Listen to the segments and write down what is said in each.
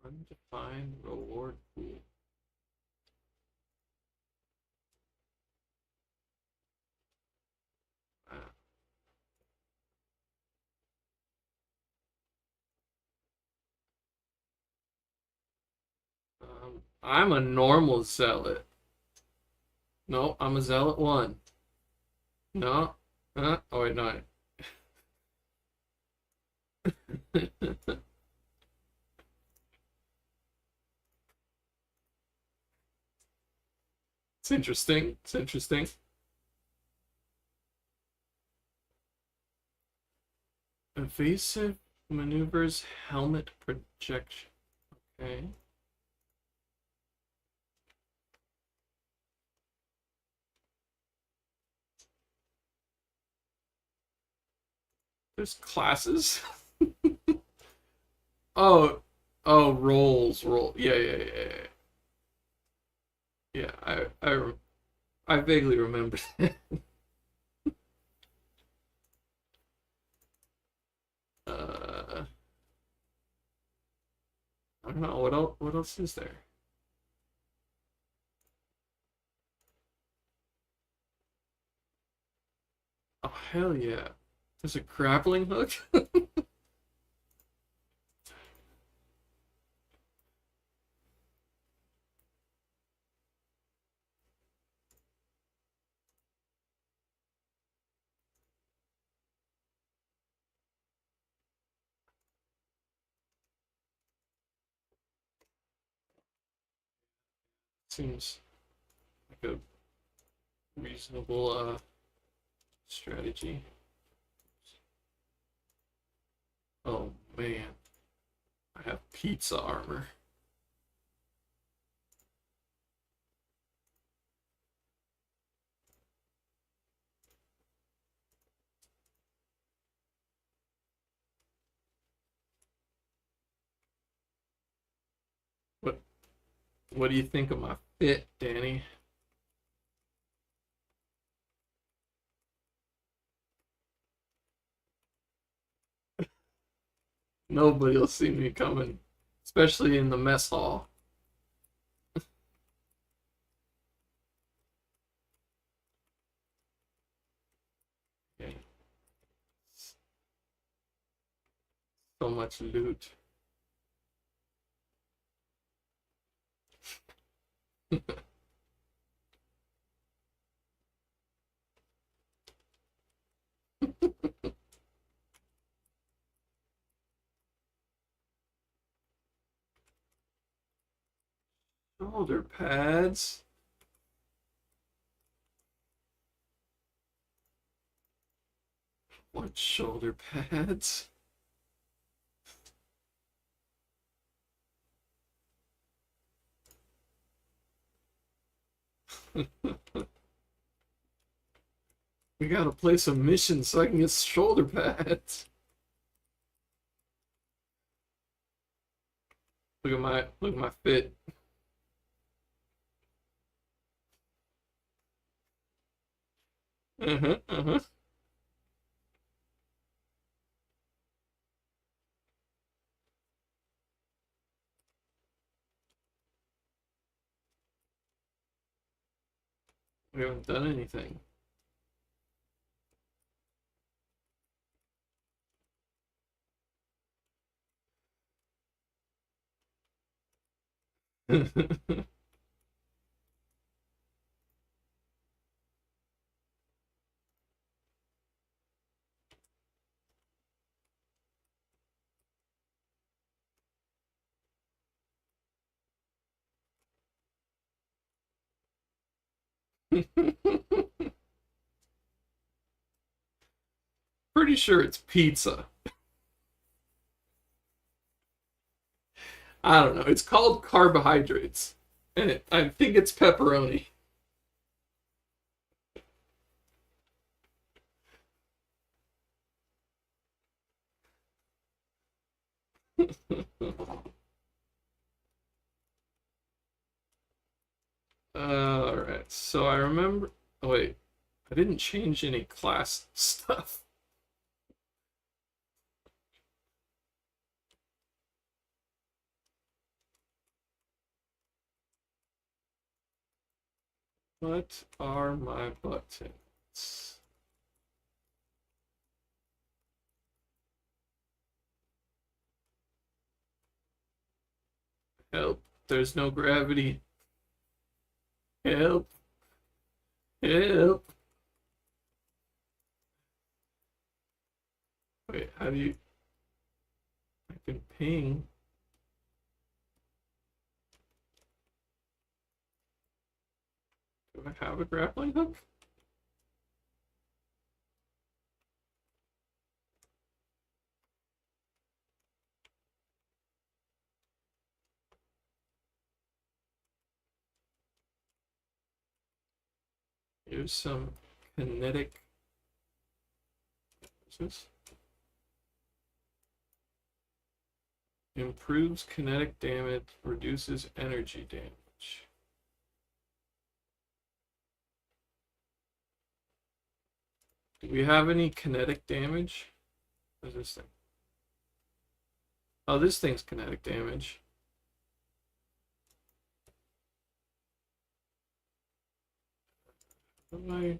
Undefined reward pool. Ah. I'm a normal zealot. No, I'm a zealot one. No. Oh wait, no. It's interesting. It's interesting. Evasive maneuvers, helmet projection. Okay. There's classes. Oh, oh, roll. Yeah. Yeah, I vaguely remember that. Uh, I don't know what else. What else is there? Oh hell yeah! There's a grappling hook. Seems like a reasonable strategy. Oh man, I have pizza armor. What What do you think of my fit, Danny? Nobody'll see me coming, especially in the mess hall. Okay. So much loot. Shoulder pads. What shoulder pads? We gotta play some missions so I can get shoulder pads. Look at my fit. Uh-huh. We haven't done anything. Pretty sure it's pizza. I don't know. It's called carbohydrates. I think it's pepperoni. Alright, so I remember. Oh, wait. I didn't change any class stuff. What are my buttons? Help. There's no gravity. Help. Help. Wait, how do you... I can ping. Do I have a grappling hook? Here's some kinetic... What's this? Improves kinetic damage, reduces energy damage. Do we have any kinetic damage? What is this thing? Oh, this thing's kinetic damage. Am I...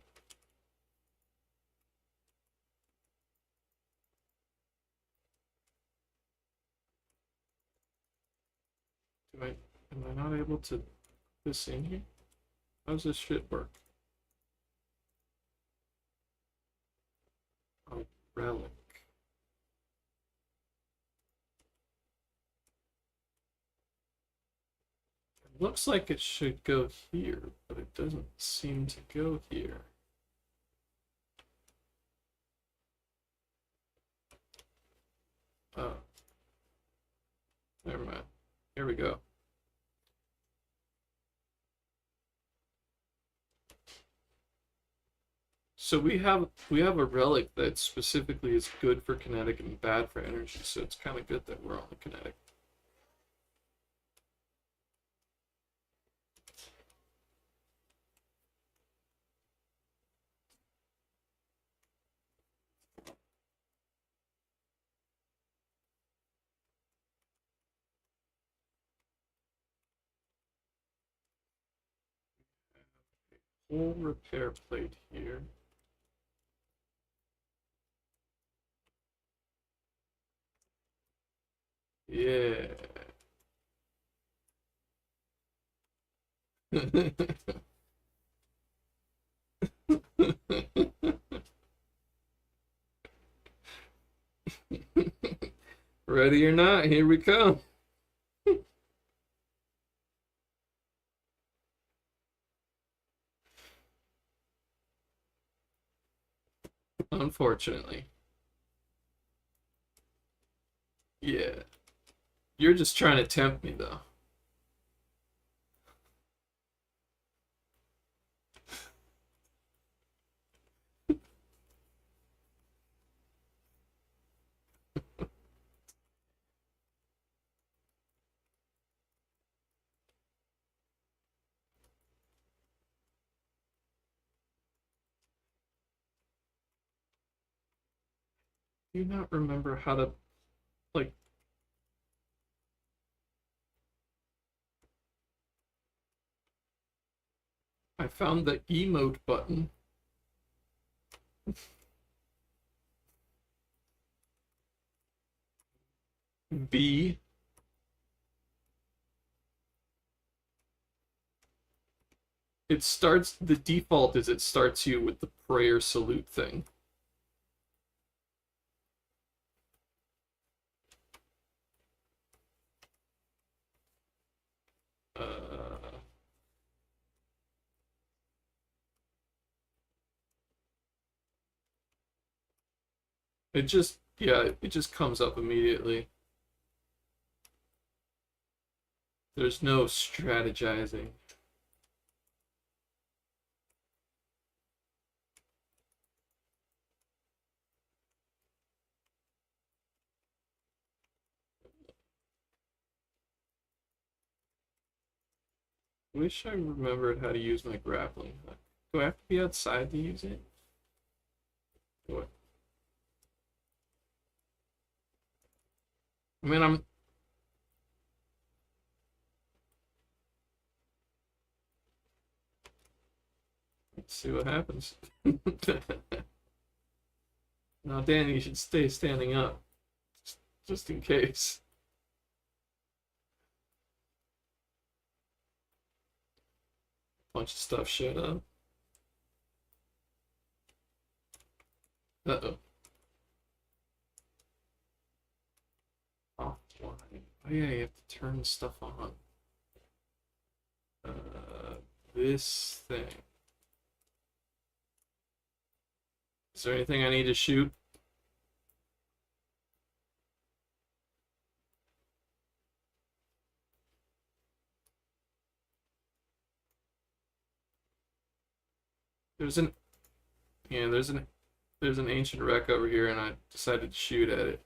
Am I not able to put this in here? How does this shit work? Oh, relic. It looks like it should go here, but it doesn't seem to go here. Oh. Never mind. Here we go. So we have a relic that specifically is good for kinetic and bad for energy, so it's kind of good that we're on the kinetic. Whole repair plate here. Yeah. Ready or not, here we come. Unfortunately. Yeah. You're just trying to tempt me, though. Do you not remember how to, like... I found the emote button. B. It starts, the default is it starts you with the prayer salute thing. It just, yeah, it just comes up immediately. There's no strategizing. Wish I remembered how to use my grappling hook. Do I have to be outside to use it? What? I mean, I'm... Let's see what happens. Now, Danny, you should stay standing up, just in case. Bunch of stuff showed up. Uh-oh. Offline. Oh yeah, you have to turn stuff on. This thing. Is there anything I need to shoot? There's an there's an ancient wreck over here, and I decided to shoot at it.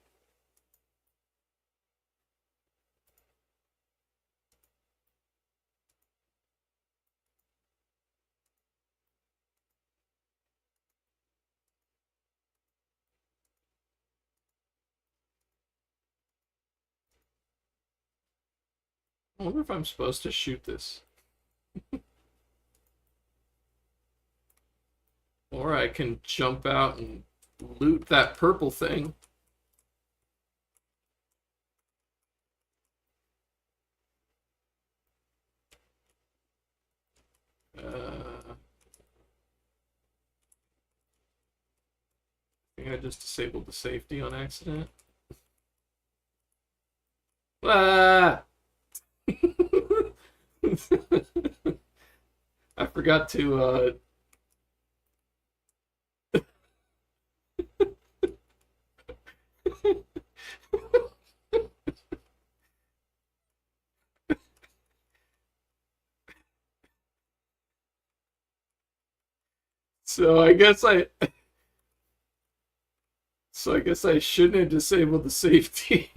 I wonder if I'm supposed to shoot this. Or I can jump out and loot that purple thing. I think I just disabled the safety on accident. Ah! I forgot to so I guess I shouldn't have disabled the safety.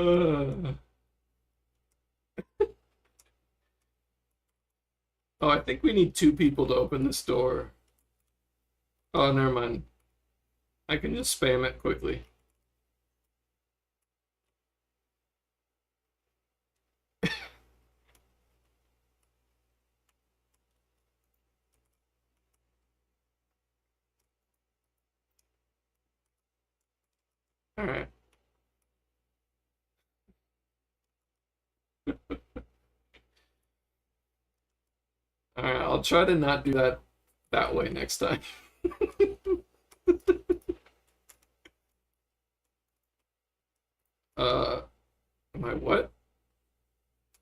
uh Oh, I think we need two people to open this door. Oh, never mind. I can just spam it quickly. Alright. Alright, I'll try to not do that way next time. uh, am I what?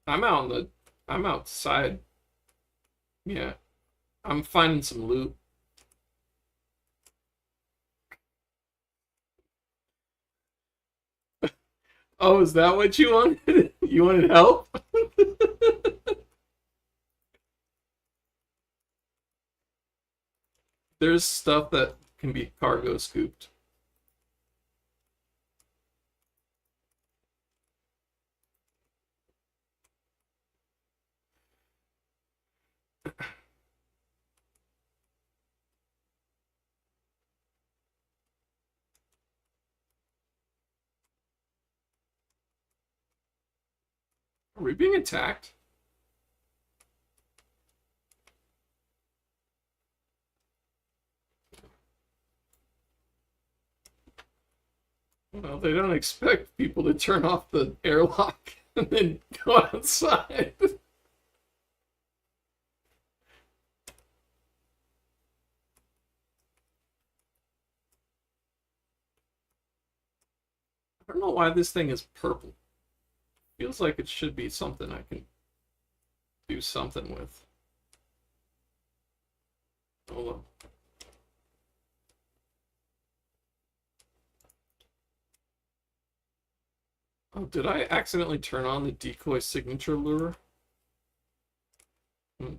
I'm outside. Yeah. I'm finding some loot. Oh, is that what you wanted? You wanted help? There's stuff that can be cargo scooped. Are we being attacked? Well, they don't expect people to turn off the airlock and then go outside. I don't know why this thing is purple. Feels like it should be something I can do something with. Hold on. Oh, did I accidentally turn on the decoy signature lure? Hmm.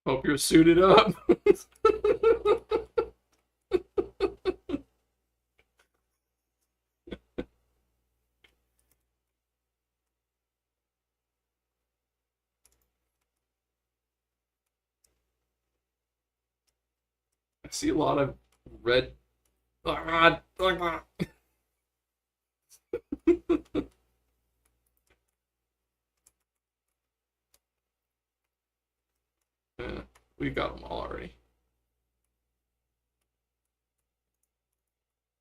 Hope you're suited up. I see a lot of red. Ah, ah, yeah, we got them all already.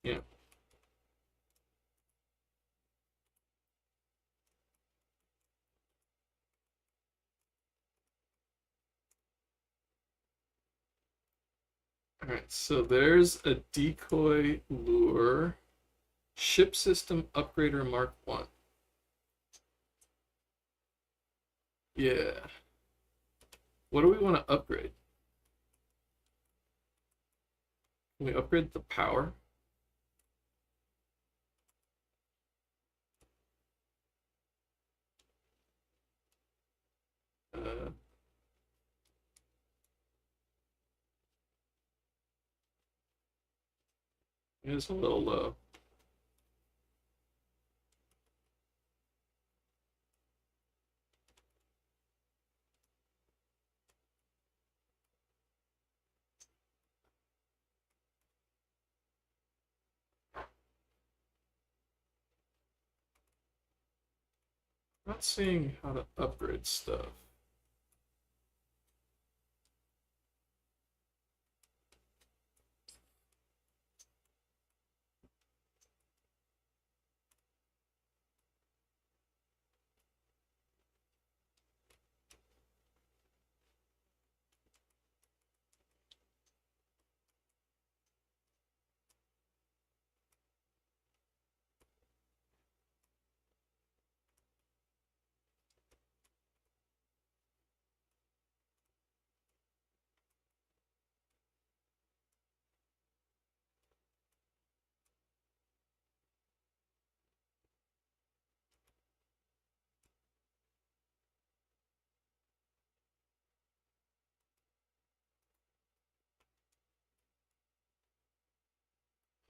Yeah. Alright, so there's a decoy lure. Ship system upgrader Mark 1. Yeah. What do we want to upgrade? Can we upgrade the power? Uh, it's a little low. Not seeing how to upgrade stuff.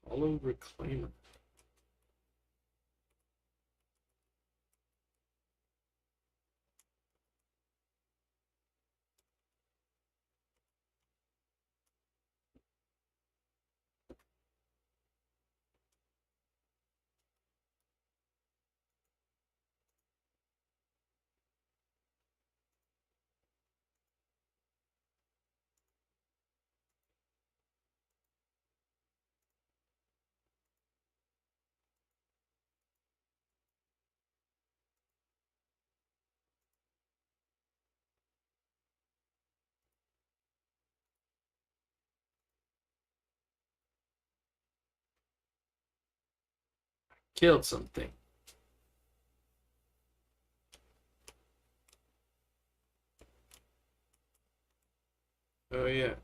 Hollow reclaimer. Killed something. Oh yeah.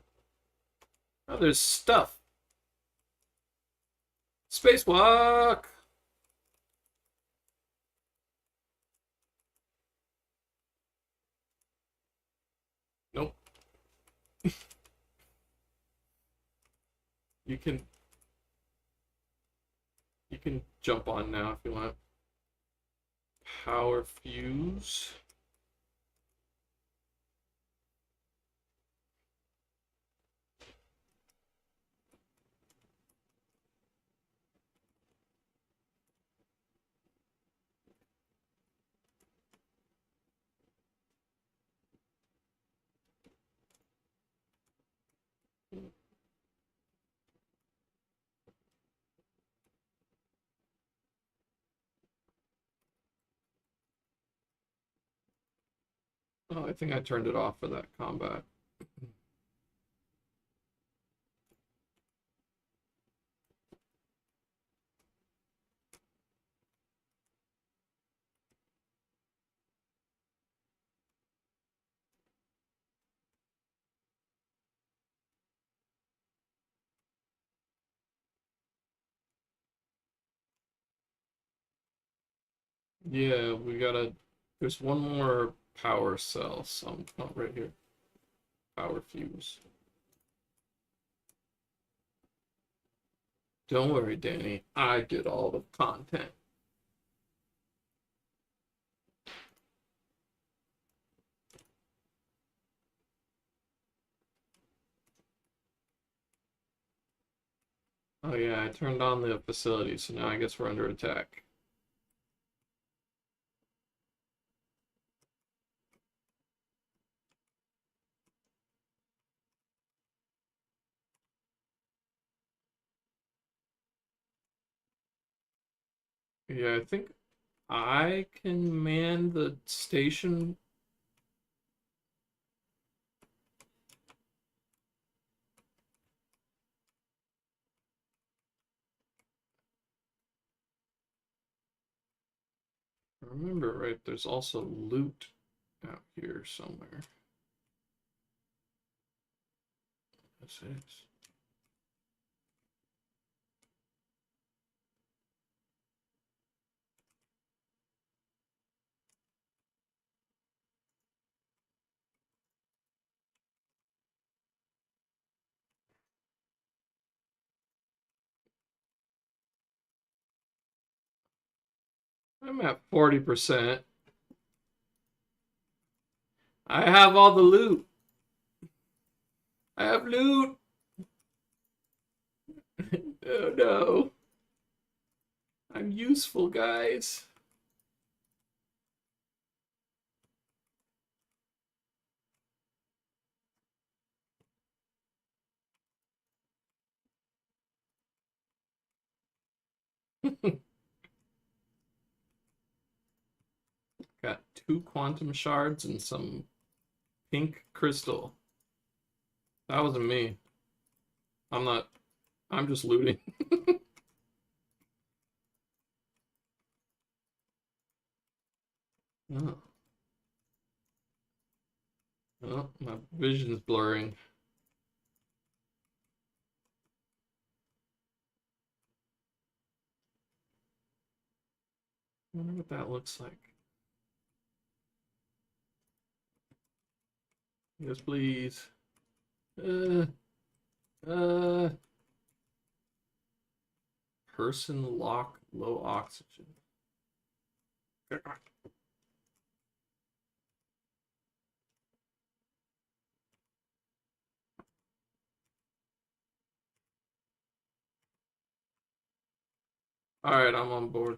Oh, there's stuff. Spacewalk. Nope. You can jump on now if you want. Power fuse. Oh, I think I turned it off for that combat. Yeah, we gotta. There's one more power cell, so oh, right here. Power fuse. Don't worry, Danny. I did all the content. Oh yeah, I turned on the facility, so now I guess we're under attack. Yeah, I think I can man the station. Remember, right, there's also loot out here somewhere. This is. I'm at 40%. I have all the loot. I have loot. Oh no. I'm useful, guys. Got 2 quantum shards and some pink crystal. That wasn't me. I'm not. I'm just looting. Oh. Oh, my vision's blurring. I wonder what that looks like. Yes, please. Uh, uh. Person lock low oxygen. All right, I'm on board.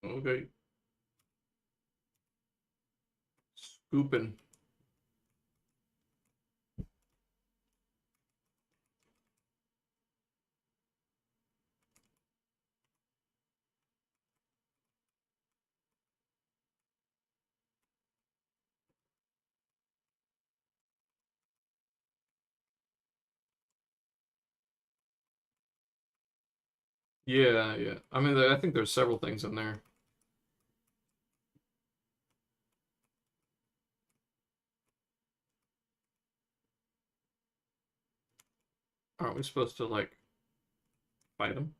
Okay. Scooping. Yeah, yeah. I mean, I think there's several things in there. Aren't we supposed to, like, fight them?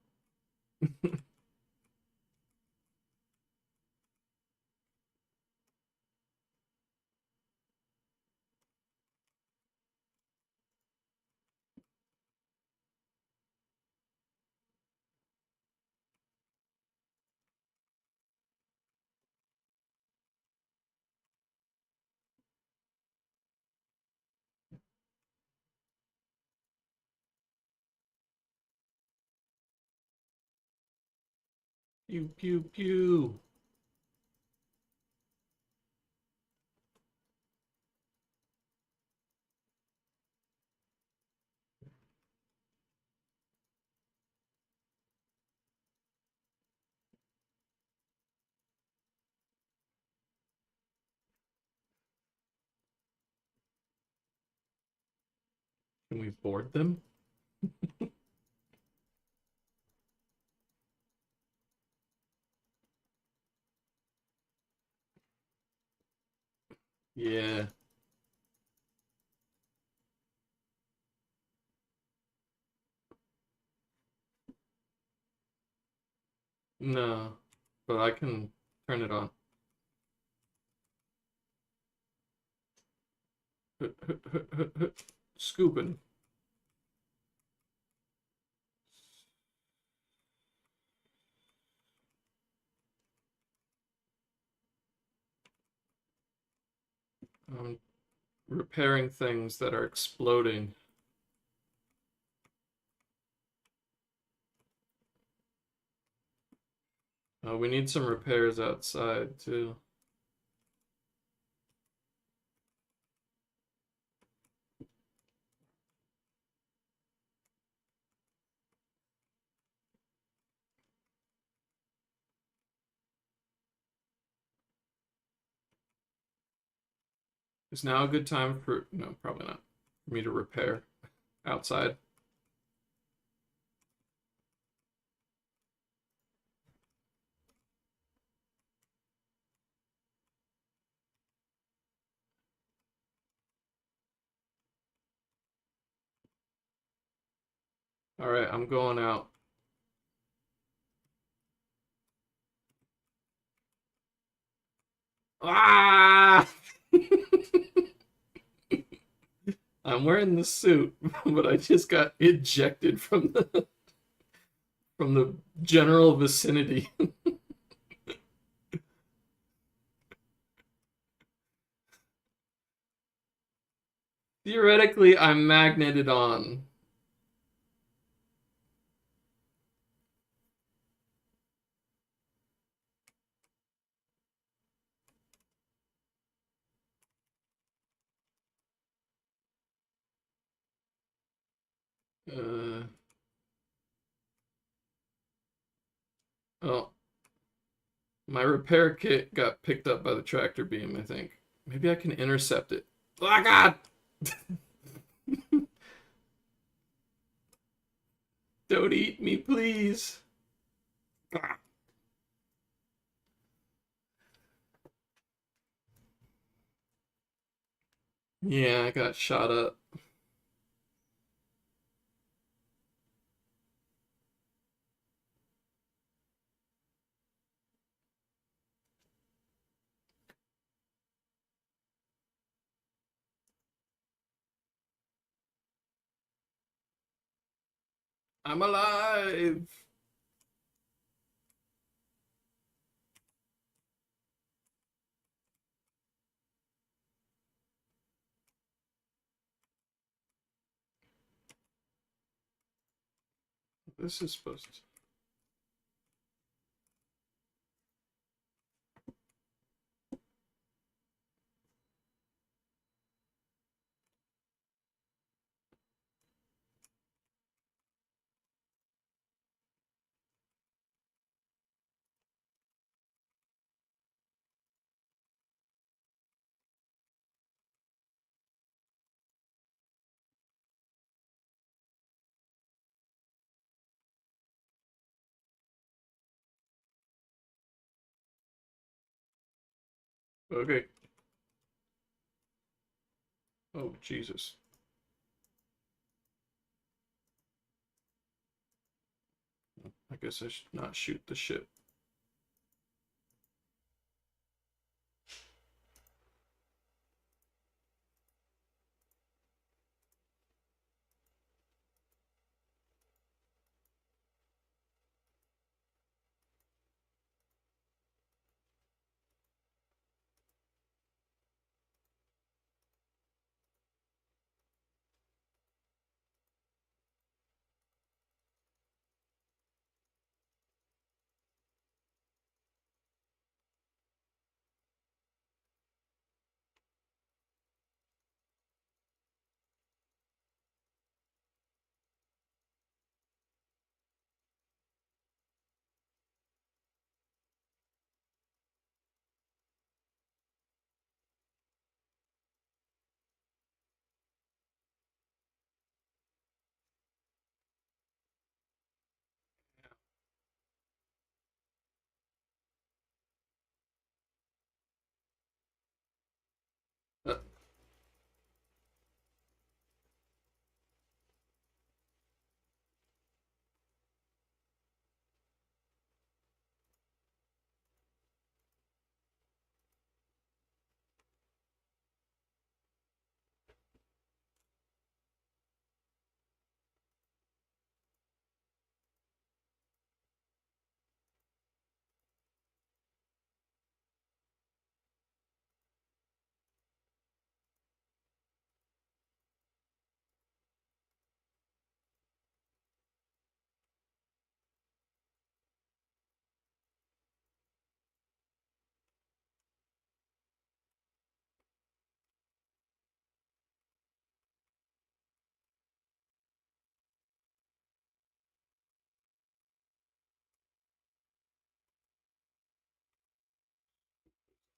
Pew, pew, pew. Can we board them? Yeah. No, but I can turn it on. Scooping. I'm repairing things that are exploding. We need some repairs outside too. Is now a good time for, no, probably not, for me to repair outside? All right, I'm going out. Ah! I'm wearing the suit, but I just got ejected from the general vicinity. Theoretically, I'm magneted on. Uh, oh, my repair kit got picked up by the tractor beam, I think. Maybe I can intercept it. Oh, God! Don't eat me, please. Ah. Yeah, I got shot up. I'm alive. This is supposed to. Okay. Oh, Jesus. I guess I should not shoot the ship.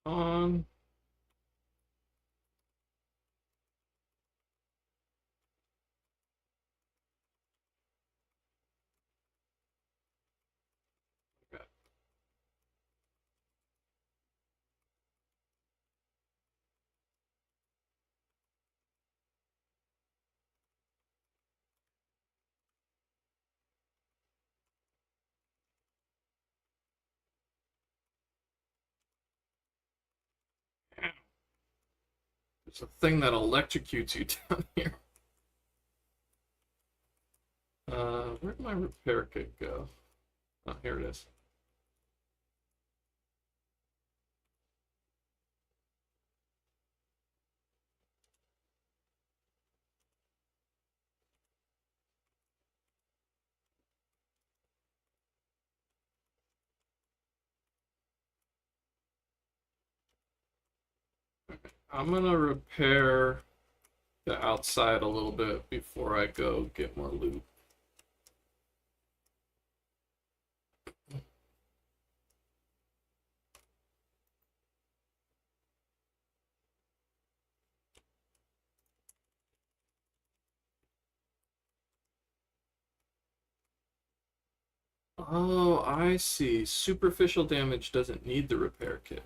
On. Okay. There's a thing that electrocutes you down here. Where'd my repair kit go? Oh, here it is. I'm gonna repair the outside a little bit before I go get more loot. Oh, I see. Superficial damage doesn't need the repair kit.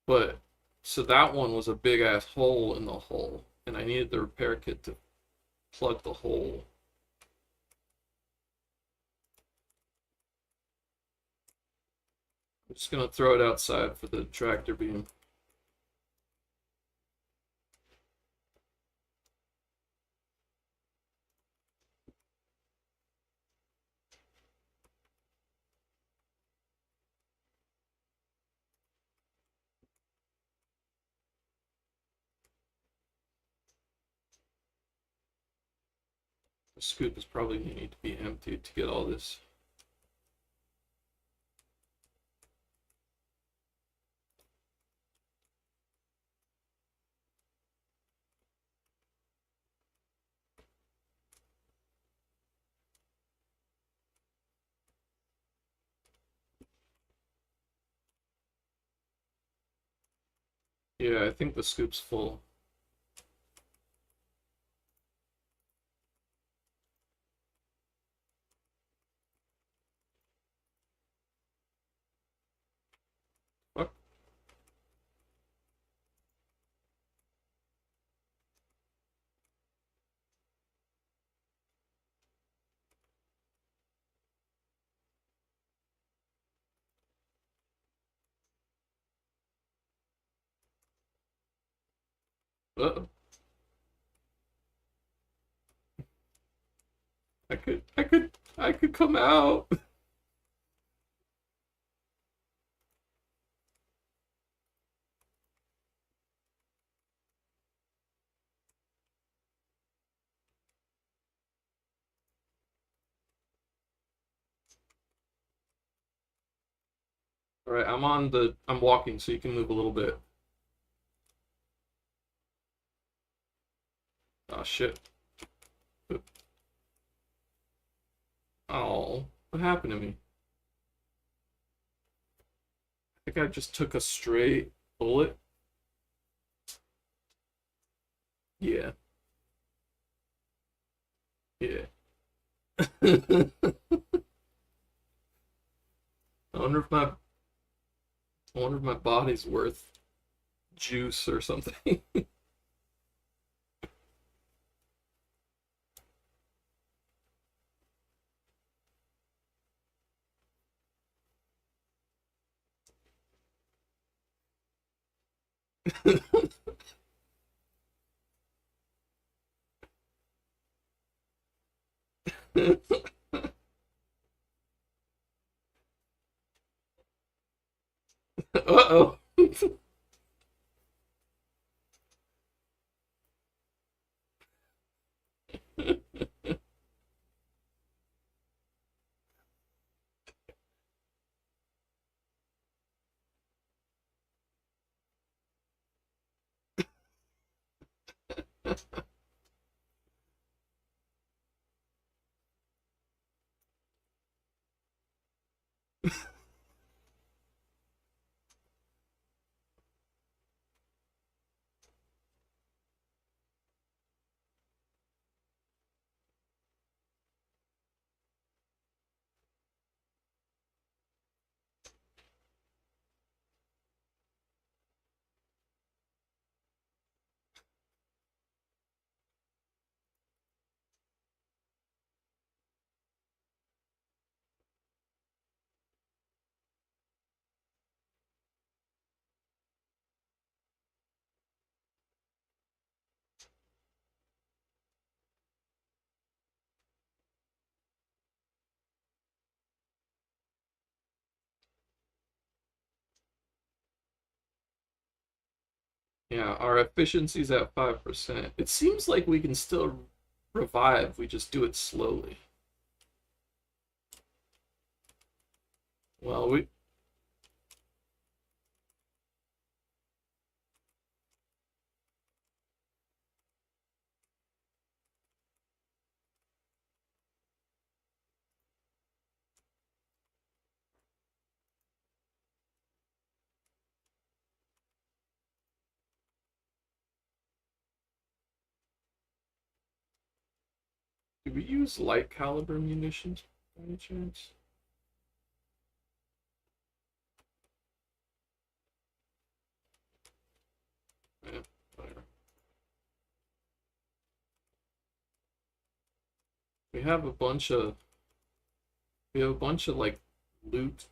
But, so that one was a big ass hole in the hull, and I needed the repair kit to plug the hole. I'm just gonna throw it outside for the tractor beam. The scoop is probably gonna need to be emptied to get all this. Yeah, I think the scoop's full. Fuck. Uh-oh. I could come out. All right, I'm walking, so you can move a little bit. Oh shit. Oh, what happened to me? I think I just took a straight bullet. Yeah, yeah. I wonder if my I wonder if my body's worth juice or something. Uh-oh. Yeah, our efficiency's at 5%. It seems like we can still revive, we just do it slowly. Well, we do we use light caliber munitions by any chance? Yeah, whatever. We have a bunch of like loot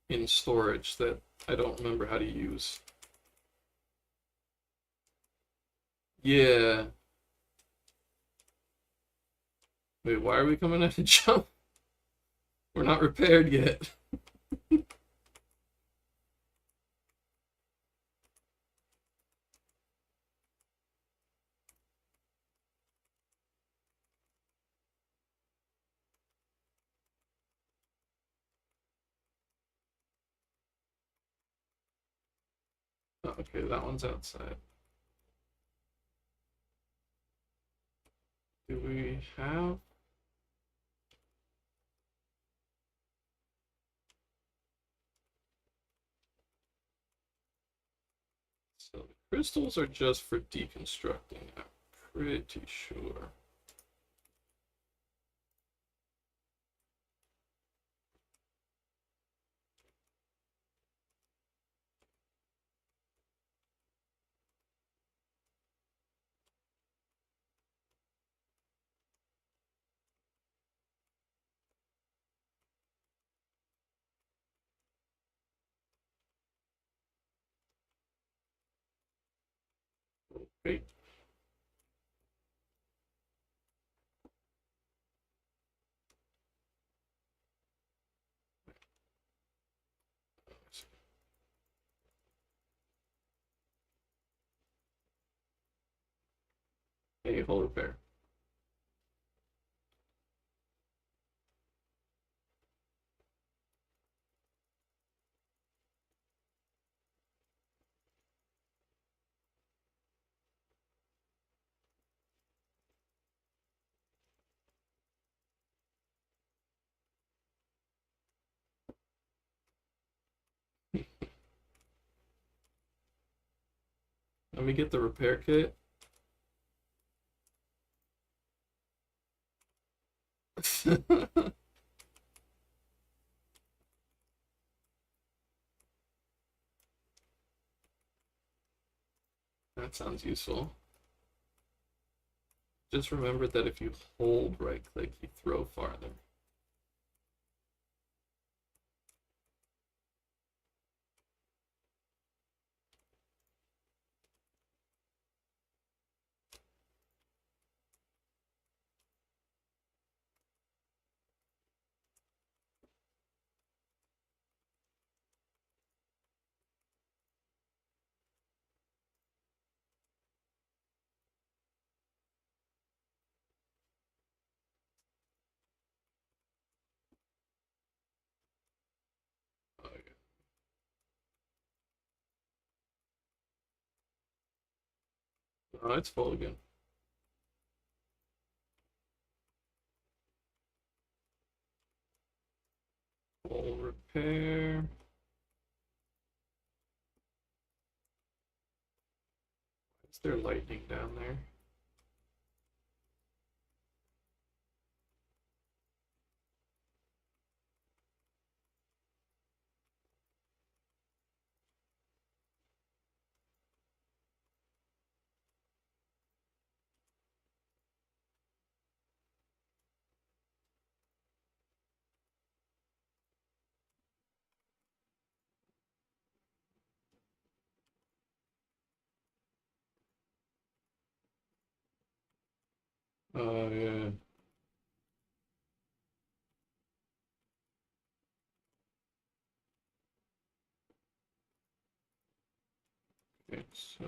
in storage that I don't remember how to use. Yeah. Wait, why are we coming at a jump? We're not repaired yet. Oh, okay, that one's outside. Do we have? So the crystals are just for deconstructing, I'm pretty sure. Okay. Hey, hull repair. Let me get the repair kit. That sounds useful. Just remember that if you hold right click, you throw farther. Oh, yeah. Oh, it's full again. Full repair. Is there lightning down there? Oh, yeah. Okay, So,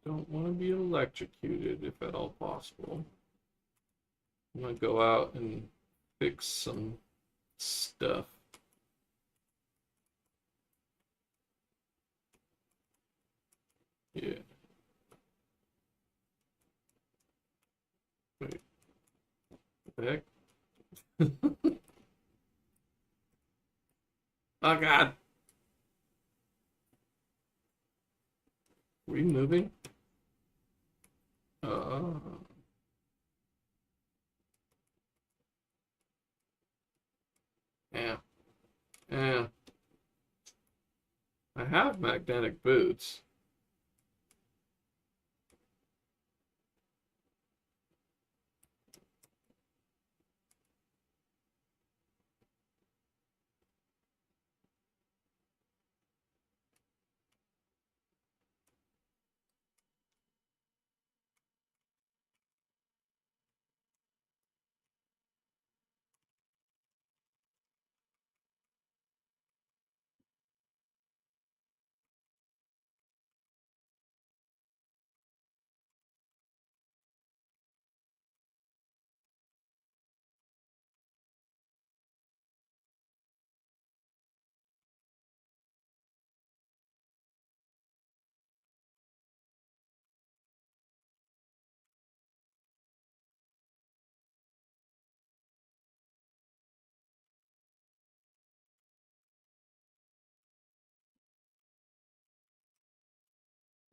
don't want to be electrocuted if at all possible. I'm gonna go out and fix some stuff. Yeah. Wait. What the heck? Oh god. Are we moving? Uh, yeah. Yeah. I have magnetic boots.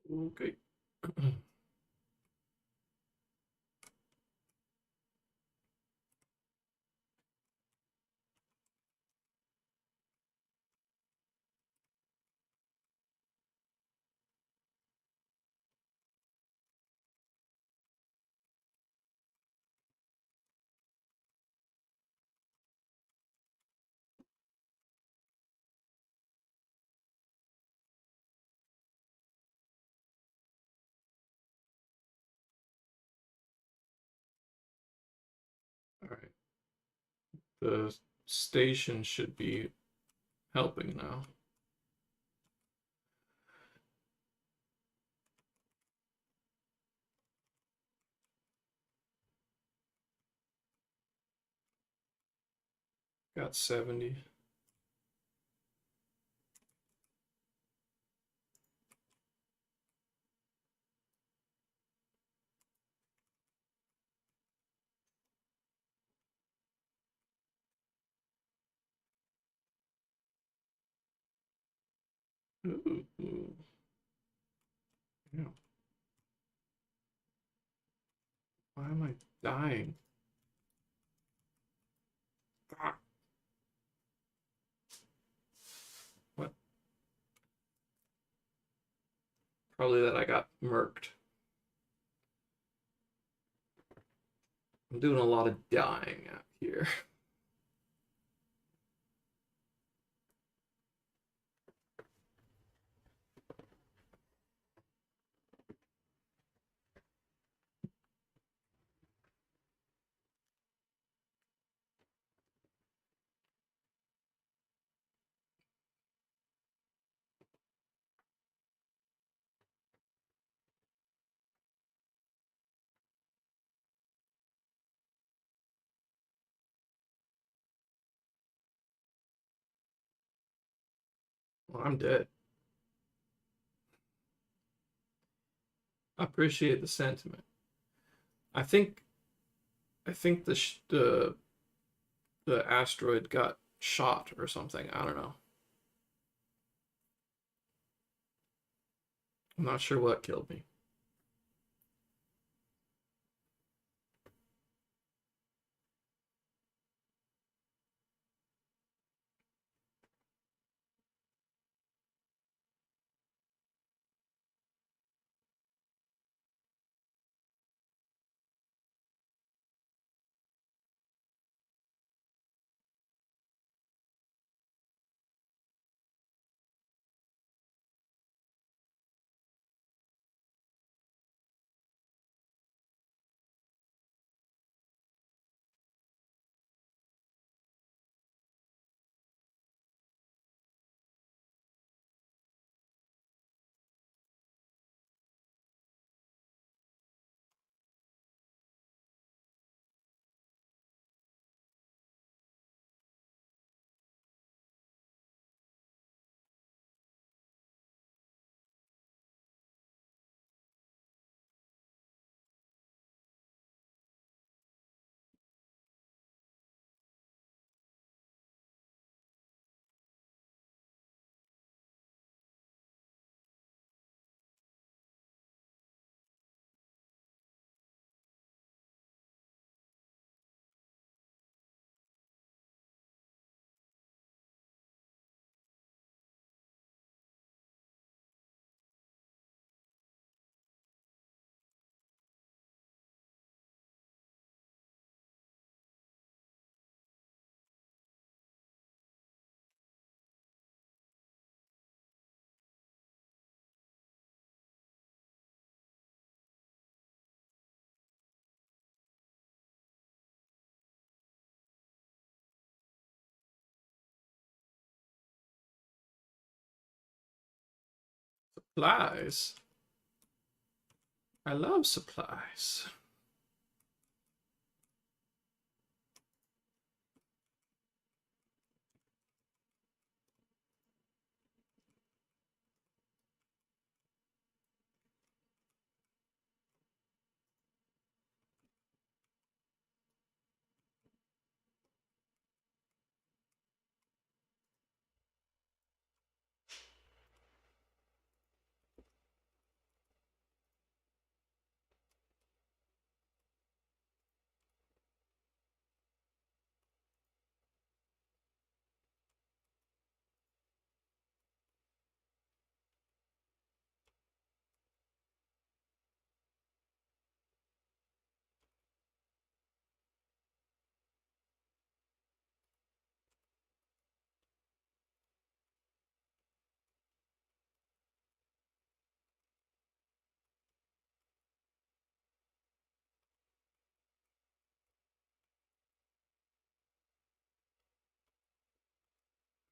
Okay. All right. The station should be helping now. Got 70. Ooh. Yeah. Why am I dying? Ah, what? Probably that I got murked. I'm doing a lot of dying out here. Well, I'm dead. I appreciate the sentiment. I think the asteroid got shot or something. I don't know. I'm not sure what killed me. Supplies. I love supplies.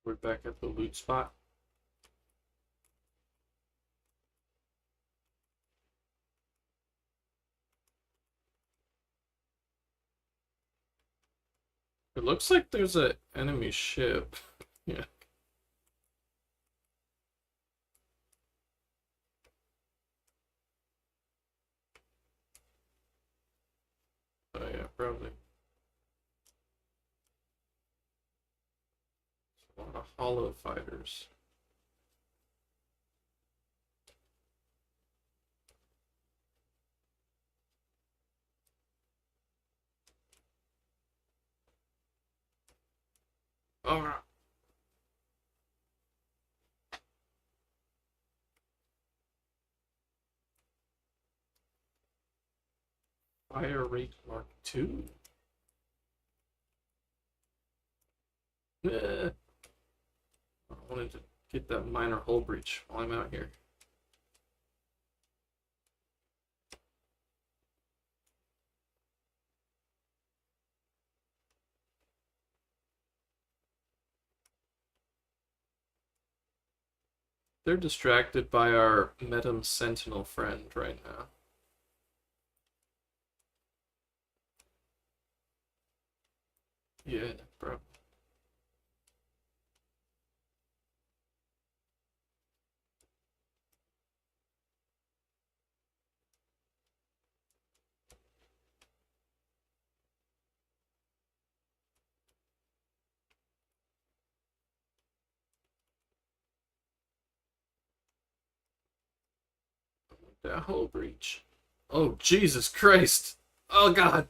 We're back at the loot spot. It looks like there's an enemy ship. Yeah. Oh yeah, probably. A lot of hollow fighters. Oh, fire rate Mark II. I wanted to get that minor hull breach while I'm out here. They're distracted by our Metam Sentinel friend right now. Yeah, bro. That hull breach. Oh, Jesus Christ. Oh, God.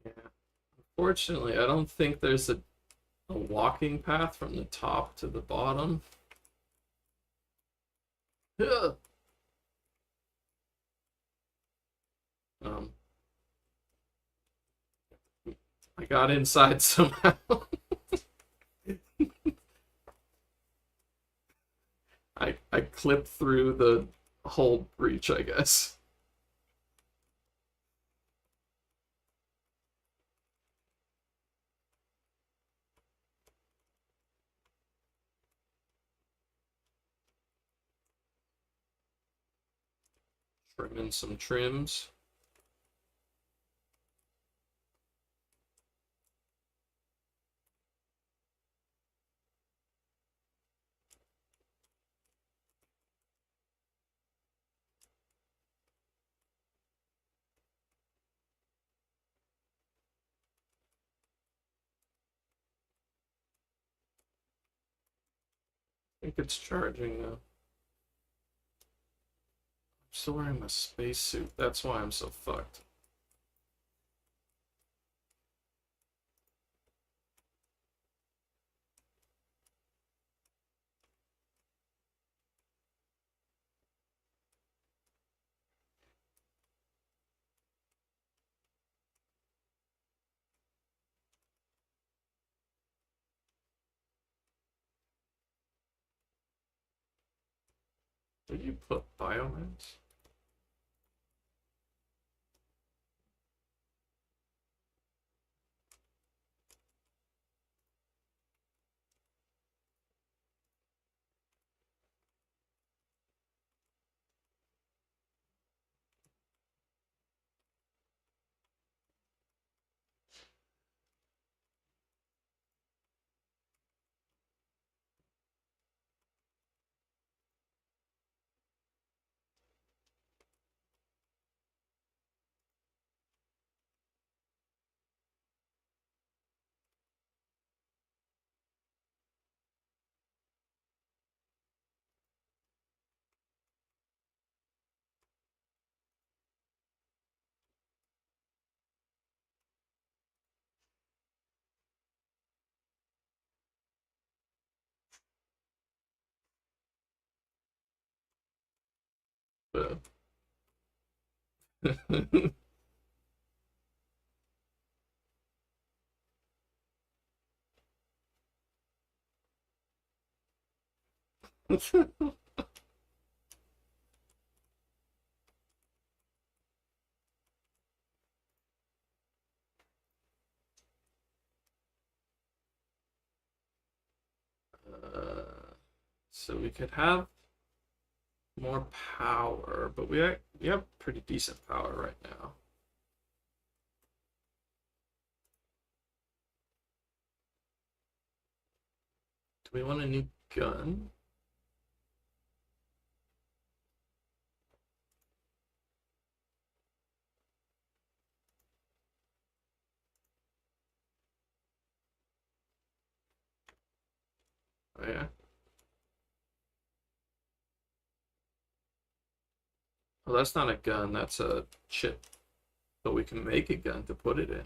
Yeah. Fortunately, I don't think there's a walking path from the top to the bottom. Ugh. Um, I got inside somehow. I clipped through the whole breach, I guess. Trimming some trims. I think it's charging now. I'm still wearing my spacesuit. That's why I'm so fucked. Did you put biomass? So we could have more power, but we have pretty decent power right now. Do we want a new gun? Oh, yeah. Well, that's not a gun, that's a chip. But we can make a gun to put it in.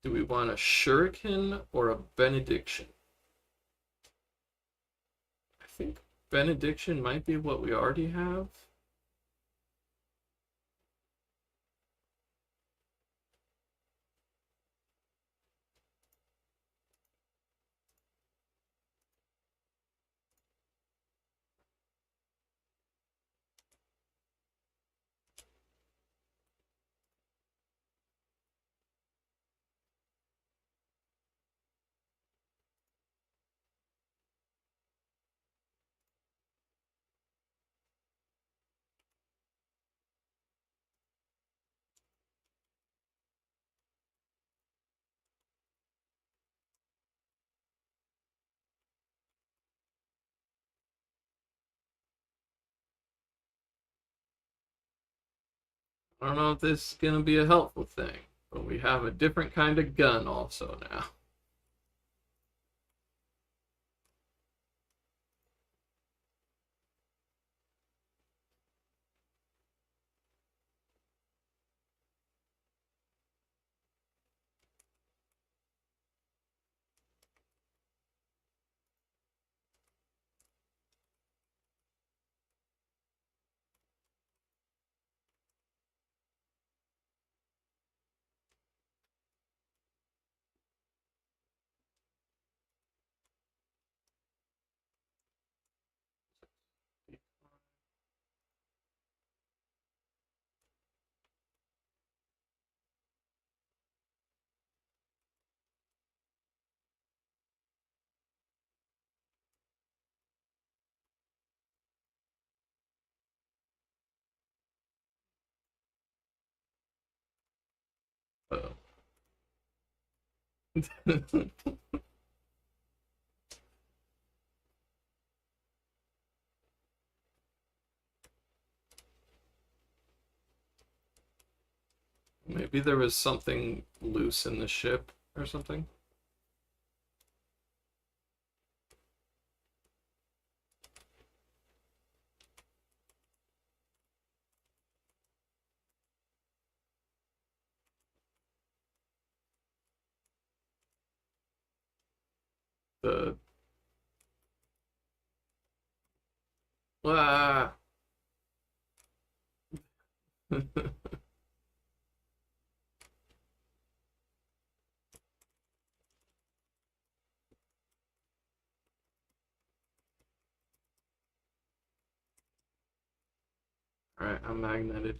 Do we want a shuriken or a benediction? I think benediction might be what we already have. I don't know if this is going to be a helpful thing, but we have a different kind of gun also now. Uh, Maybe there was something loose in the ship or something. The ah. Alright, I'm magneted.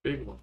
Big one.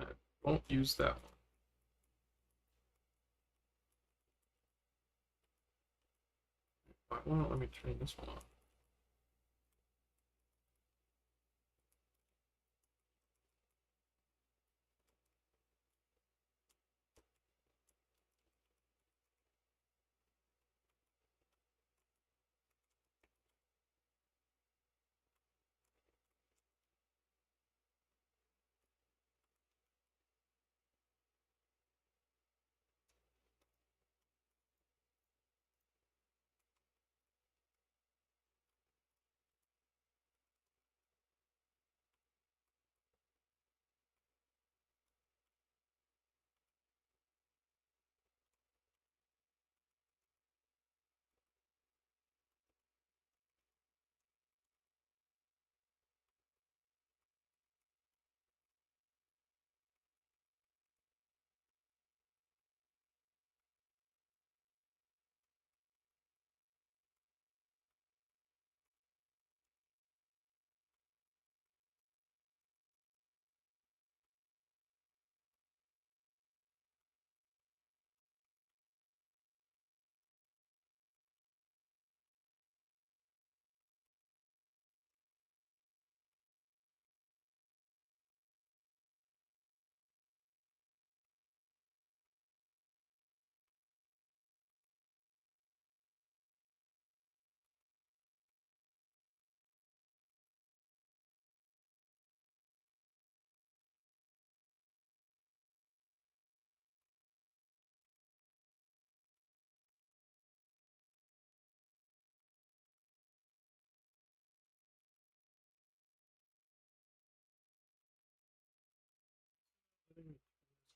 I won't use that one. Why not let me turn this one on?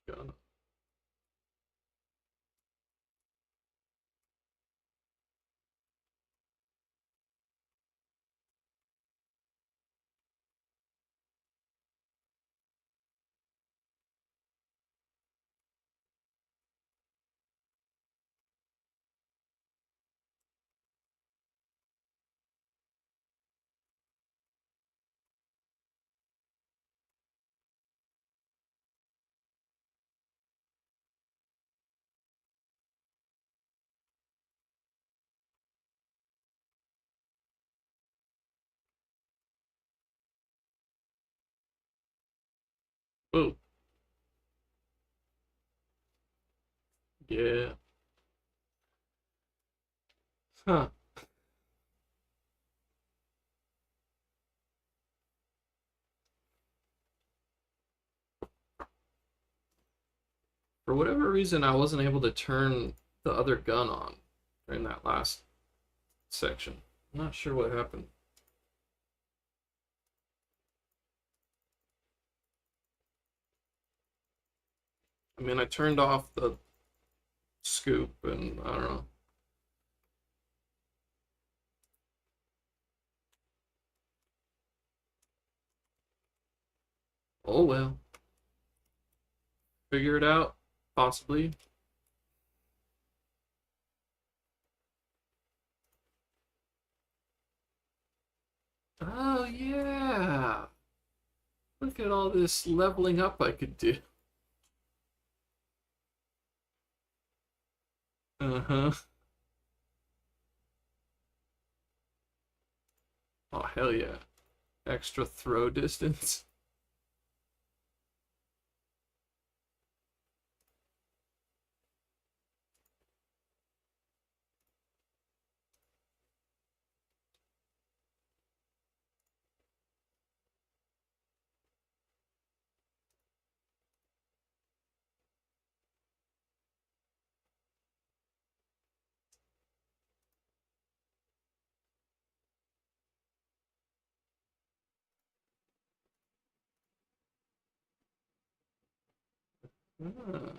Gun. Oh, yeah. Huh. For whatever reason, I wasn't able to turn the other gun on during that last section. I'm not sure what happened. I mean, I turned off the scoop and I don't know. Oh well. Figure it out. Possibly. Oh yeah. Look at all this leveling up I could do. Uh-huh. Oh hell yeah. Extra throw distance. Ah,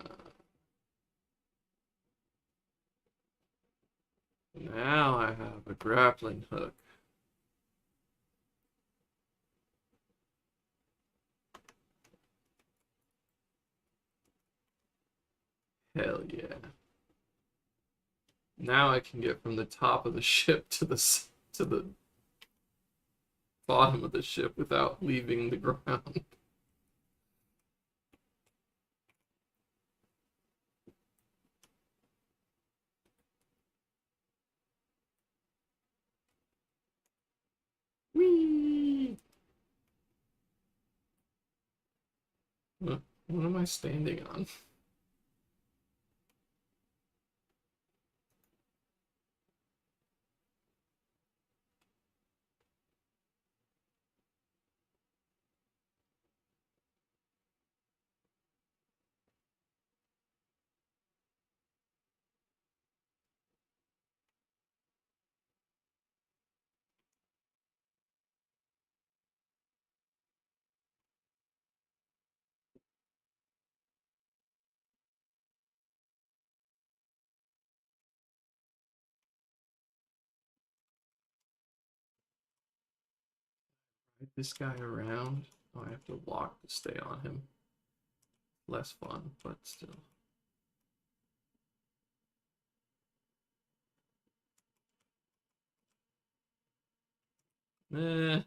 now I have a grappling hook. Hell yeah. Now I can get from the top of the ship to the bottom of the ship without leaving the ground. Whee! What am I standing on? Ride this guy around. Oh, I have to walk to stay on him. Less fun, but still. Eh.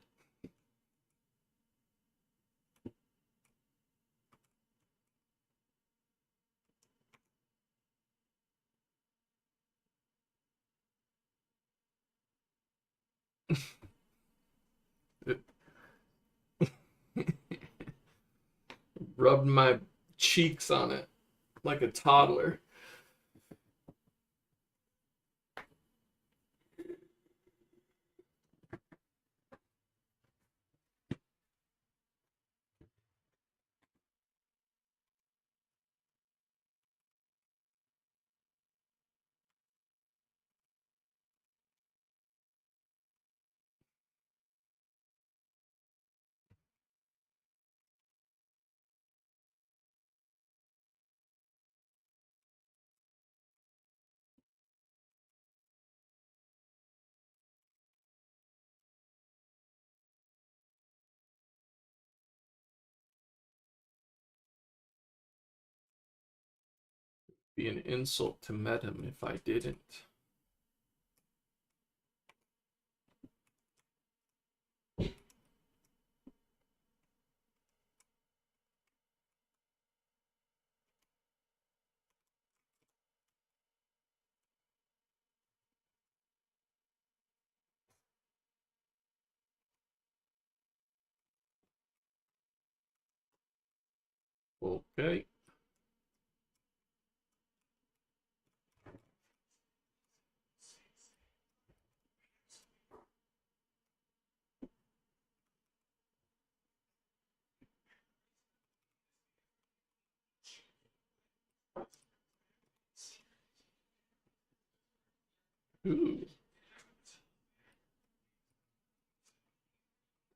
Rubbed my cheeks on it like a toddler. Be an insult to Medem if I didn't. Okay. Ooh,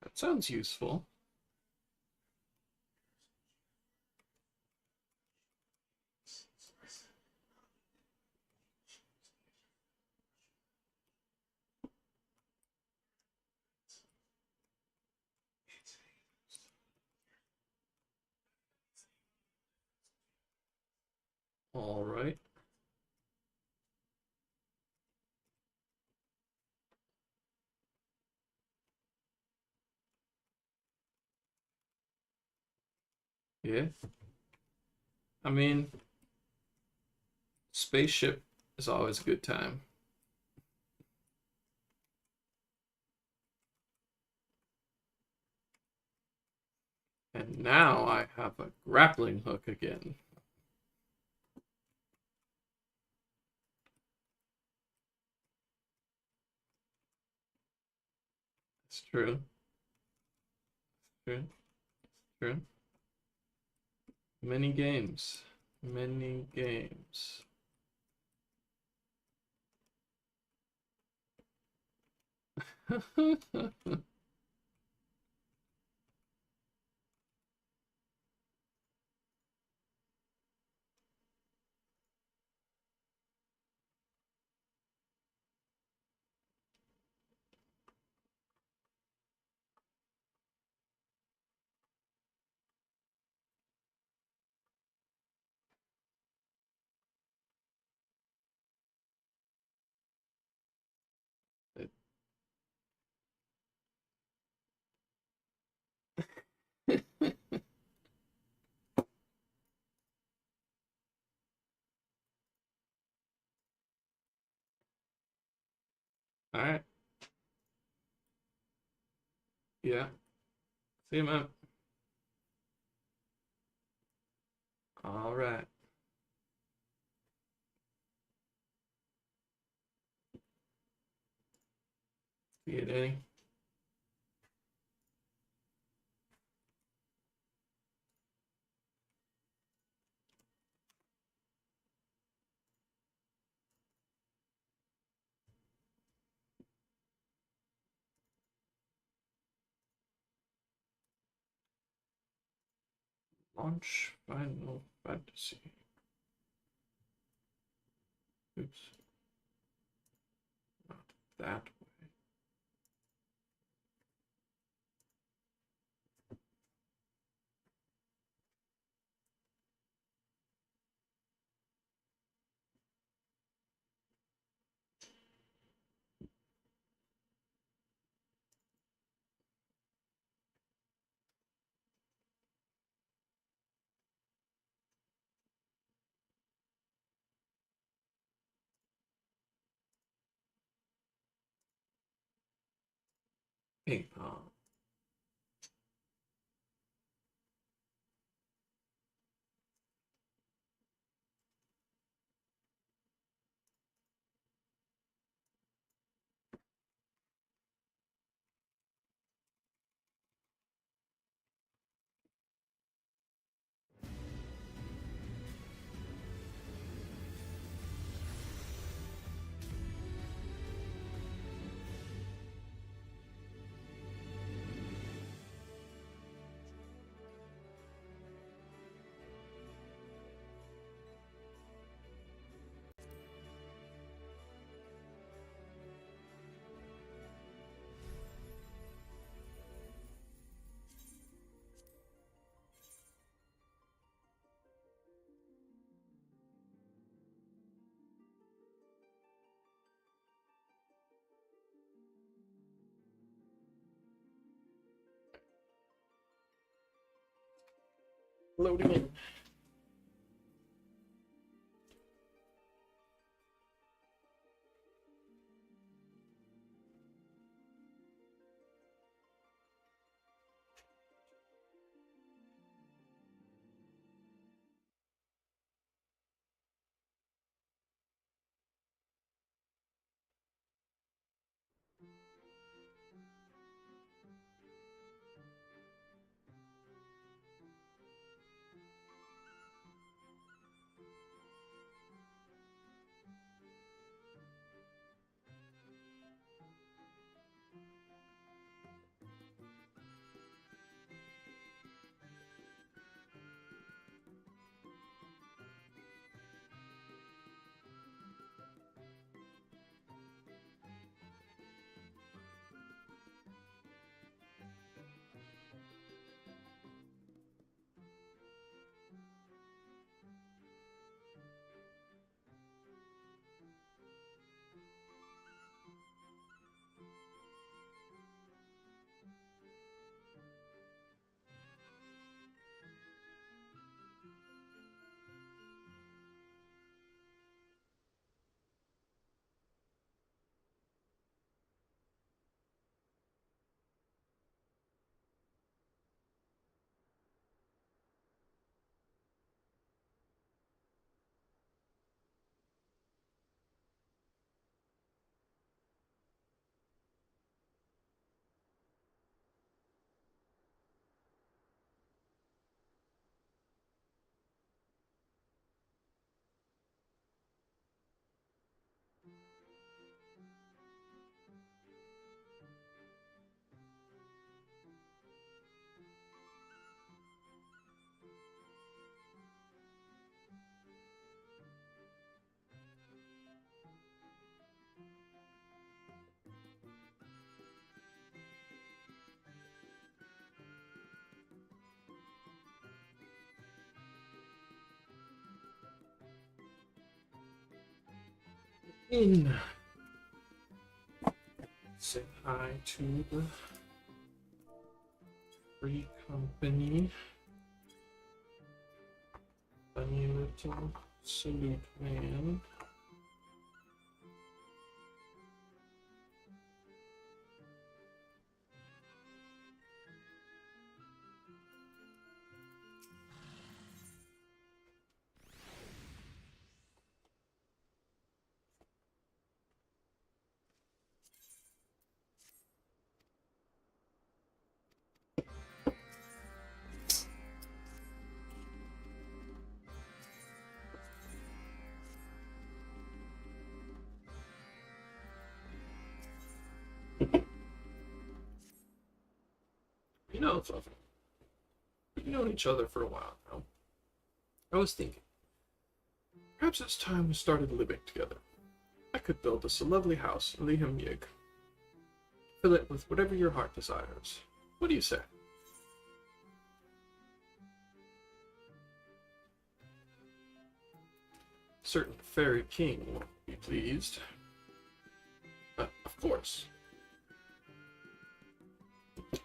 that sounds useful. All right. Yeah. I mean, spaceship is always a good time. And now I have a grappling hook again. It's true. True. True. Many games. Many games. All right. Yeah. See you, man. All right. See you, Danny. Launch Final Fantasy. Oops. Not that way. Ping pong. Loading in. In. Say hi to the free company. Funny little salute man. You know, Fluffy, we've known each other for a while now. I was thinking, perhaps it's time we started living together. I could build us a lovely house in Liam Yig. Fill it with whatever your heart desires. What do you say? Certain fairy king won't be pleased. But, of course.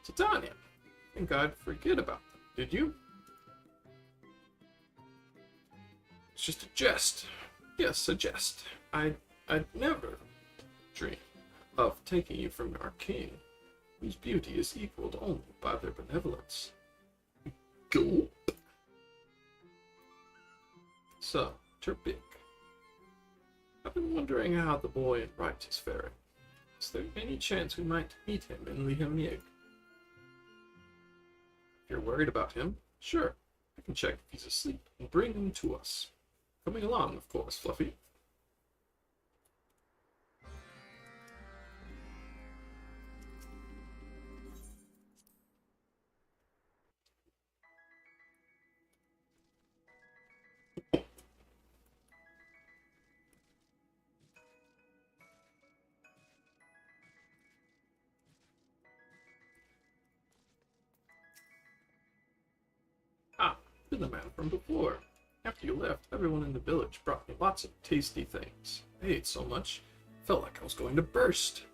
Titania, I think I'd forget about them, did you? It's just a jest. Yes, a jest. I'd never dream of taking you from our king, whose beauty is equaled only by their benevolence. Go. So, Terpik, I've been wondering how the boy in right is faring. Is there any chance we might meet him in Lihamyig? If you're worried about him, sure, I can check if he's asleep and bring him to us. Coming along, of course, Fluffy. Ah, you're the man from before. After you left, everyone in the village brought me lots of tasty things. I ate so much, felt like I was going to burst.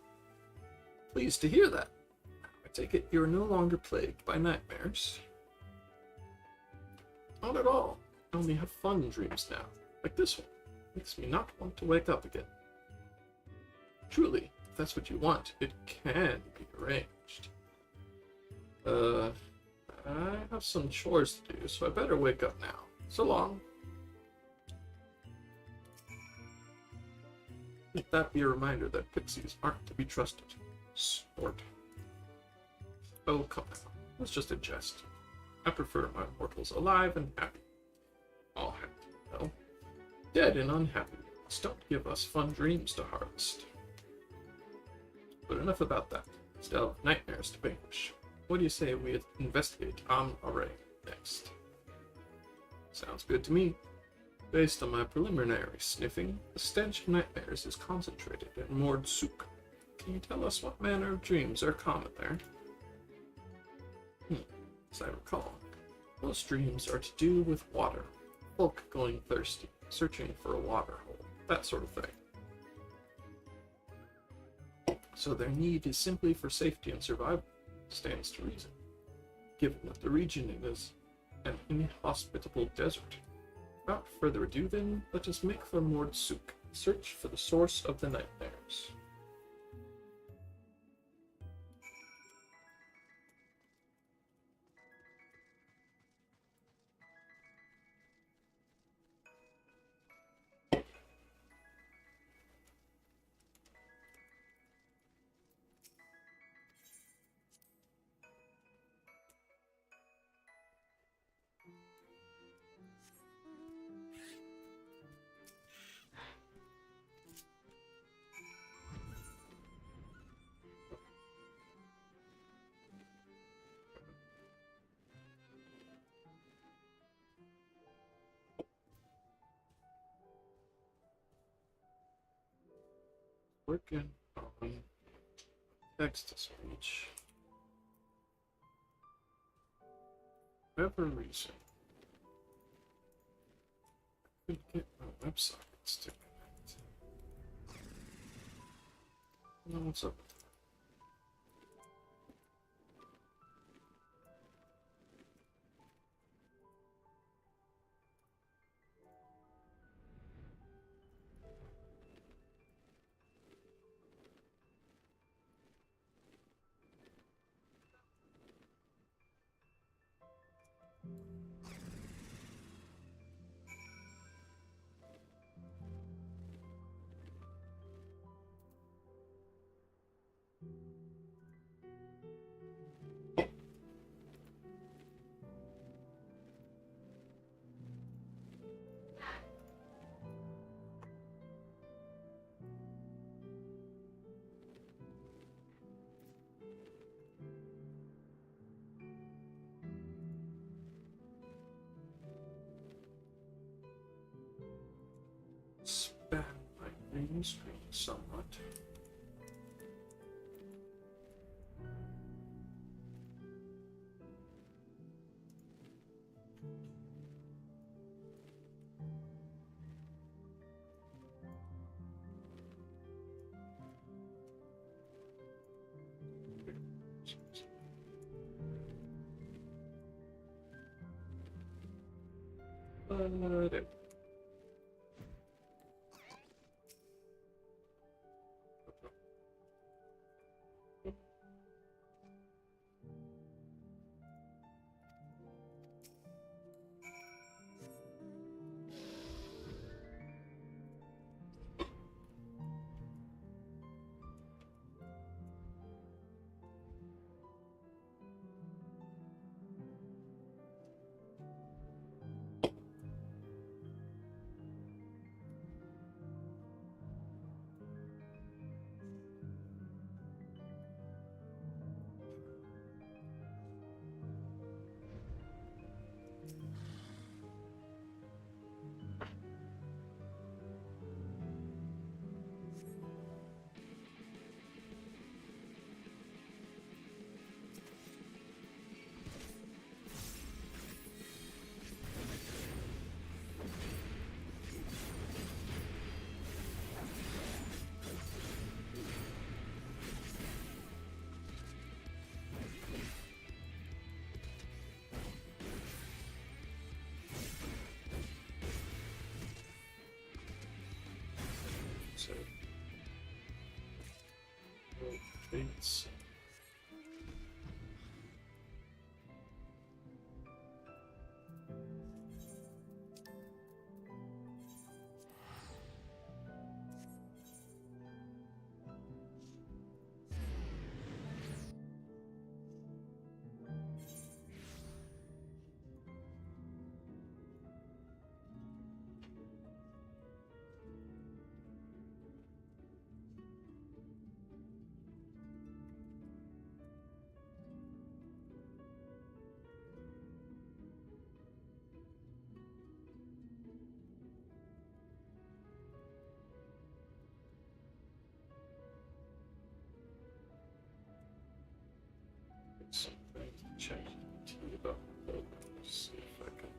Pleased to hear that. I take it you're no longer plagued by nightmares. Not at all. I only have fun dreams now, like this one. Makes me not want to wake up again. Truly, if that's what you want, it can be arranged. I have some chores to do, so I better wake up now. So long. Let that be a reminder that pixies aren't to be trusted. Snort. Oh, come now. It was just a jest. I prefer my mortals alive and happy. All happy, well. Dead and unhappy ones don't give us fun dreams to harvest. But enough about that. Still have nightmares to vanquish. What do you say we investigate Array next? Sounds good to me. Based on my preliminary sniffing, the stench of nightmares is concentrated in Mord Suk. Can you tell us what manner of dreams are common there? As I recall, most dreams are to do with water, folk going thirsty, searching for a water hole, that sort of thing. So their need is simply for safety and survival. Stands to reason, given that the region is an inhospitable desert. Without further ado then, let us make for Mord Suk, search for the source of the nightmares. Working on text to speech. For whatever reason, I could get my WebSockets to connect. What's up? Span my green screen somewhat. There. So, rotates. Something to check about see if I can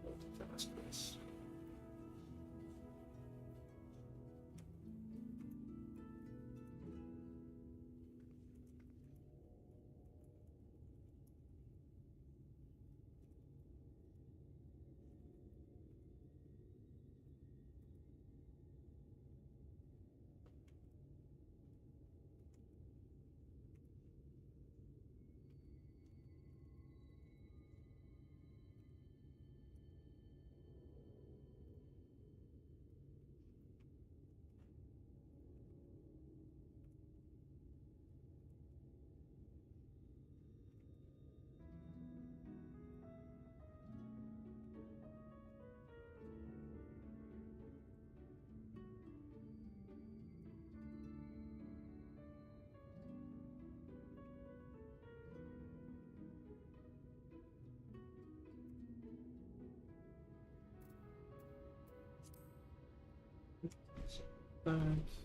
multitask this. Thanks.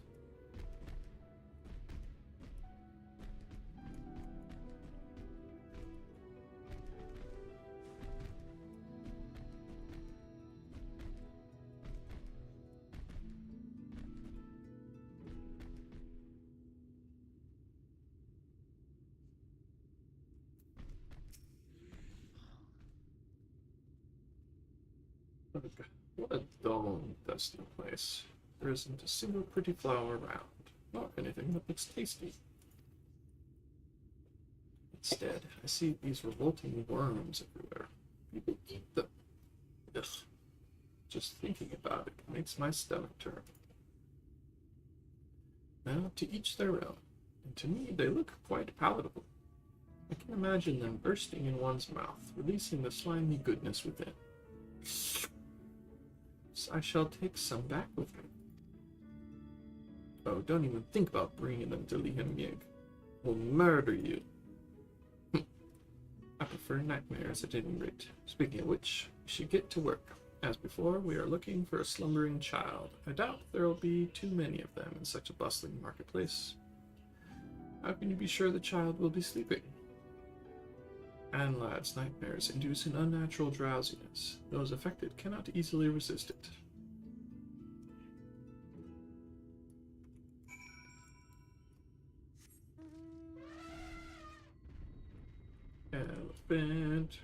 Ugh, what a dull and dusty place. There isn't a single pretty flower around, nor anything that looks tasty. Instead, I see these revolting worms everywhere. People eat them. Ugh. Just thinking about it makes my stomach turn. Now, to each their own, and to me they look quite palatable. I can imagine them bursting in one's mouth, releasing the slimy goodness within. So I shall take some back with me. Oh, don't even think about bringing them to Lihem. We'll murder you. I prefer nightmares at any rate. Speaking of which, we should get to work. As before, we are looking for a slumbering child. I doubt there will be too many of them in such a bustling marketplace. How can you be sure the child will be sleeping? And lads, nightmares induce an unnatural drowsiness. Those affected cannot easily resist it. Elephant.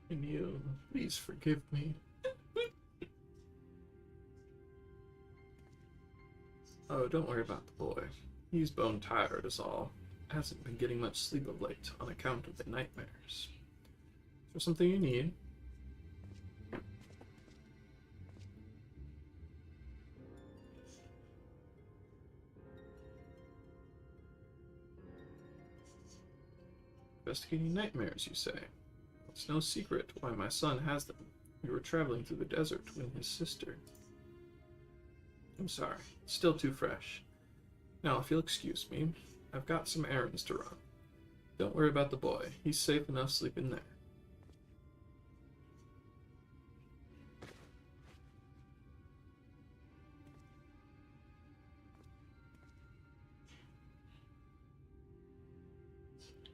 Can you please forgive me? Oh, don't worry about the boy. He's bone tired is all. Hasn't been getting much sleep of late on account of the nightmares. Is there something you need? Investigating nightmares, you say? It's no secret why my son has them. We were traveling through the desert when his sister... I'm sorry, it's still too fresh. Now, if you'll excuse me, I've got some errands to run. Don't worry about the boy. He's safe enough sleeping there.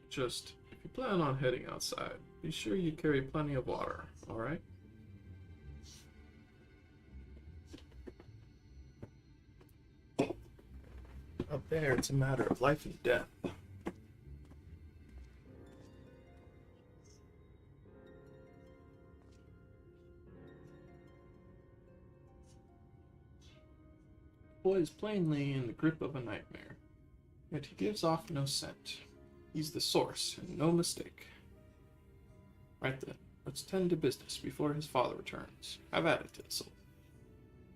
Just, if you plan on heading outside, be sure you carry plenty of water, alright? Up there, it's a matter of life and death. The boy is plainly in the grip of a nightmare, yet he gives off no scent. He's the source, and no mistake. Right then, let's tend to business before his father returns. Have at it, Tinsel.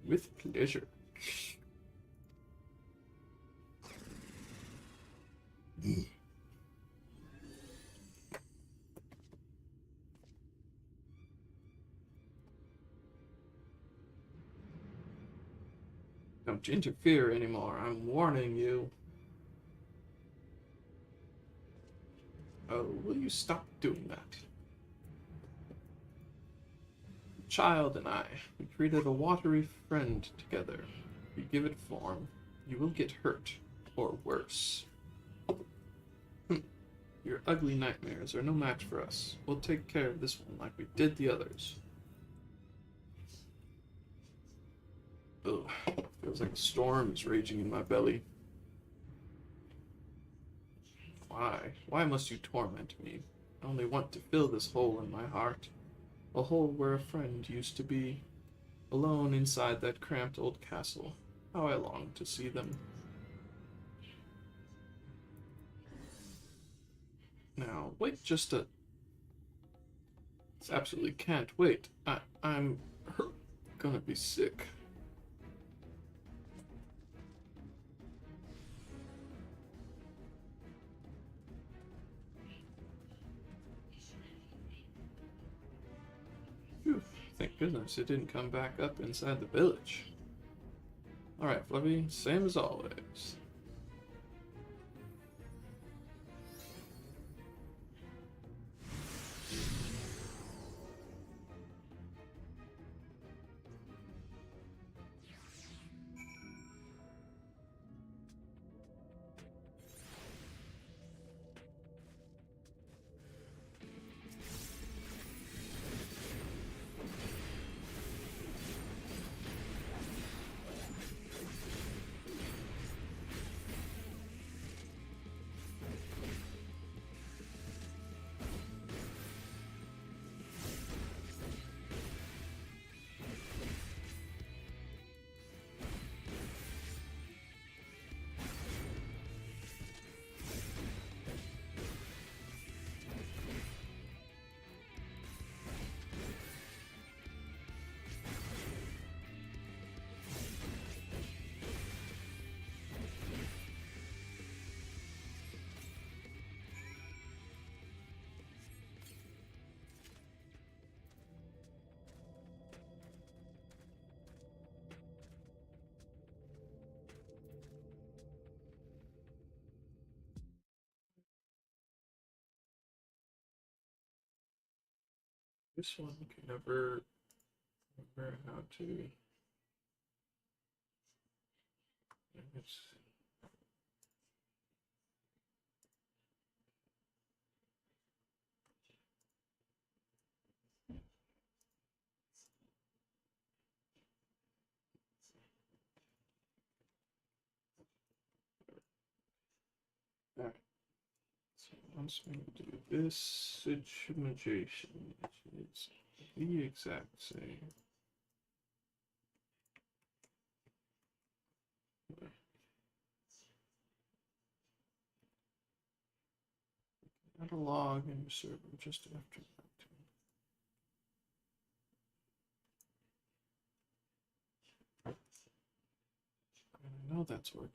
With pleasure. Don't interfere anymore, I'm warning you. Oh, will you stop doing that? The child and I, we created a watery friend together. If you give it form, you will get hurt, or worse. Your ugly nightmares are no match for us. We'll take care of this one like we did the others. Ugh, feels like a storm is raging in my belly. Why? Why must you torment me? I only want to fill this hole in my heart. A hole where a friend used to be. Alone inside that cramped old castle. How I long to see them. Now, wait just a... This absolutely can't wait. I'm gonna be sick. Phew, thank goodness it didn't come back up inside the village. Alright, Fluffy, same as always. This one can never remember how to. It's all right. So once we do this sigimation, which is the exact same. Add a log in your server just after that. I know that's working.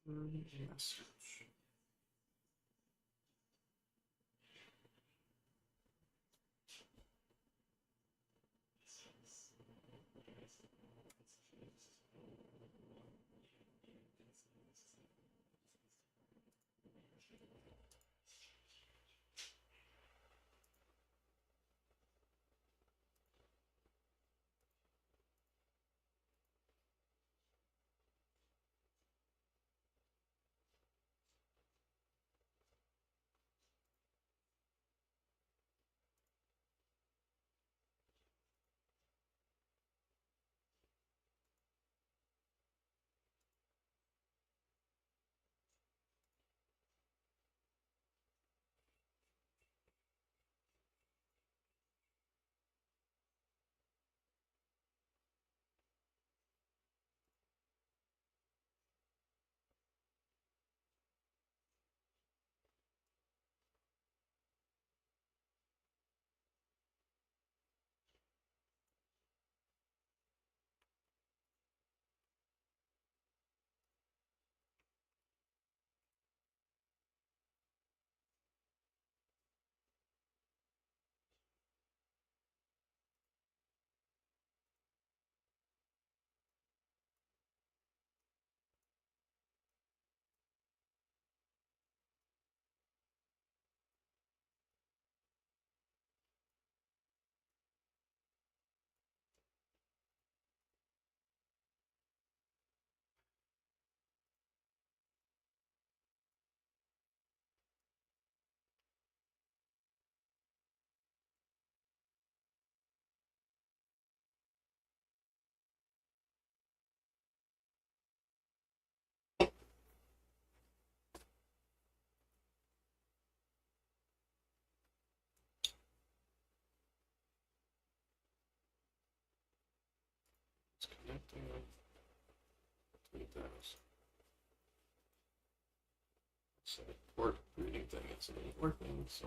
Message. It's connecting. Delete those. So the port routing thing isn't working, so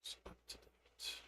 it's up to date.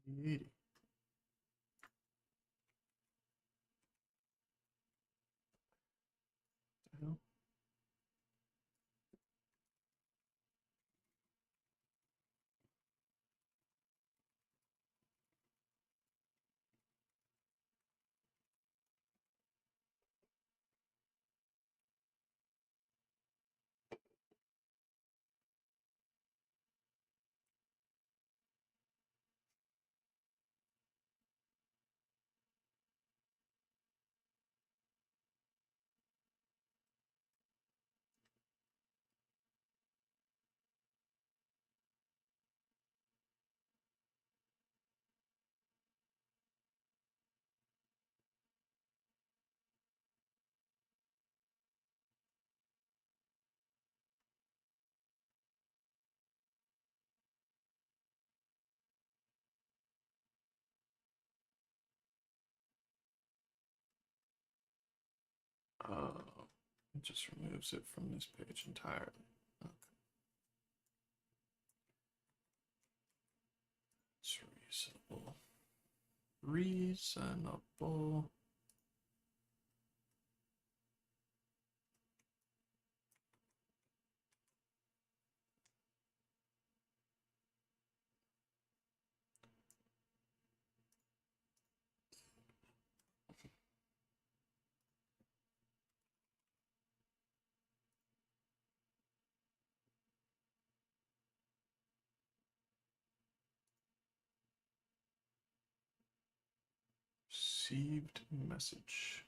80. The hell? It just removes it from this page entirely. Okay. It's reasonable. Reasonable. Received message.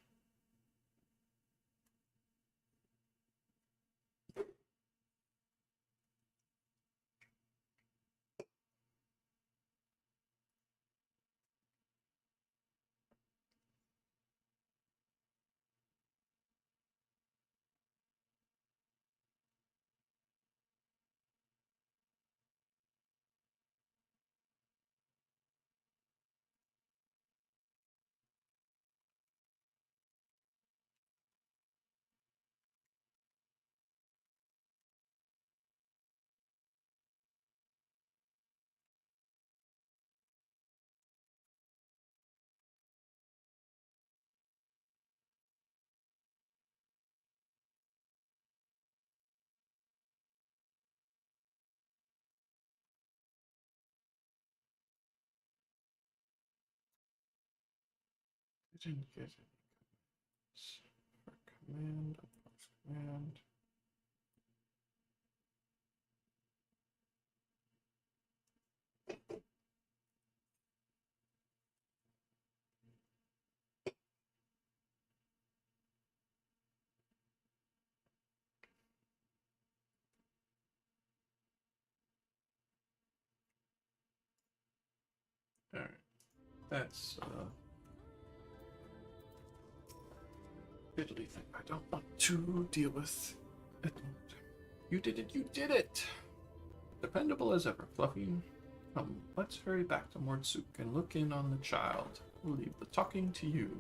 Didn't get any for command, command. Alright. That's fiddly thing I don't want to deal with. You did it, you did it! Dependable as ever, Fluffy. Let's hurry back to Mordsuk and look in on the child. We'll leave the talking to you.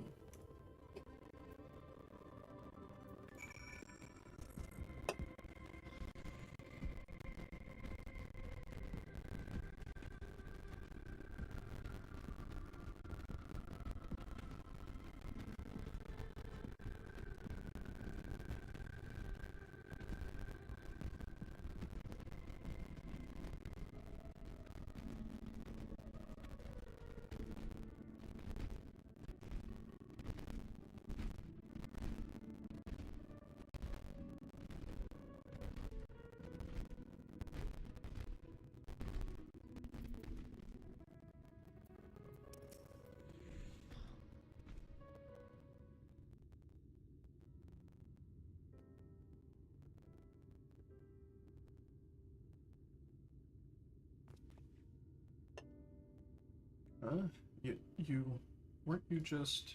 Huh? You weren't you just...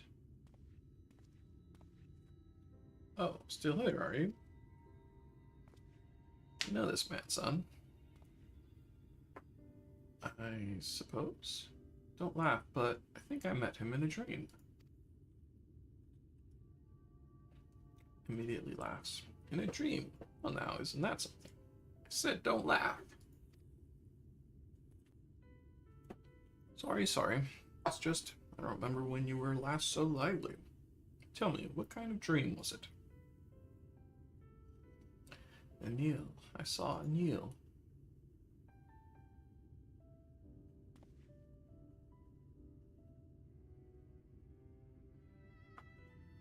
Oh, still here, are you? You know this man, son. I suppose. Don't laugh, but I think I met him in a dream. Immediately laughs. In a dream? Well now, isn't that something? I said don't laugh. Sorry. It's just, I don't remember when you were last so lively. Tell me, what kind of dream was it? Anil. I saw Anil.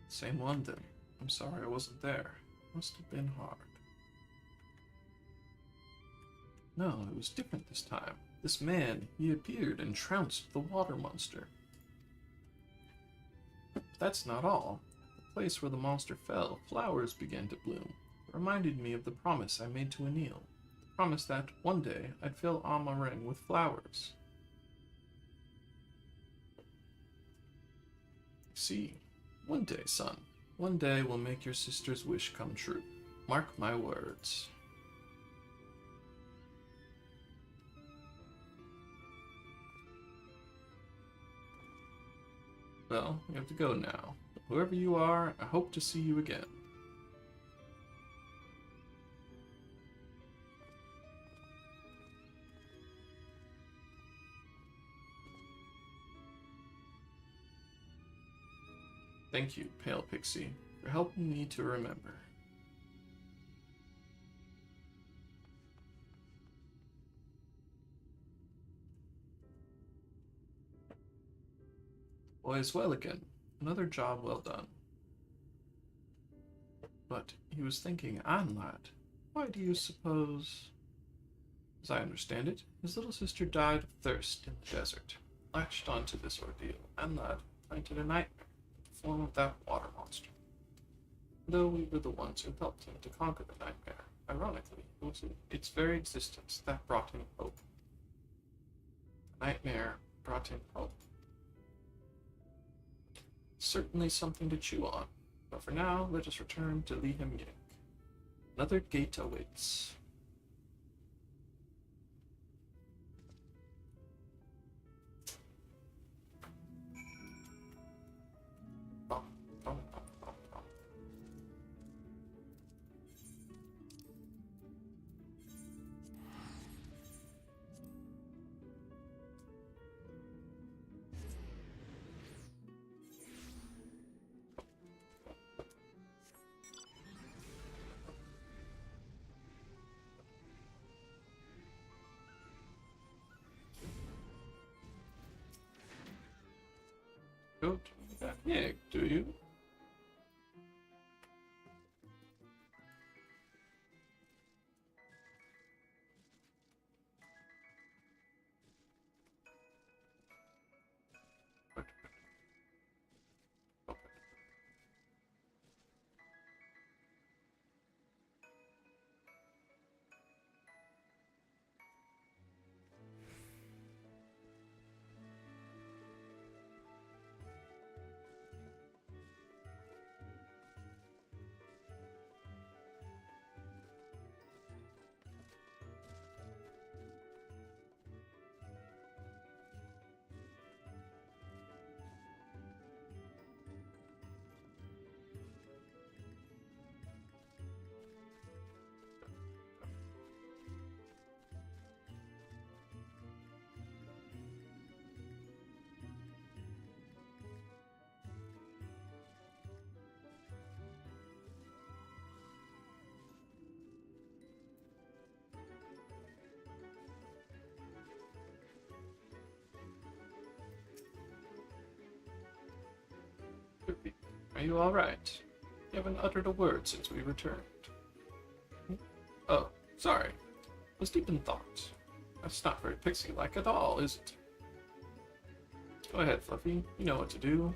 Same one then. I'm sorry I wasn't there. Must have been hard. No, it was different this time. This man, he appeared and trounced the water monster. That's not all. The place where the monster fell, flowers began to bloom. It reminded me of the promise I made to Anil. The promise that one day I'd fill Amaring with flowers. See, one day, son. One day we'll make your sister's wish come true. Mark my words. Well, we have to go now. Whoever you are, I hope to see you again. Thank you, Pale Pixie, for helping me to remember. Boy is well again. Another job well done. But he was thinking, Anlad, why do you suppose... As I understand it, his little sister died of thirst in the desert. Latched onto this ordeal, Anlad planted a nightmare in the form of that water monster. Though we were the ones who helped him to conquer the nightmare, ironically, it was its very existence that brought him hope. The nightmare brought him hope. Certainly something to chew on, but for now, let us return to Lihim Yink. Another gate awaits. Go to that egg, do you? Are you alright? You haven't uttered a word since we returned. Oh, sorry. Was deep in thought. That's not very pixie-like at all, is it? Go ahead, Fluffy. You know what to do.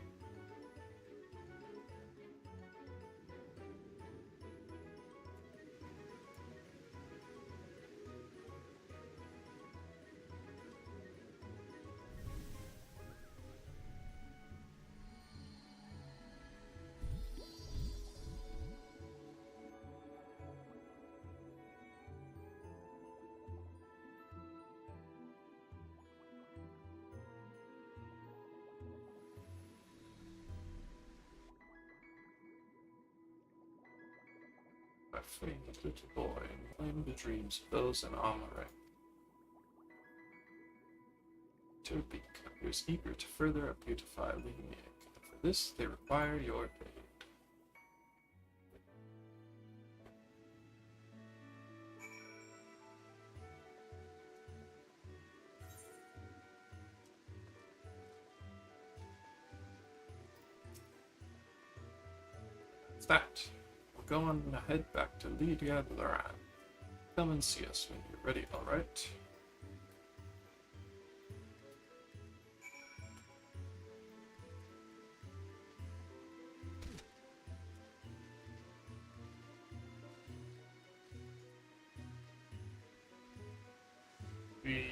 I freed the little boy and claimed the dreams of those in Amaray. to a beacon who is eager to further beautify Leaning. For this, they require your aid. That's that. We're going ahead back to Lydia Loran. Come and see us when you're ready, alright? We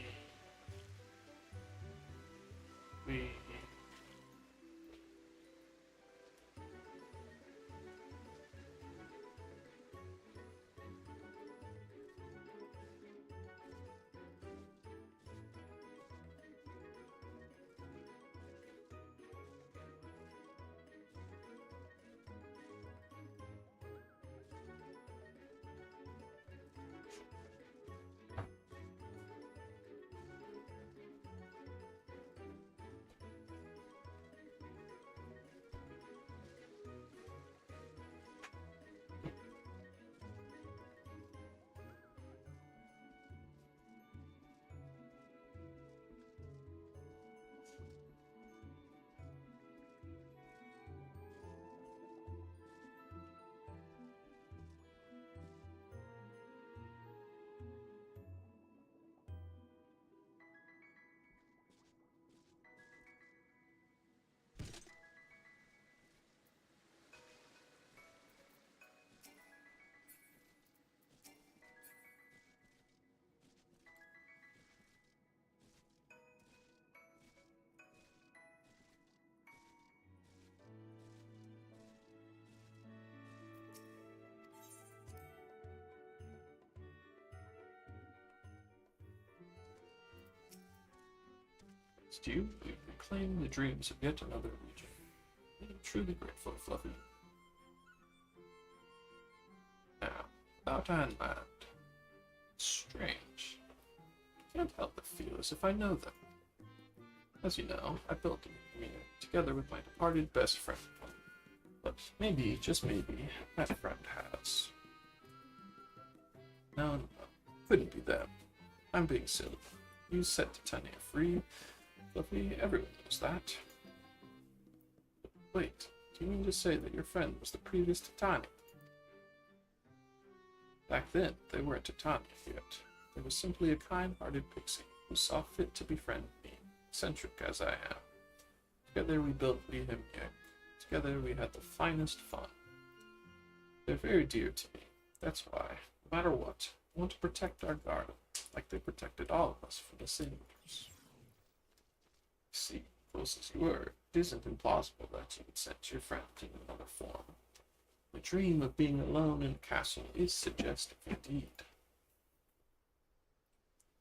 you reclaim the dreams of yet another region. I am truly grateful, Fluffy. Now, about Anland. Strange. I can't help but feel as if I know them. As you know, I built a community together with my departed best friend. But maybe, just maybe, that friend has. No, couldn't be them. I'm being silly. You set Titania free. Fluffy, everyone knows that. Wait, do you mean to say that your friend was the previous Titania? Back then, they weren't Titania yet. They was simply a kind-hearted pixie who saw fit to befriend me, eccentric as I am. Together we built Lee Him Yang. Together we had the finest fun. They're very dear to me. That's why, no matter what, I want to protect our garden, like they protected all of us from the Cinders. See, close as you were, it isn't implausible that you would sense your friend in another form. The dream of being alone in a castle is suggestive indeed.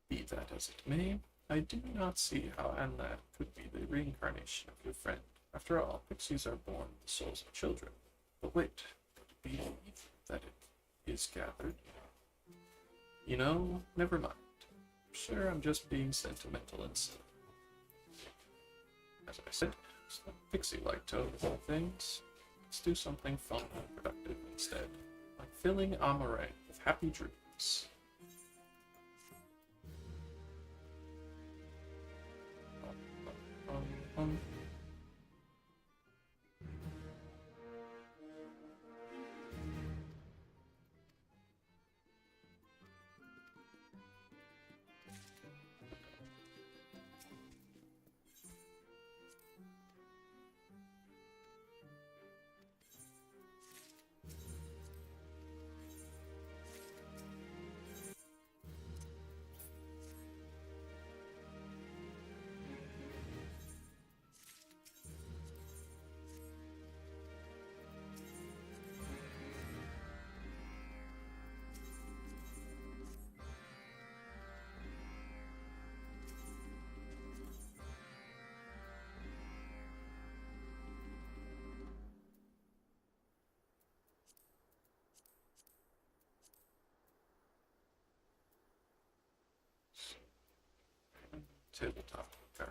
Be that as it may, I do not see how Anlad could be the reincarnation of your friend. After all, pixies are born with the souls of children. But wait, could it be that it is gathered? You know, never mind. I'm sure I'm just being sentimental and silly. As I said, it's not pixie-like tone of all things. Let's do something fun and productive instead, like filling Amaray with happy dreams. Um. Tabletop. Okay.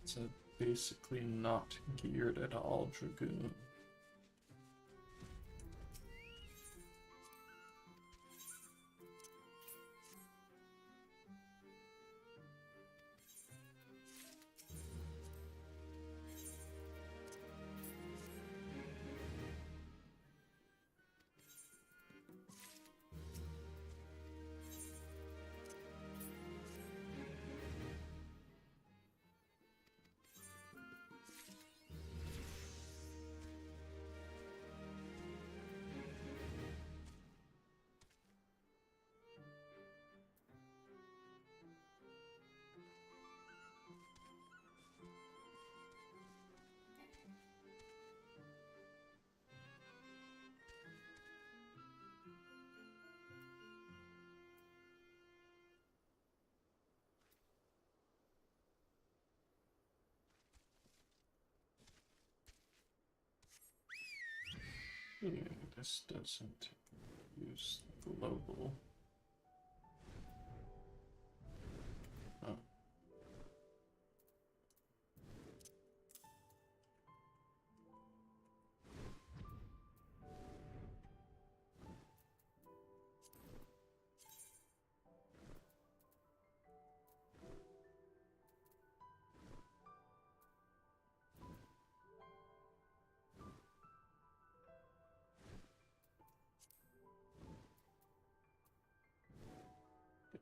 It's a basically not geared at all Dragoon. This doesn't use global. Oh.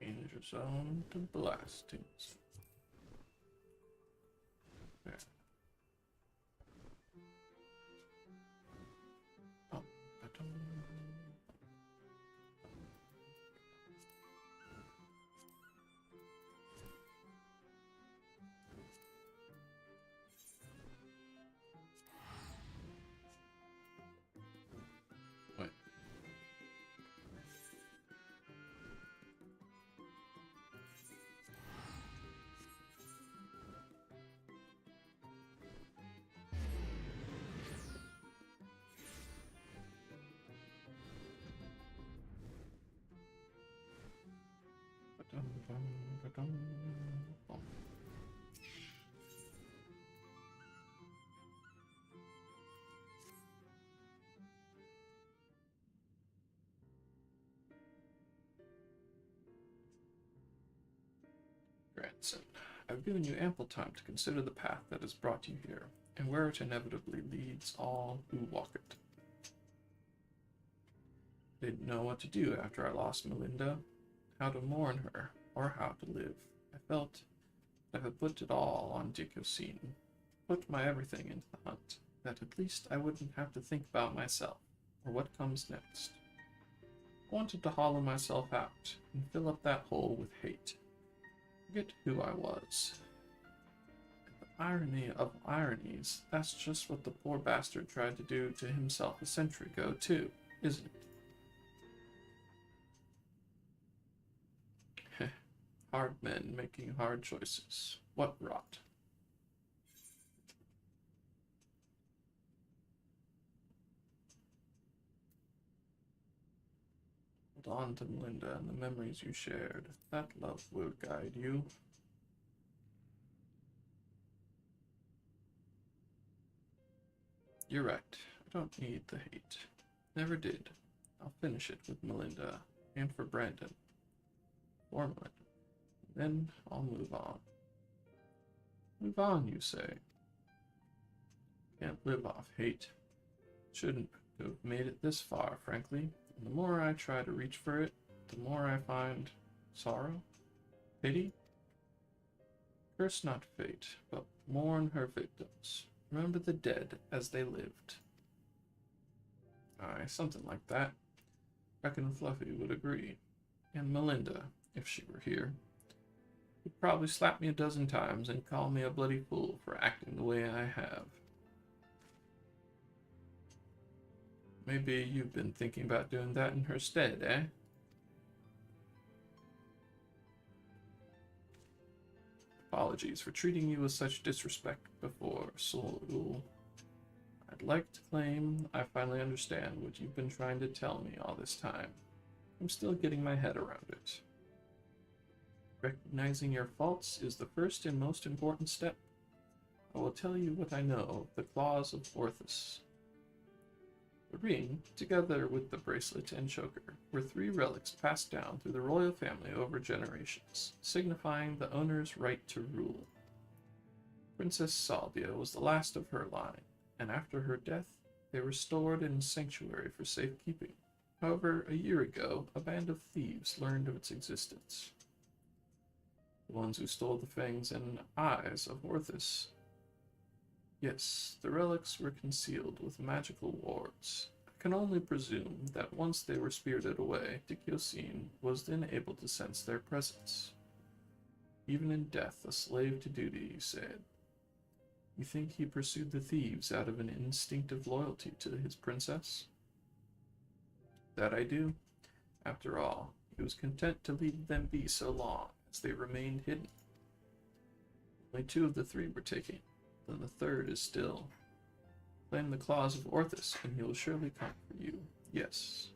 Danger zone to blasting. There. Wait. Grandson, I've given you ample time to consider the path that has brought you here, and where it inevitably leads all who walk it. I didn't know what to do after I lost Melinda, how to mourn her, or how to live. I felt that if I put it all on Dicosine, put my everything into the hunt, that at least I wouldn't have to think about myself, or what comes next. I wanted to hollow myself out, and fill up that hole with hate. Forget who I was. Irony of ironies, that's just what the poor bastard tried to do to himself a century ago, too, isn't it? Hard men making hard choices. What rot. Hold on to Melinda and the memories you shared. That love will guide you. You're right. I don't need the hate. Never did. I'll finish it with Melinda and for Brandon. For Melinda. Then I'll move on. Move on, you say. Can't live off hate. Shouldn't have made it this far, frankly. And the more I try to reach for it, the more I find sorrow, pity. Curse not fate, but mourn her victims. Remember the dead as they lived. Aye, something like that. Reckon Fluffy would agree. And Melinda, if she were here, would probably slap me a dozen times and call me a bloody fool for acting the way I have. Maybe you've been thinking about doing that in her stead, eh? Apologies for treating you with such disrespect before, Soul. I'd like to claim I finally understand what you've been trying to tell me all this time. I'm still getting my head around it. Recognizing your faults is the first and most important step. I will tell you what I know of the claws of Orthus. The ring, together with the bracelet and choker, were 3 relics passed down through the royal family over generations, signifying the owner's right to rule. Princess Saldia was the last of her line, and after her death, they were stored in a sanctuary for safekeeping. However, a year ago, a band of thieves learned of its existence. The ones who stole the fangs and eyes of Orthus. Yes, the relics were concealed with magical wards. I can only presume that once they were spirited away, Dickyosine was then able to sense their presence. Even in death, a slave to duty, you said. You think he pursued the thieves out of an instinctive loyalty to his princess? That I do. After all, he was content to leave them be so long as they remained hidden. Only 2 of the 3 were taken. Then the 3rd is still. Claim the claws of Orthus, and he will surely come for you. Yes.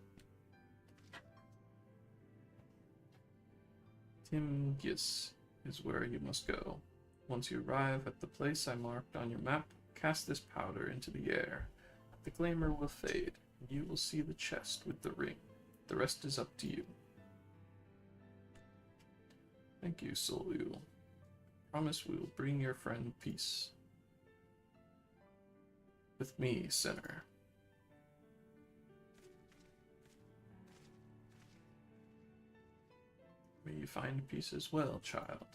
Timgis is where you must go. Once you arrive at the place I marked on your map, cast this powder into the air. The glamour will fade, and you will see the chest with the ring. The rest is up to you. Thank you, Solul. Promise we will bring your friend peace. With me, sinner. May you find peace as well, child.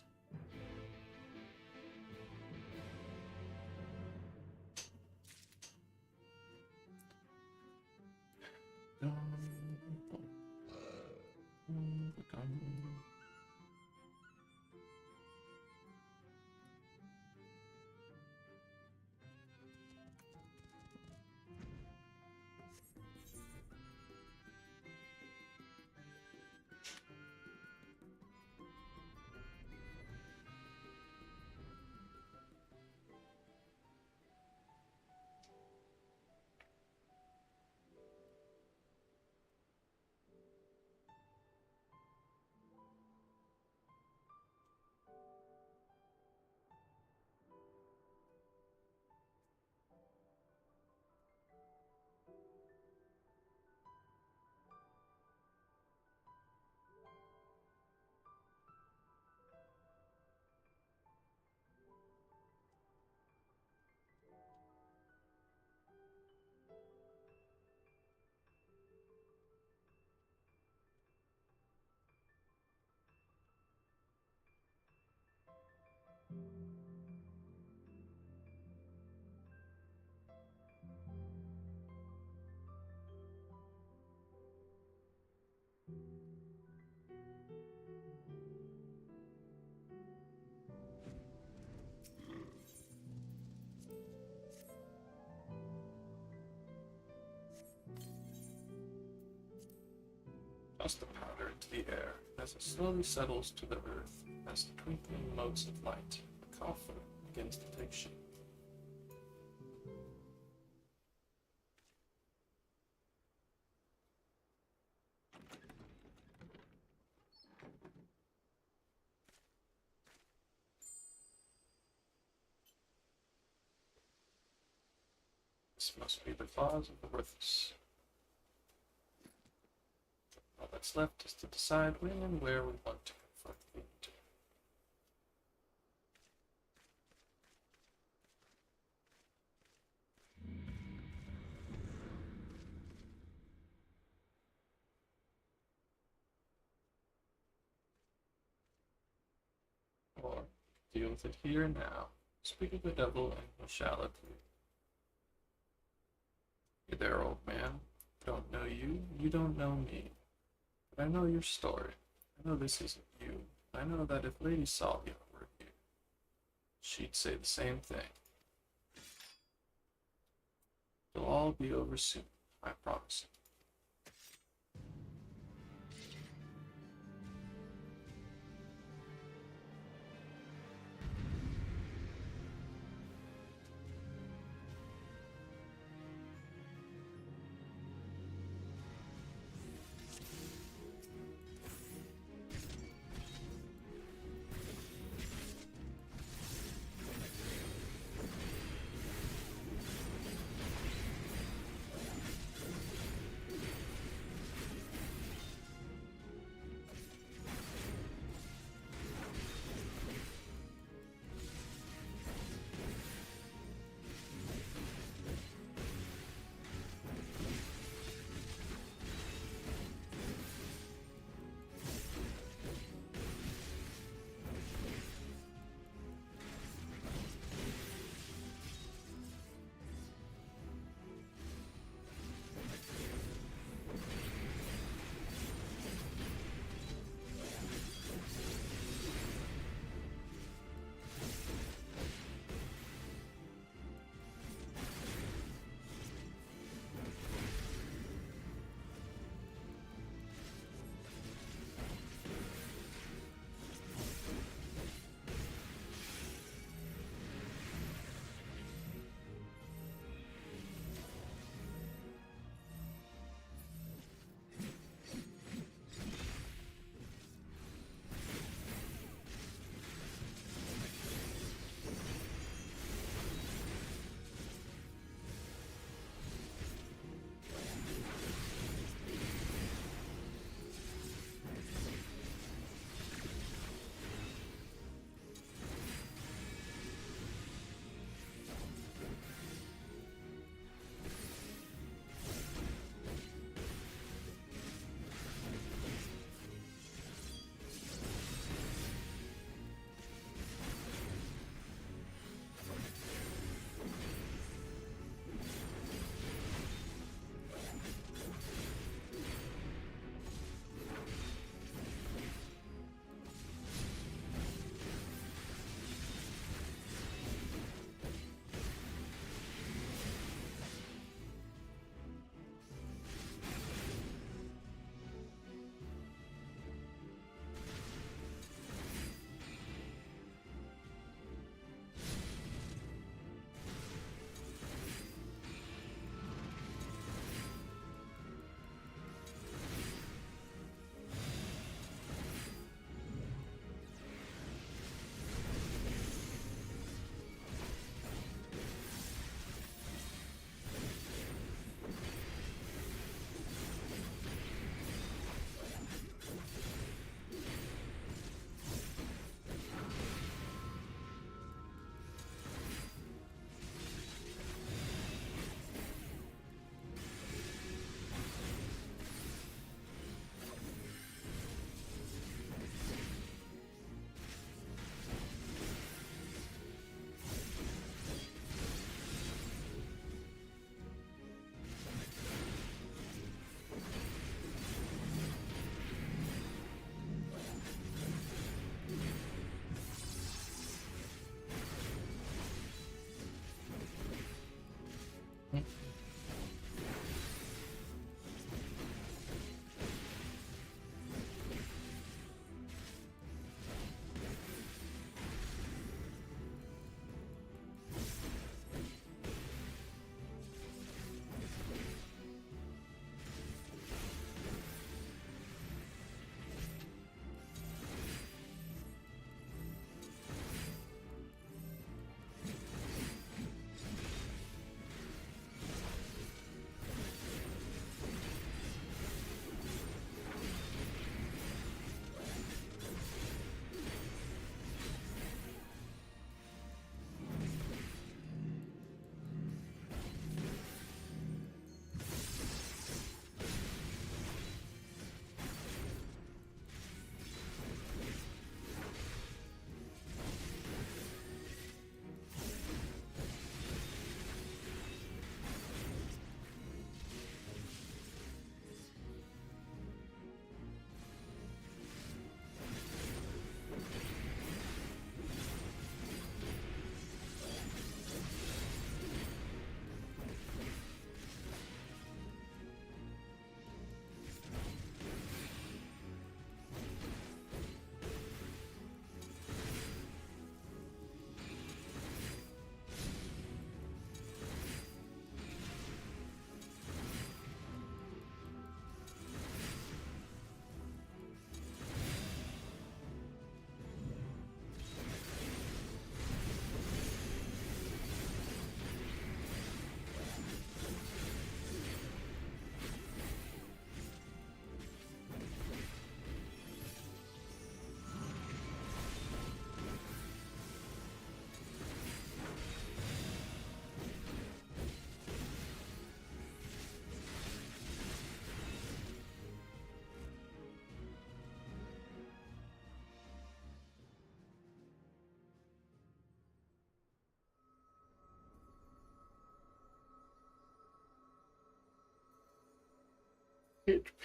Toss the powder into the air as it slowly settles to the earth as the twinkling motes of light. The coffin begins to take shape. This must be the cause of the worthless. All that's left is to decide when and where we want to confront the intern. Or deal with it here and now. Speak of the devil and he shall appear. Hey there, old man. I don't know you, you don't know me. But I know your story. I know this isn't you. I know that if Lady Salia were here, she'd say the same thing. It'll all be over soon, I promise you.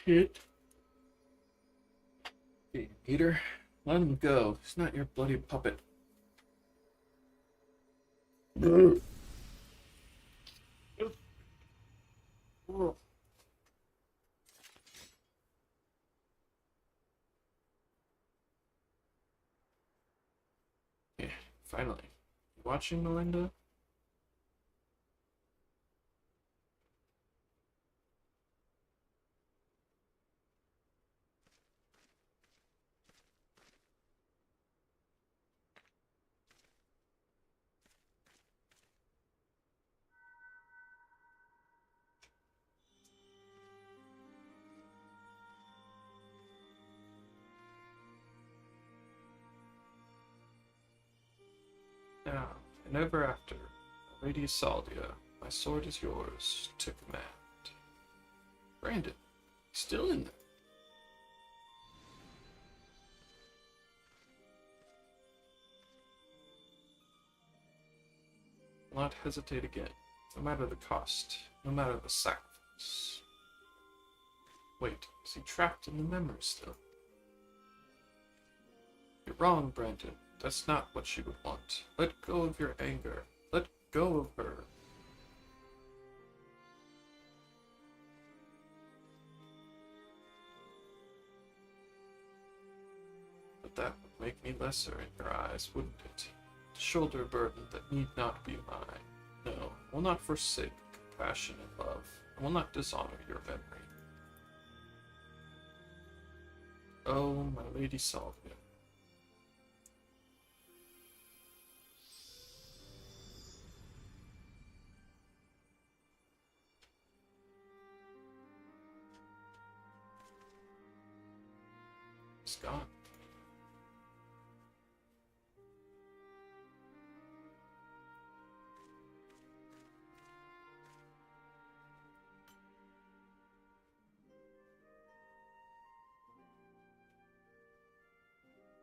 Pit. Hey, Peter, let him go. He's not your bloody puppet. Yeah, finally. You watching, Melinda? Now, and ever after, Lady Saldia, my sword is yours to command. Brandon, he's still in there. Will not hesitate again, no matter the cost, no matter the sacrifice. Wait, is he trapped in the memory still? You're wrong, Brandon. That's not what she would want. Let go of your anger. Let go of her. But that would make me lesser in your eyes, wouldn't it? To shoulder a burden that need not be mine. No, I will not forsake compassion and love. I will not dishonor your memory. Oh, my Lady Salvia. It's gone.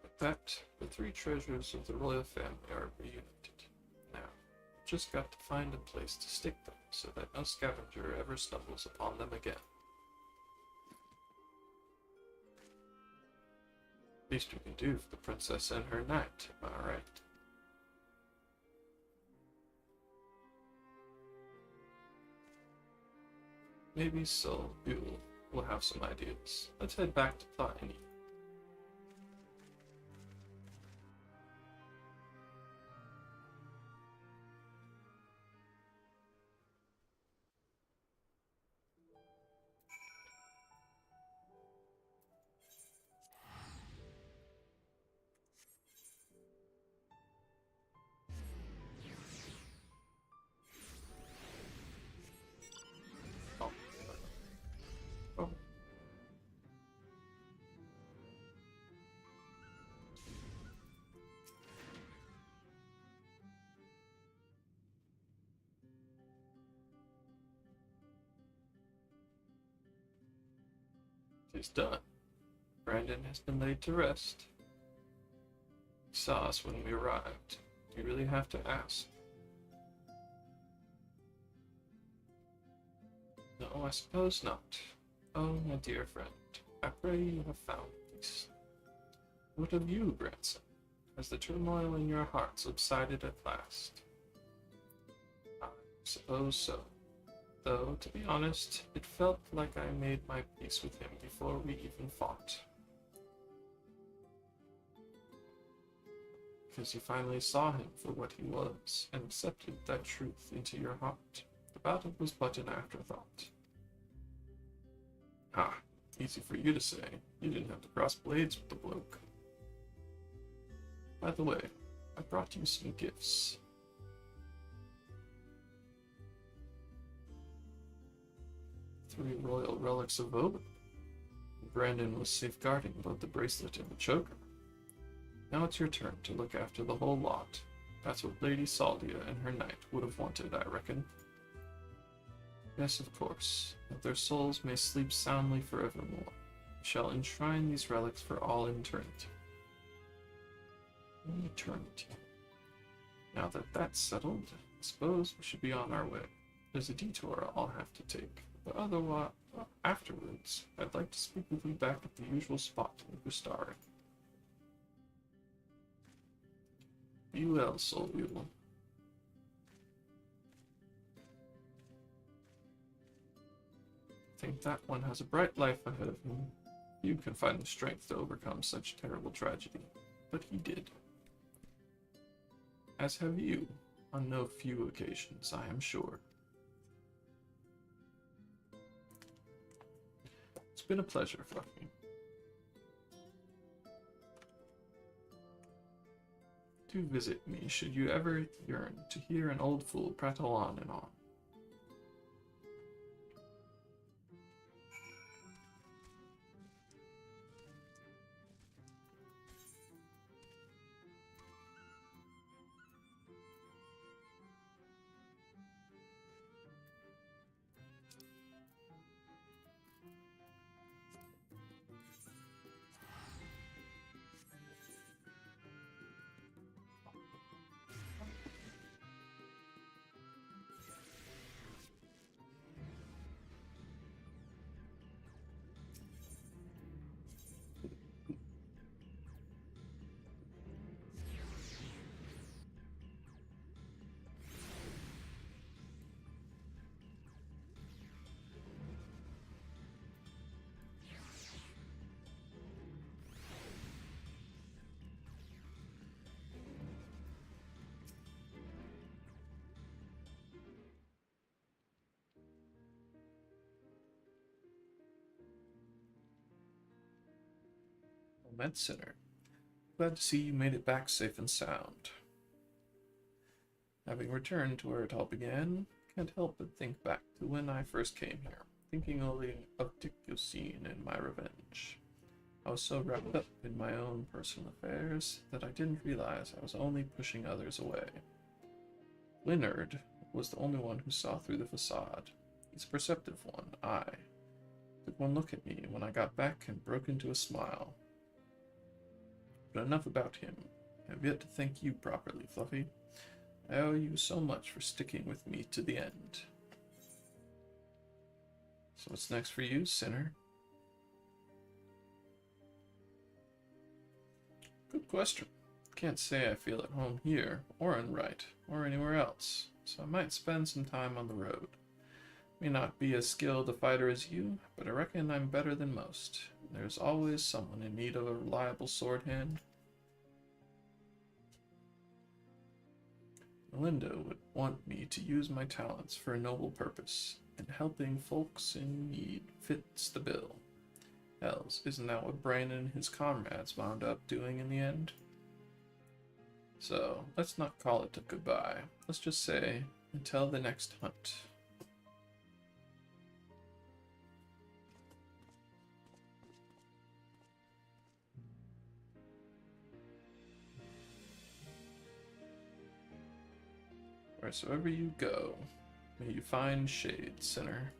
With that, the three treasures of the royal family are reunited. Now, we've just got to find a place to stick them so that no scavenger ever stumbles upon them again. Least we can do for the princess and her knight, am I right? Maybe Sol Buell will have some ideas. Let's head back to Pliny. Oh. Oh. It's done. Brandon has been laid to rest. He saw us when we arrived. Do you really have to ask? No, I suppose not. Oh, my dear friend, I pray you have found peace. What of you, grandson? Has the turmoil in your heart subsided at last? I suppose so. Though, to be honest, it felt like I made my peace with him before we even fought. Because you finally saw him for what he was, and accepted that truth into your heart. The battle was but an afterthought. Ah, easy for you to say. You didn't have to cross blades with the bloke. By the way, I brought you some gifts. 3 royal relics of Oban. Brandon was safeguarding both the bracelet and the choker. Now it's your turn to look after the whole lot. That's what Lady Saldia and her knight would have wanted, I reckon. Yes, of course, that their souls may sleep soundly forevermore. We shall enshrine these relics for all eternity. Eternity. Now that that's settled, I suppose we should be on our way. There's a detour I'll have to take. But otherwise, afterwards, I'd like to speak with you back at the usual spot in Gustari. Be well, soul mule. Think that one has a bright life ahead of him. You can find the strength to overcome such terrible tragedy, but he did. As have you, on no few occasions, I am sure. It's been a pleasure, Fluffy. Do visit me should you ever yearn to hear an old fool prattle on and on. Med Center. Glad to see you made it back safe and sound. Having returned to where it all began, can't help but think back to when I first came here, thinking only of Dictyosine and my revenge. I was so wrapped up in my own personal affairs that I didn't realize I was only pushing others away. Leonard was the only one who saw through the facade. He's a perceptive one, took one look at me when I got back and broke into a smile. But enough about him. I have yet to thank you properly, Fluffy. I owe you so much for sticking with me to the end. So what's next for you, Sinner? Good question. Can't say I feel at home here, or in Wright, or anywhere else, so I might spend some time on the road. May not be as skilled a fighter as you, but I reckon I'm better than most. There's always someone in need of a reliable sword hand. Melinda would want me to use my talents for a noble purpose, and helping folks in need fits the bill. Hells, isn't that what Brain and his comrades wound up doing in the end? So, let's not call it a goodbye. Let's just say, until the next hunt. Wheresoever you go, may you find shade, Sinner.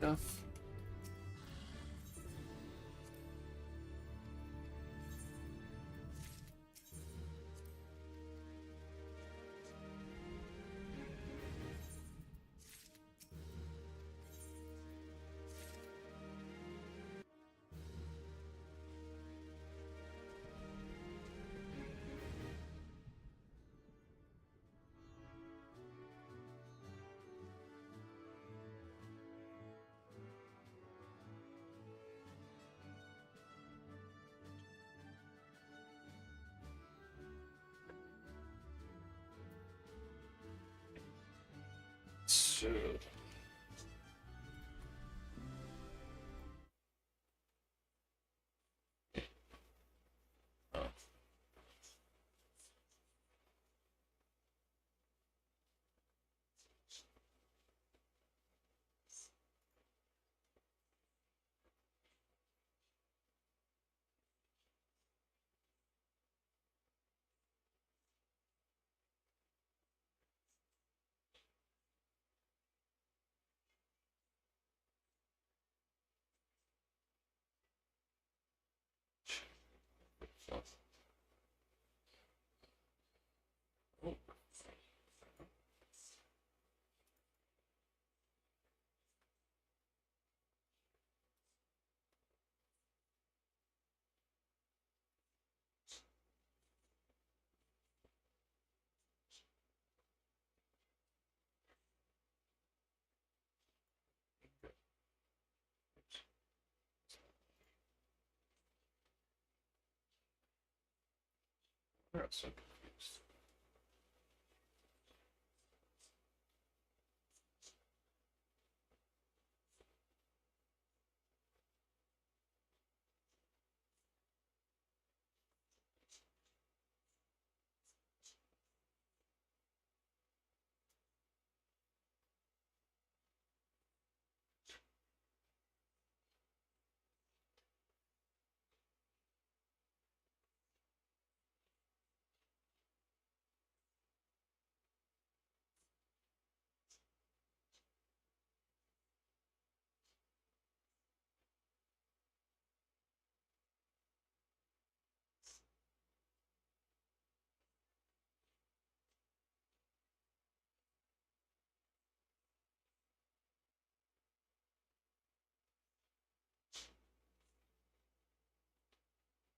enough. So oh. Oh. I got so confused.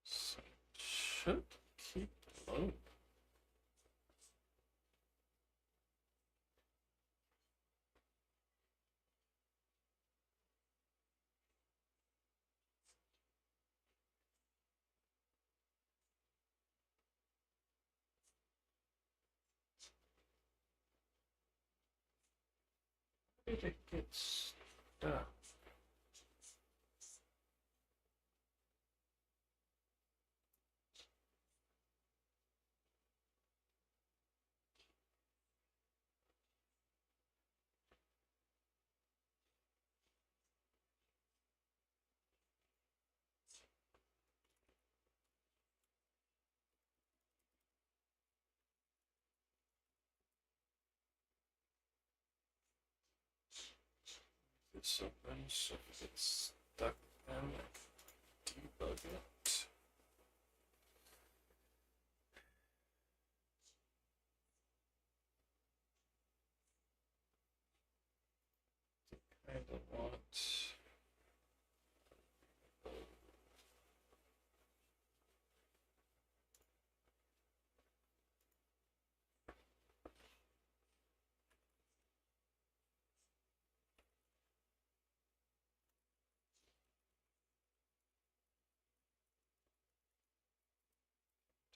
So should keep low. Did it get stuck? It's open, so if it gets stuck, then I can debug it. Kind of want.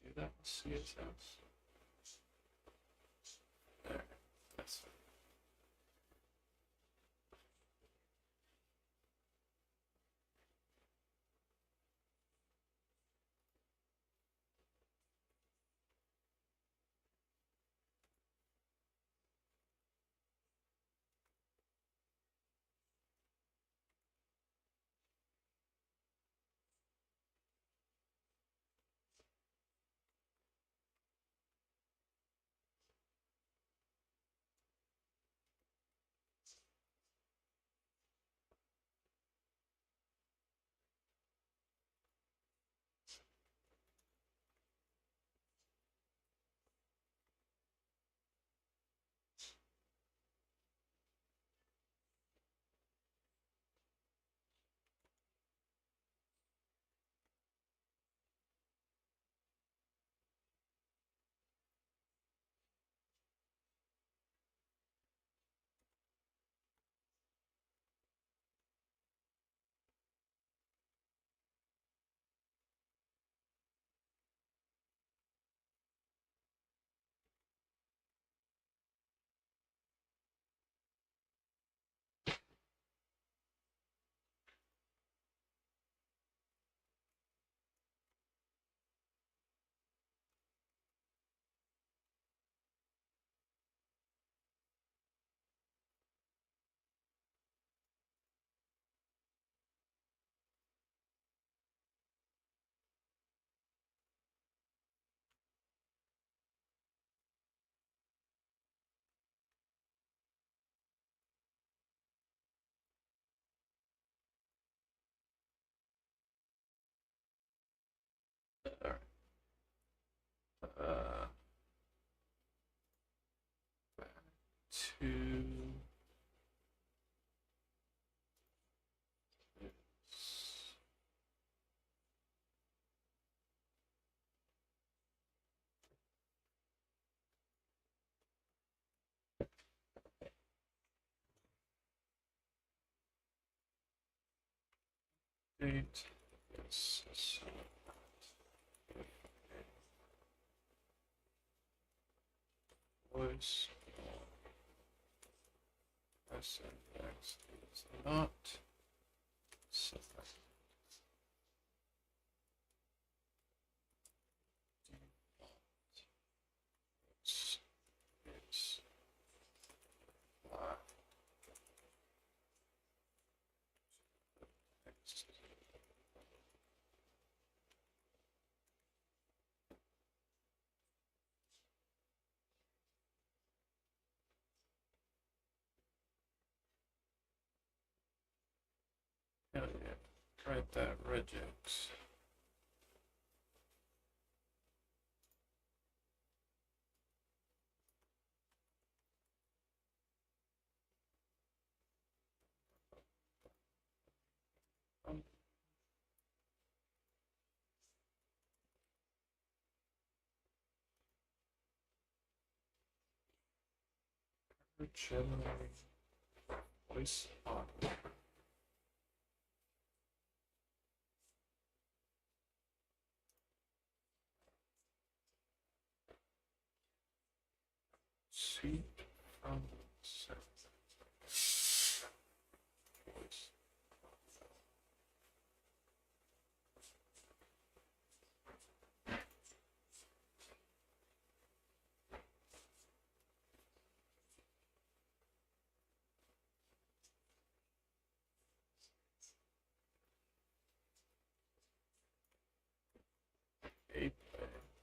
Do that in CSS. There, that's it. to date is voice SNX is not select. It's not text. Hell yeah. Write that regex. Generate voice audio. Seed from set. Voice. Eight.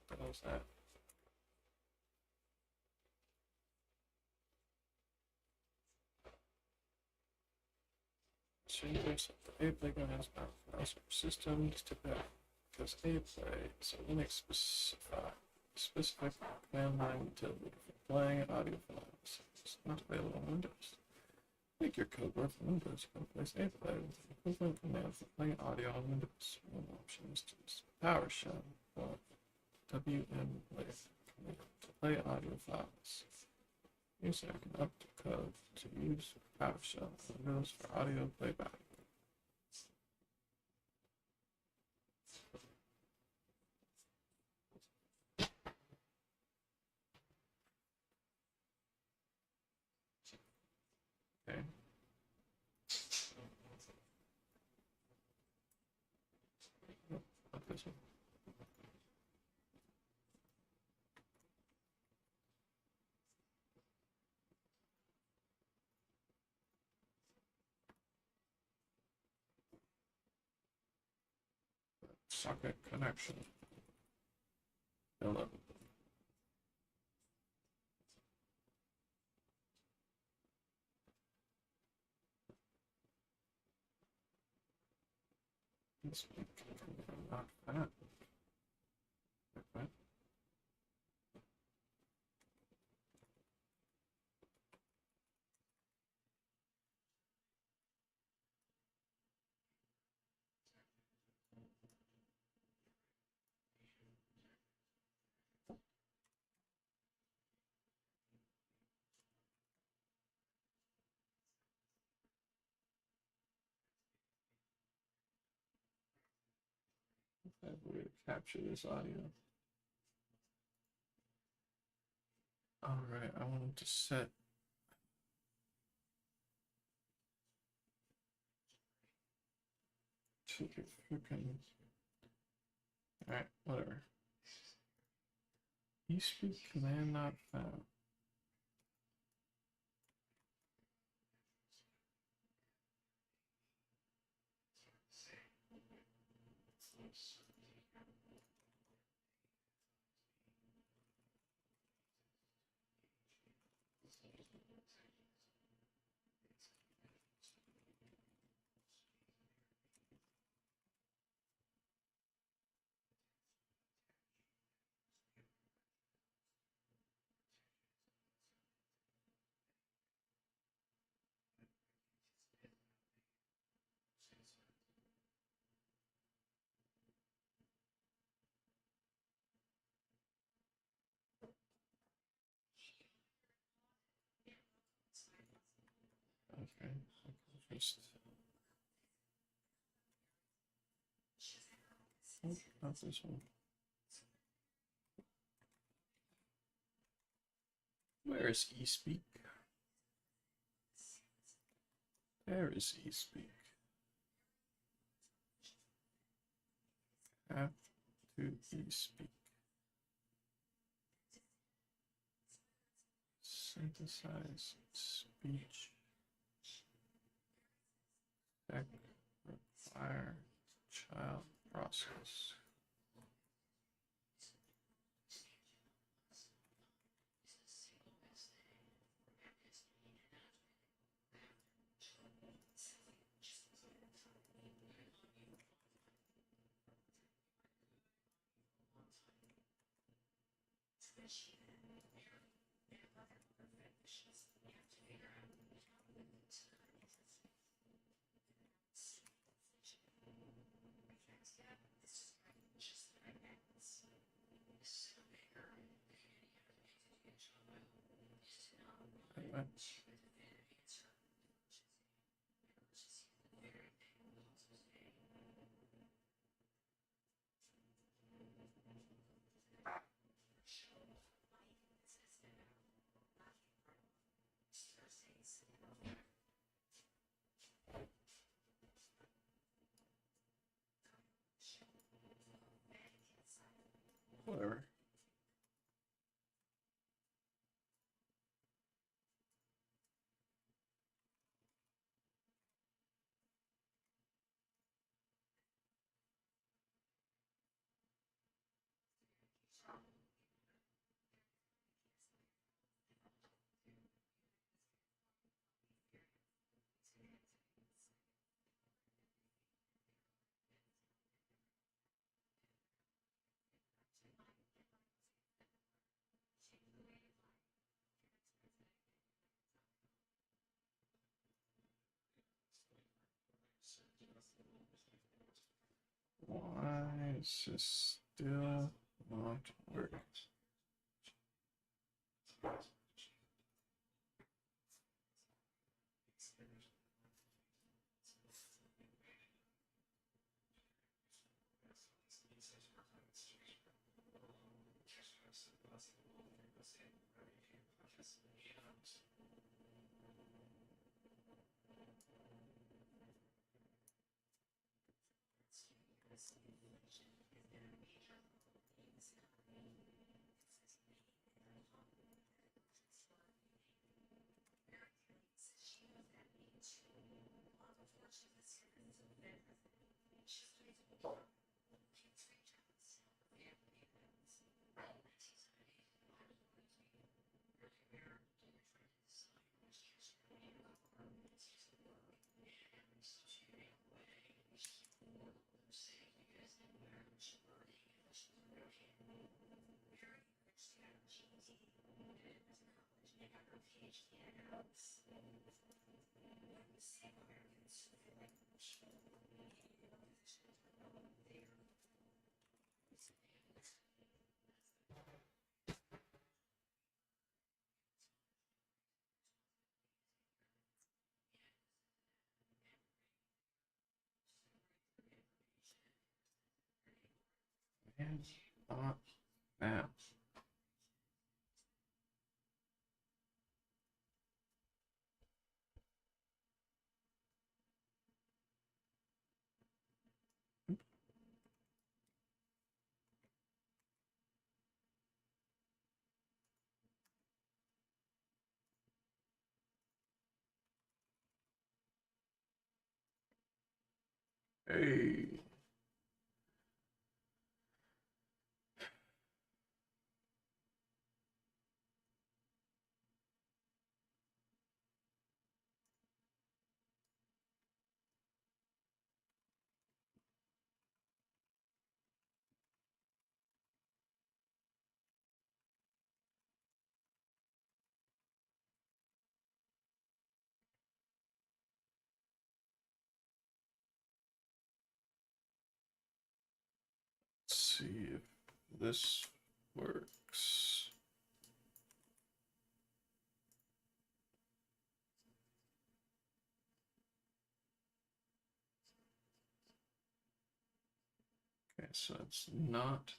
What was that? Changes the API has files for systems to back because API is a Linux specific command line utility for playing audio files. It's not available on Windows. Make your code work for Windows. You can replace API with an equivalent command for playing audio on Windows. One option is to use PowerShell or WMLib to play audio files. User can up the code to use PowerShell on Windows for audio playback. Okay. Not this one. Socket connection. Hello. Let's not that. Okay. I have a way to capture this audio. Alright, I wanted to set your freaking. Alright, whatever. You speak command not found. Okay. Just... Oh, not this one. Where is eSpeak? There is eSpeak. Have to eSpeak. Synthesize speech. Check require child process. Whatever. Why is this still not working? And not now. Hey. Let's see if this works. so it's not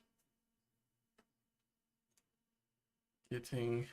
getting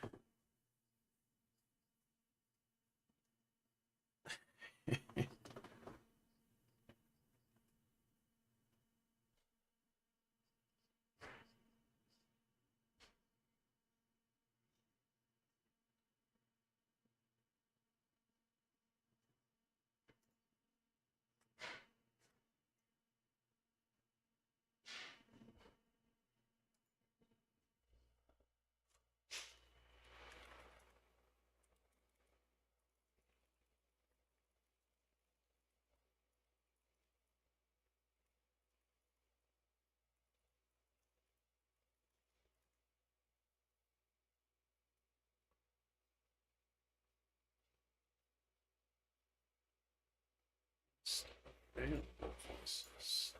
available voices.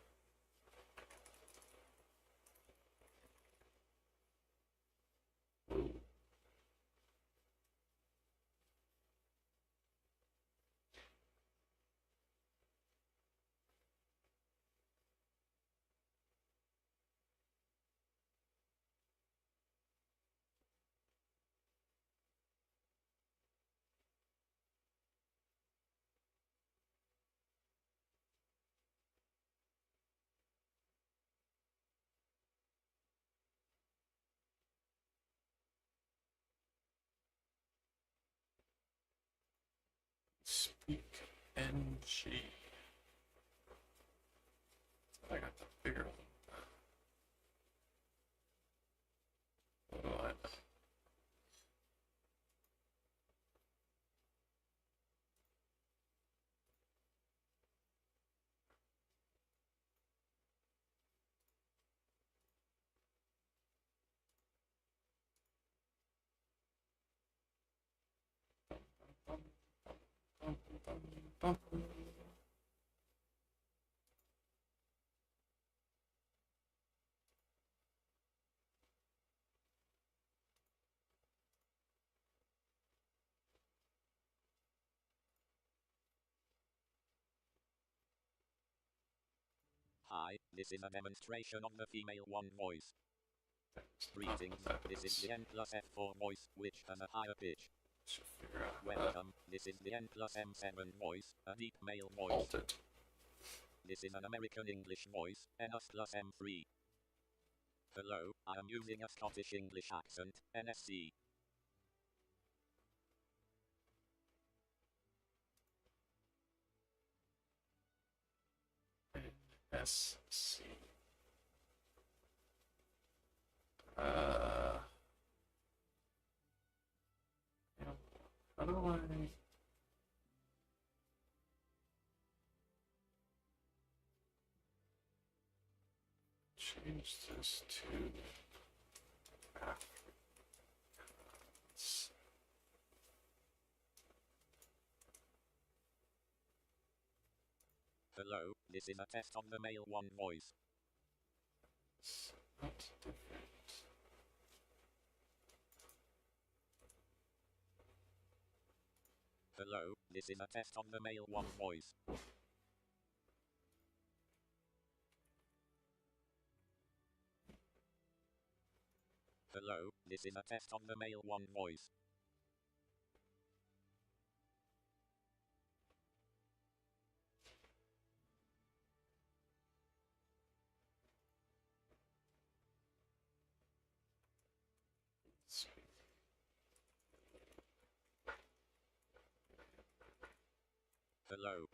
Ooh. Speak NG. I got the bigger one. What do I know? Hi, this is a demonstration of the female one voice. Greetings, this is the N plus F4 voice, which has a higher pitch. Welcome, this is the N plus M7 voice, a deep male voice. This is an American English voice, NS plus M3. Hello, I am using a Scottish English accent, NSC. SC. How do I change this to Africans? Hello, this is a test of the male one voice. It's not different. Hello, this is a test of the male one voice. Hello, this is a test of the male one voice. Hello.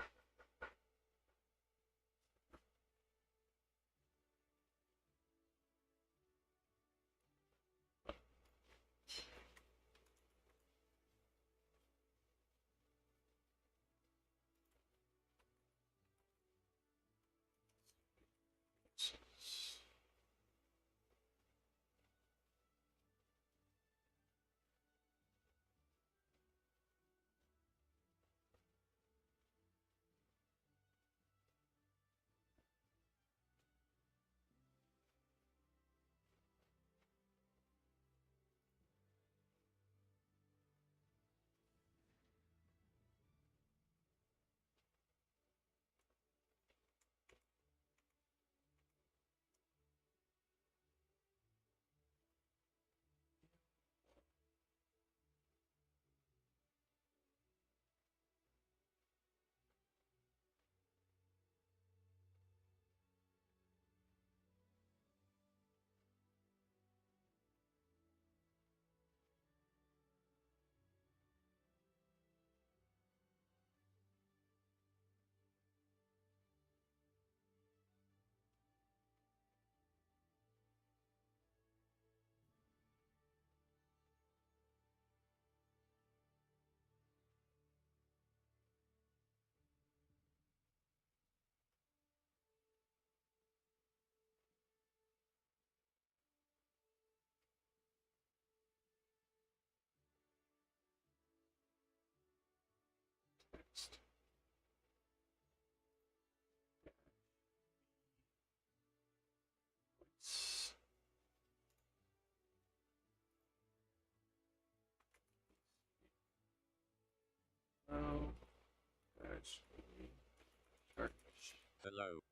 Oh, that's Turkish. Hello.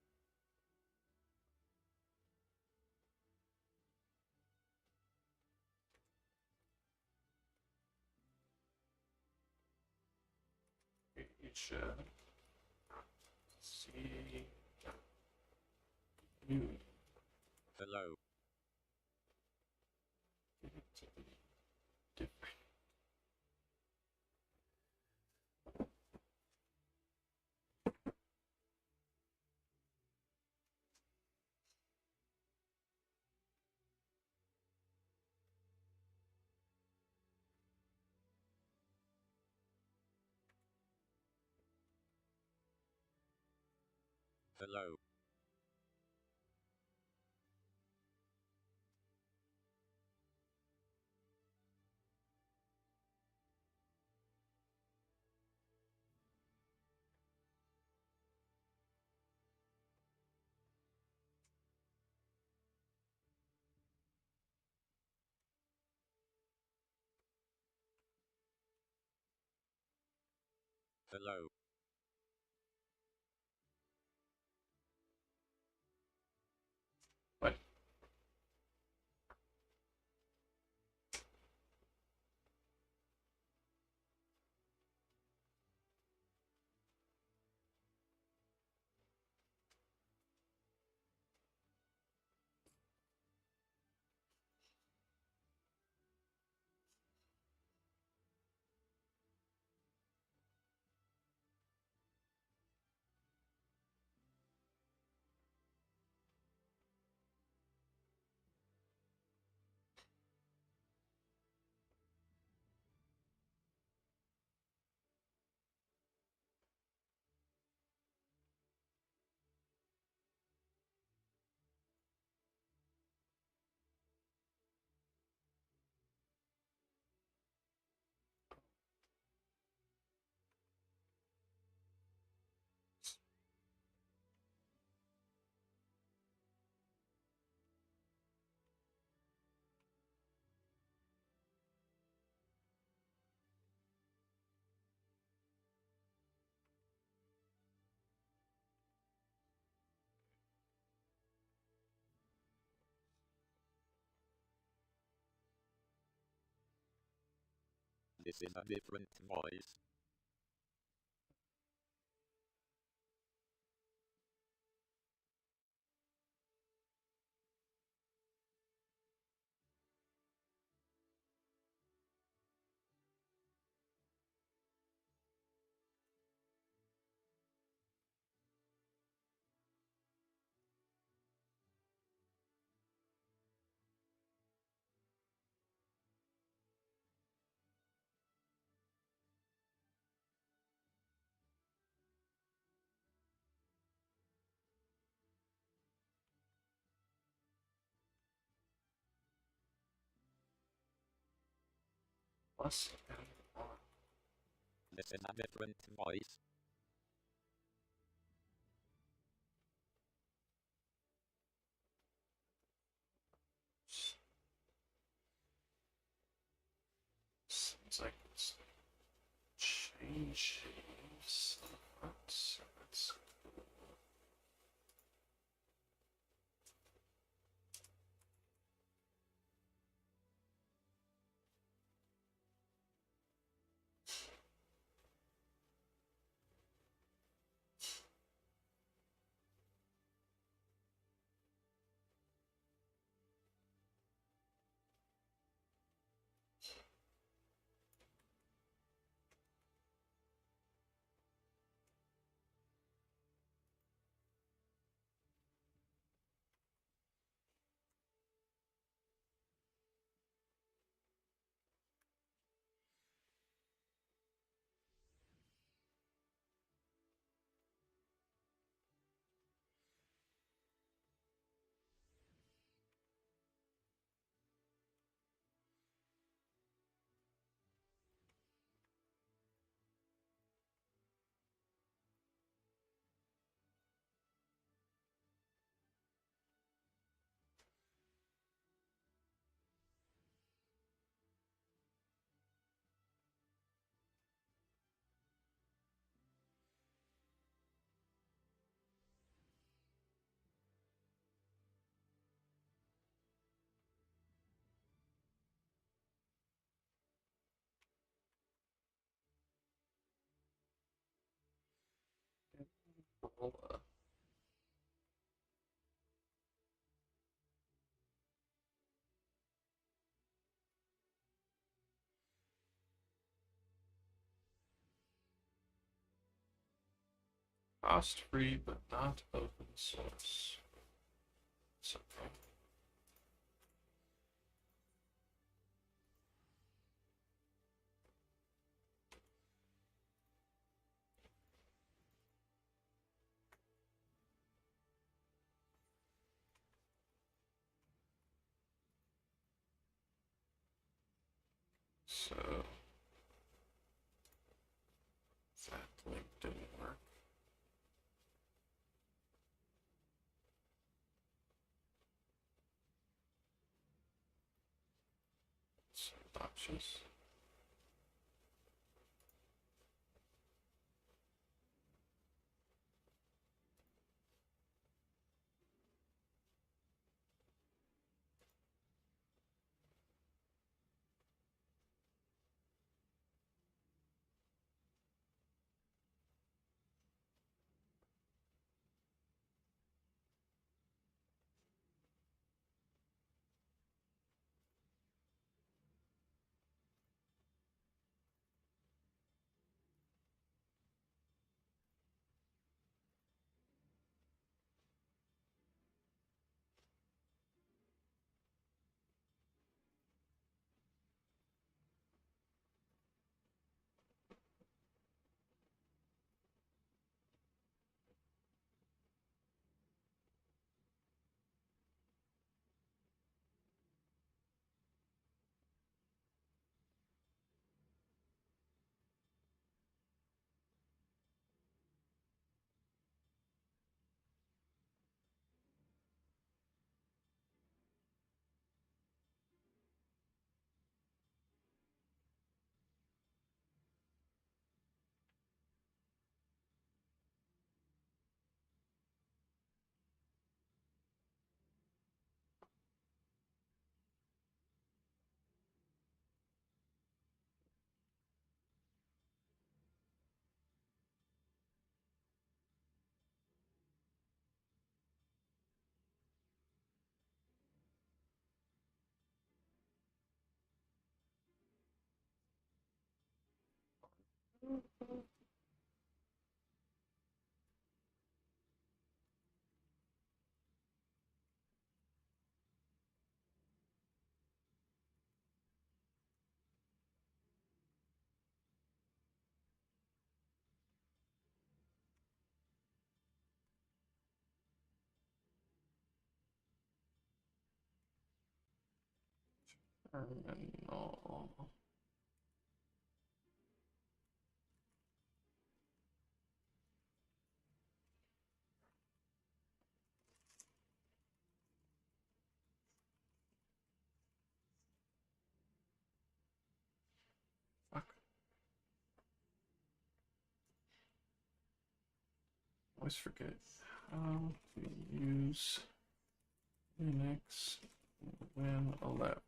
Each see you. Hello. Different. Hello. Hello. What? This is a different voice. Plus and on. This is a different voice. Seems like it's changing. Let's I'll, cost free but not open source. So, so that link didn't work. It's obnoxious. Terminal. Fuck. Always forget how to use Linux when allowed.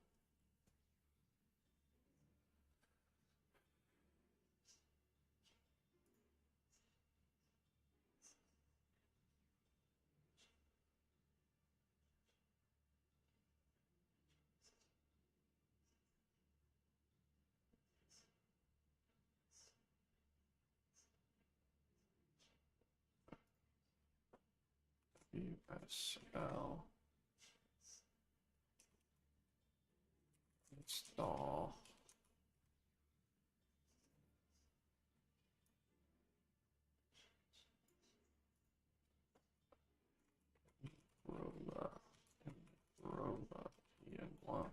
USL install Rolla Rolla EN1.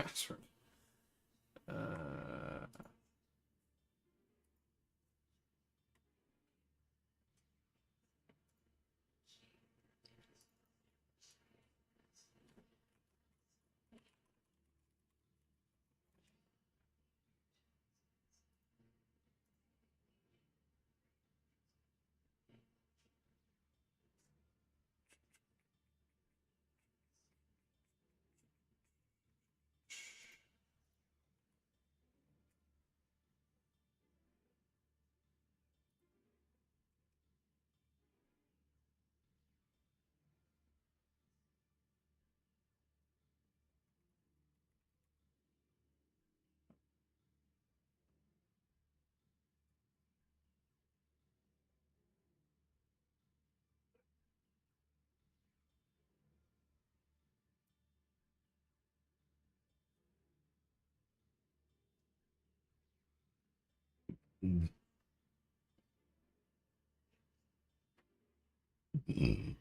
password. Mm. Mm.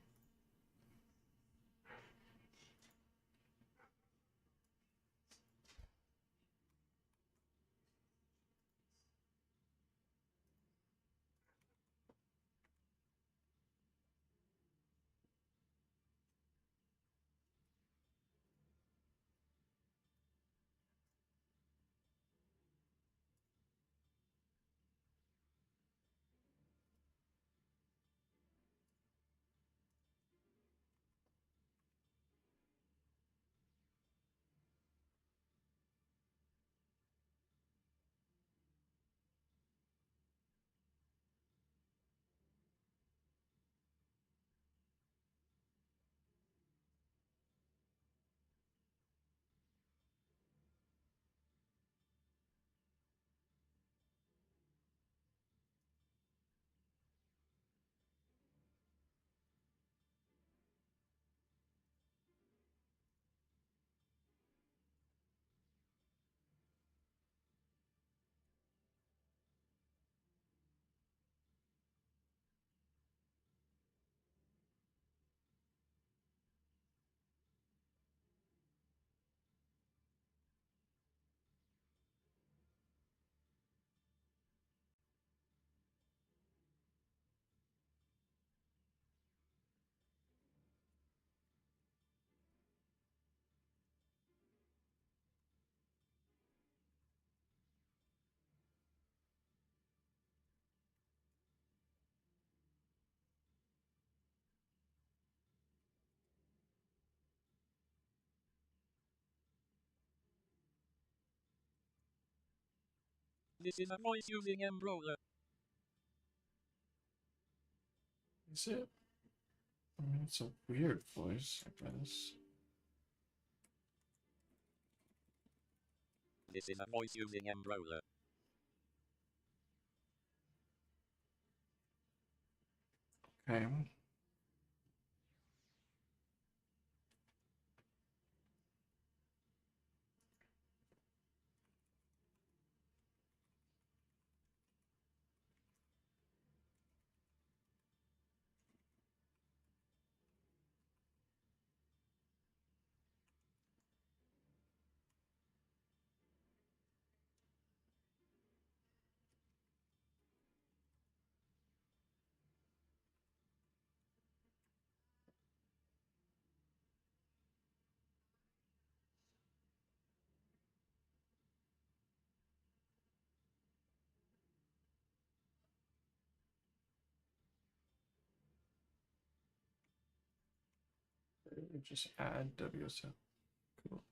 This is a voice using Embroider. Is it? I mean, it's a weird voice, I guess. This is a voice using Embroider. Okay. Just add WSL. Cool.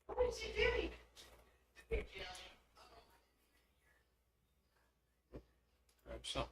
What is she doing? Grab some.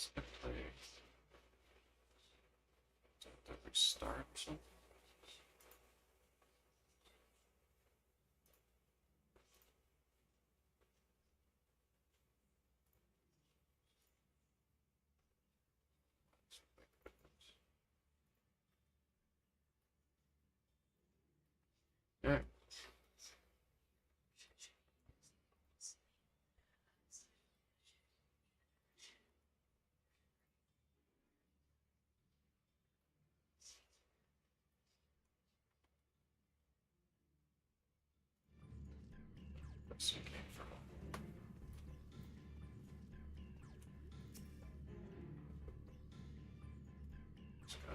Simply restart or something. Yeah. That's okay for let's go.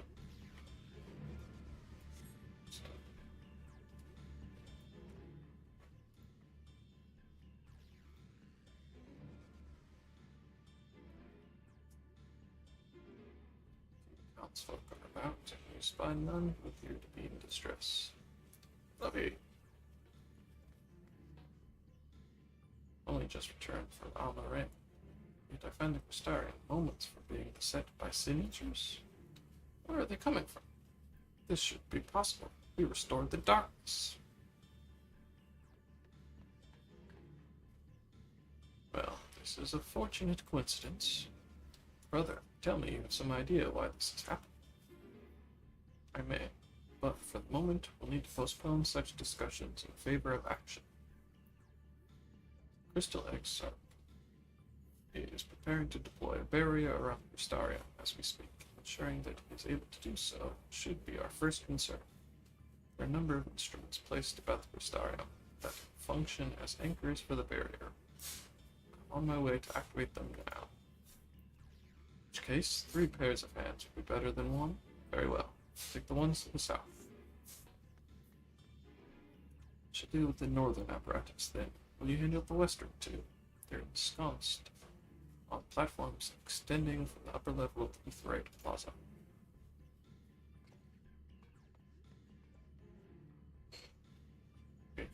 Townsfolk are about, and you spy none who appear to be in distress. Lovey. Only just returned from Alma Ring. Yet I find the Crystarian moments for being beset by sin eaters. Where are they coming from? This should be possible. We restored the darkness. Well, this is a fortunate coincidence. Brother, tell me you have some idea why this has happened. I may, but for the moment we'll need to postpone such discussions in favor of action. Crystal Exarch is preparing to deploy a barrier around Crystarium as we speak. Ensuring that he is able to do so should be our first concern. There are a number of instruments placed about the Crystarium that function as anchors for the barrier. I'm on my way to activate them now. In which case, 3 pairs of hands would be better than 1. Very well. Take the ones to the south. Should deal with the northern apparatus then. Will you handle the western too? They're ensconced on platforms extending from the upper level of the Etherite Plaza. Okay.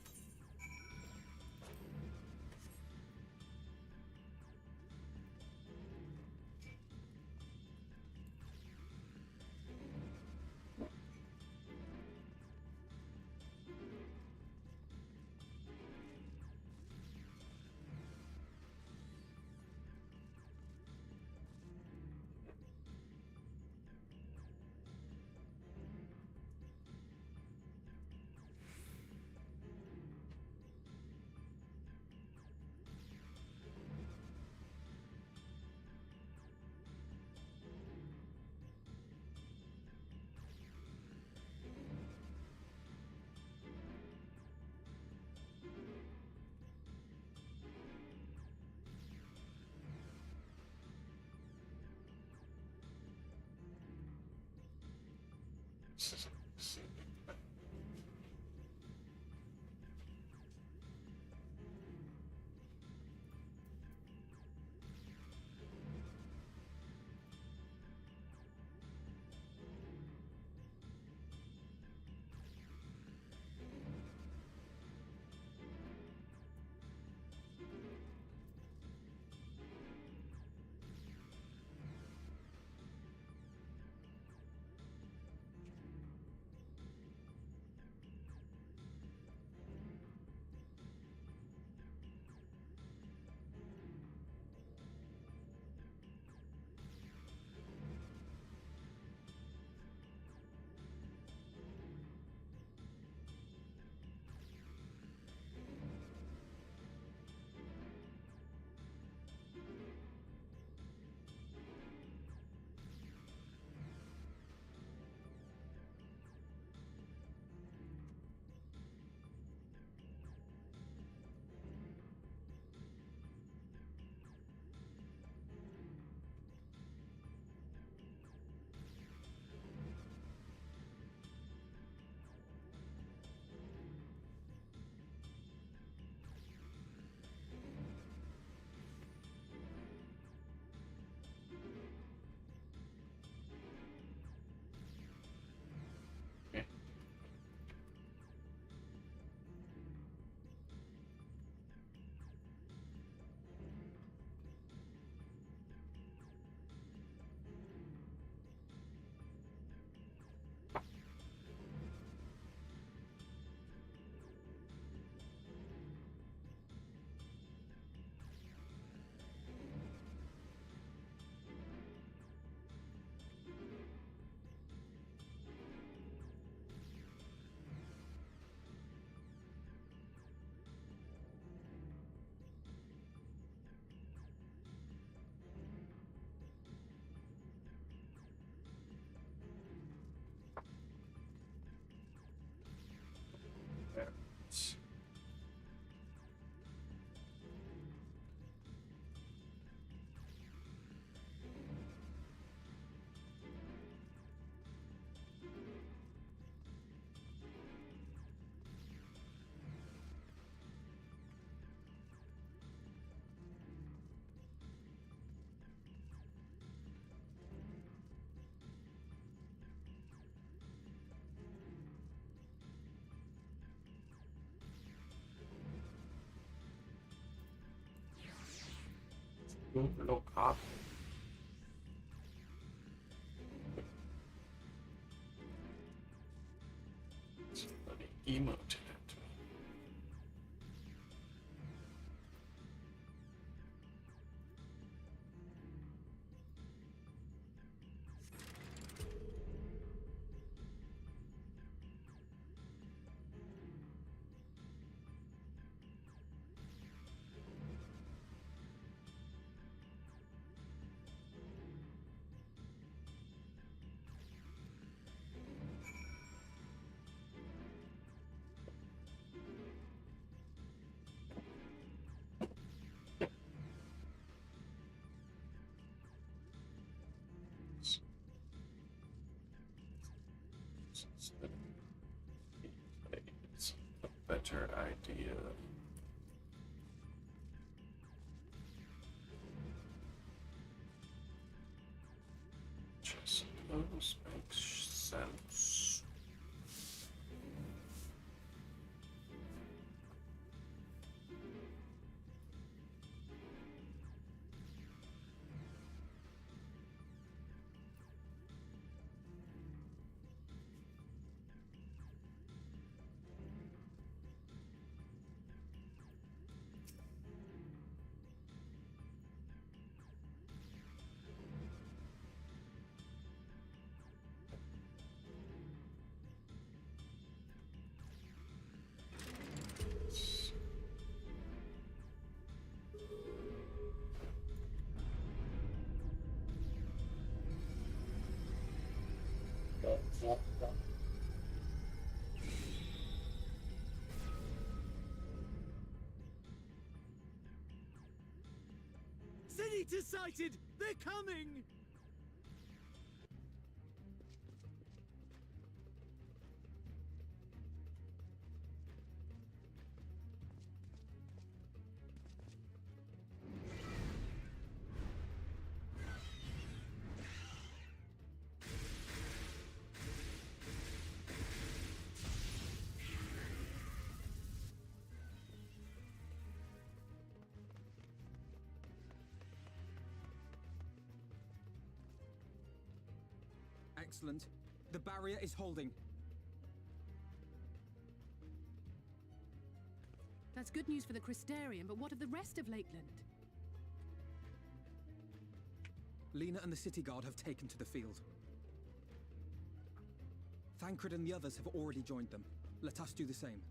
Room for no cop. Somebody emoted at me. It's a better idea. Which I suppose makes sense. Senator sighted! They're coming! Excellent. The barrier is holding. That's good news for the Crystarian, but what of the rest of Lakeland? Lena and the city guard have taken to the field. Thancred and the others have already joined them. Let us do the same.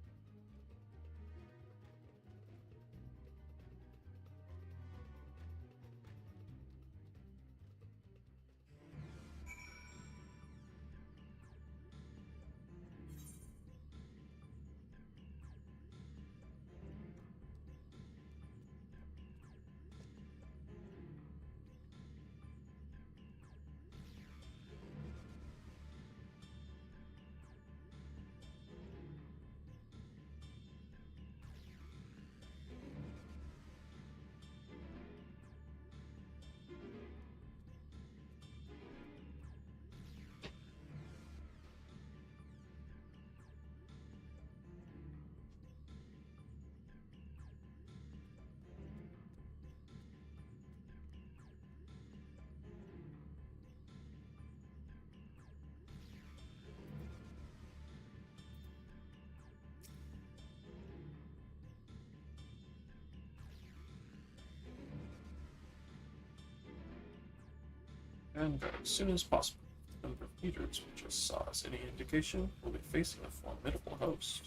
And as soon as possible, the number of leaders we just saw as any indication, will be facing a formidable host.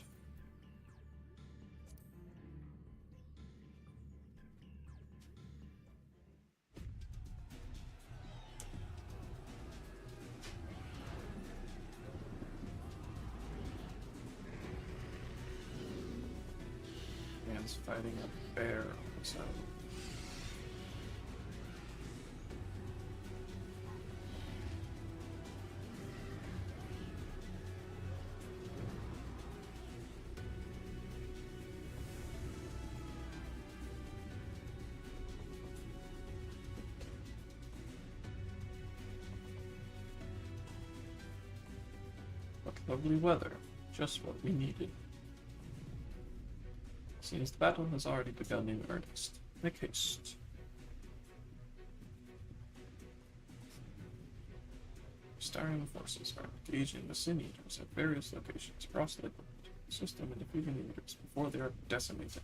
Man's fighting a bear on his own. What lovely weather, just what we needed. Seems the battle has already begun in earnest. Make haste. Crystarian forces are engaging the Sin Eaters at various locations across the system and defeating the Eaters before they are decimated.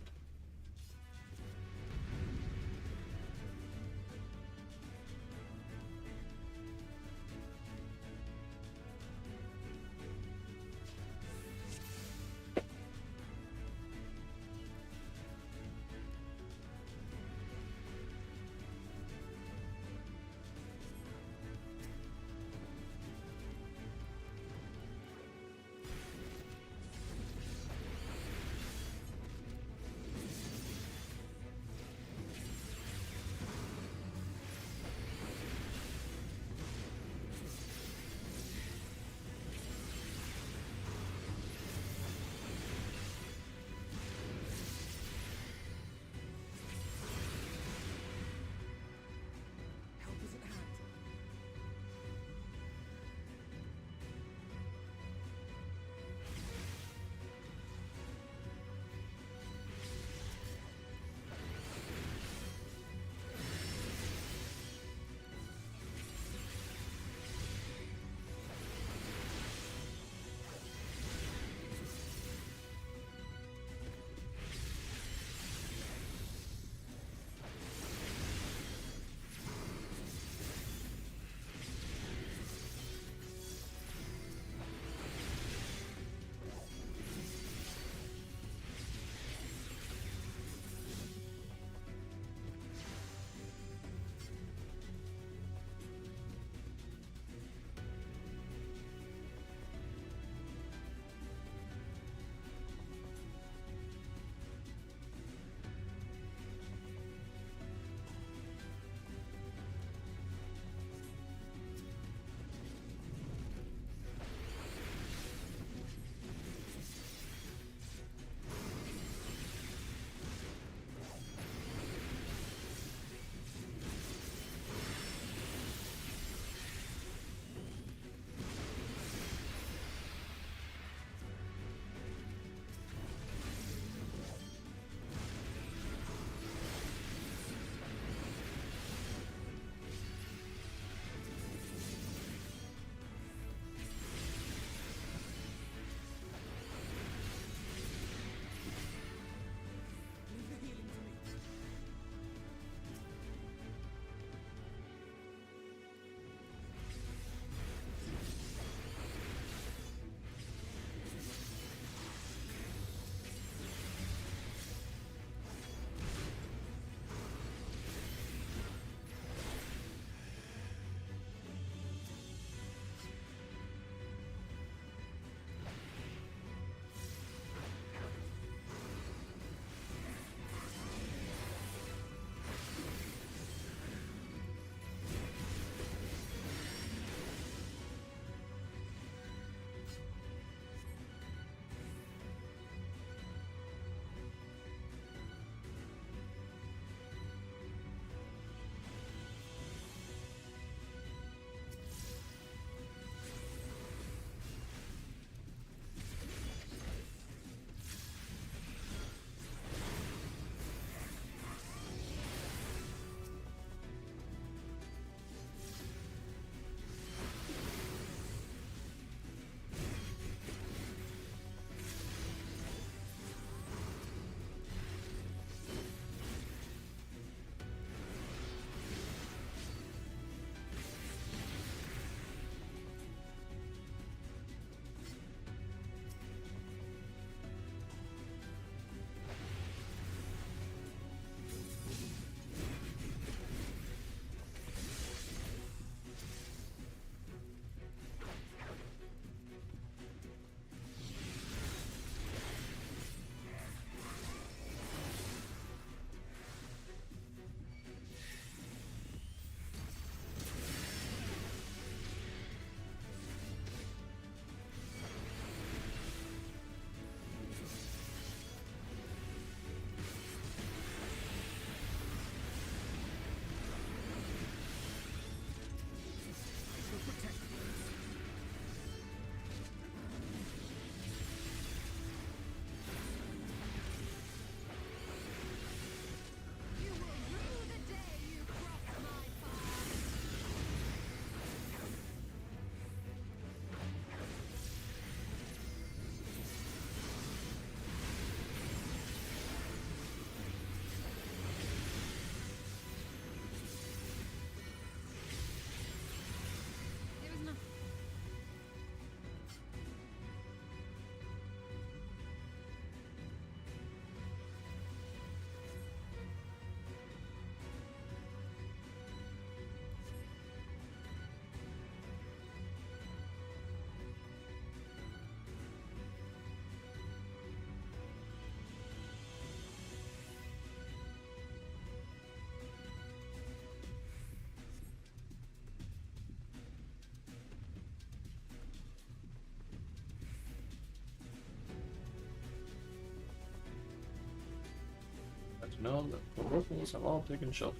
know that the locals have all taken shelter.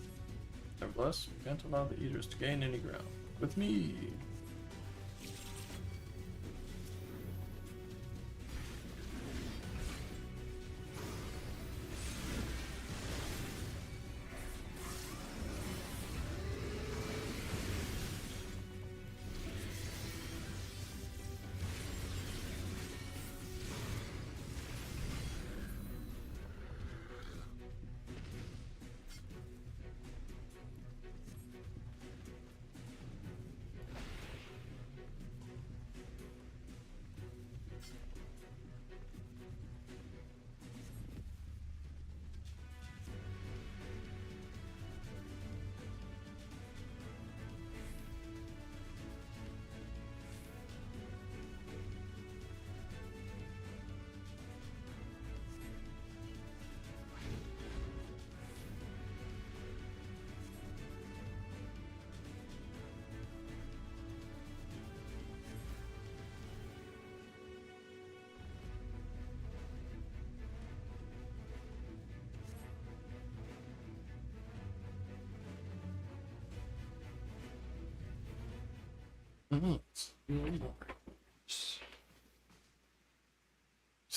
Nevertheless, we can't allow the eaters to gain any ground. With me!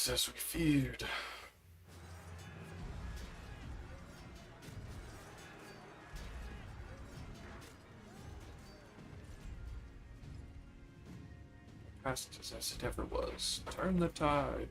Says we feared. Past is as it ever was. Turn the tide.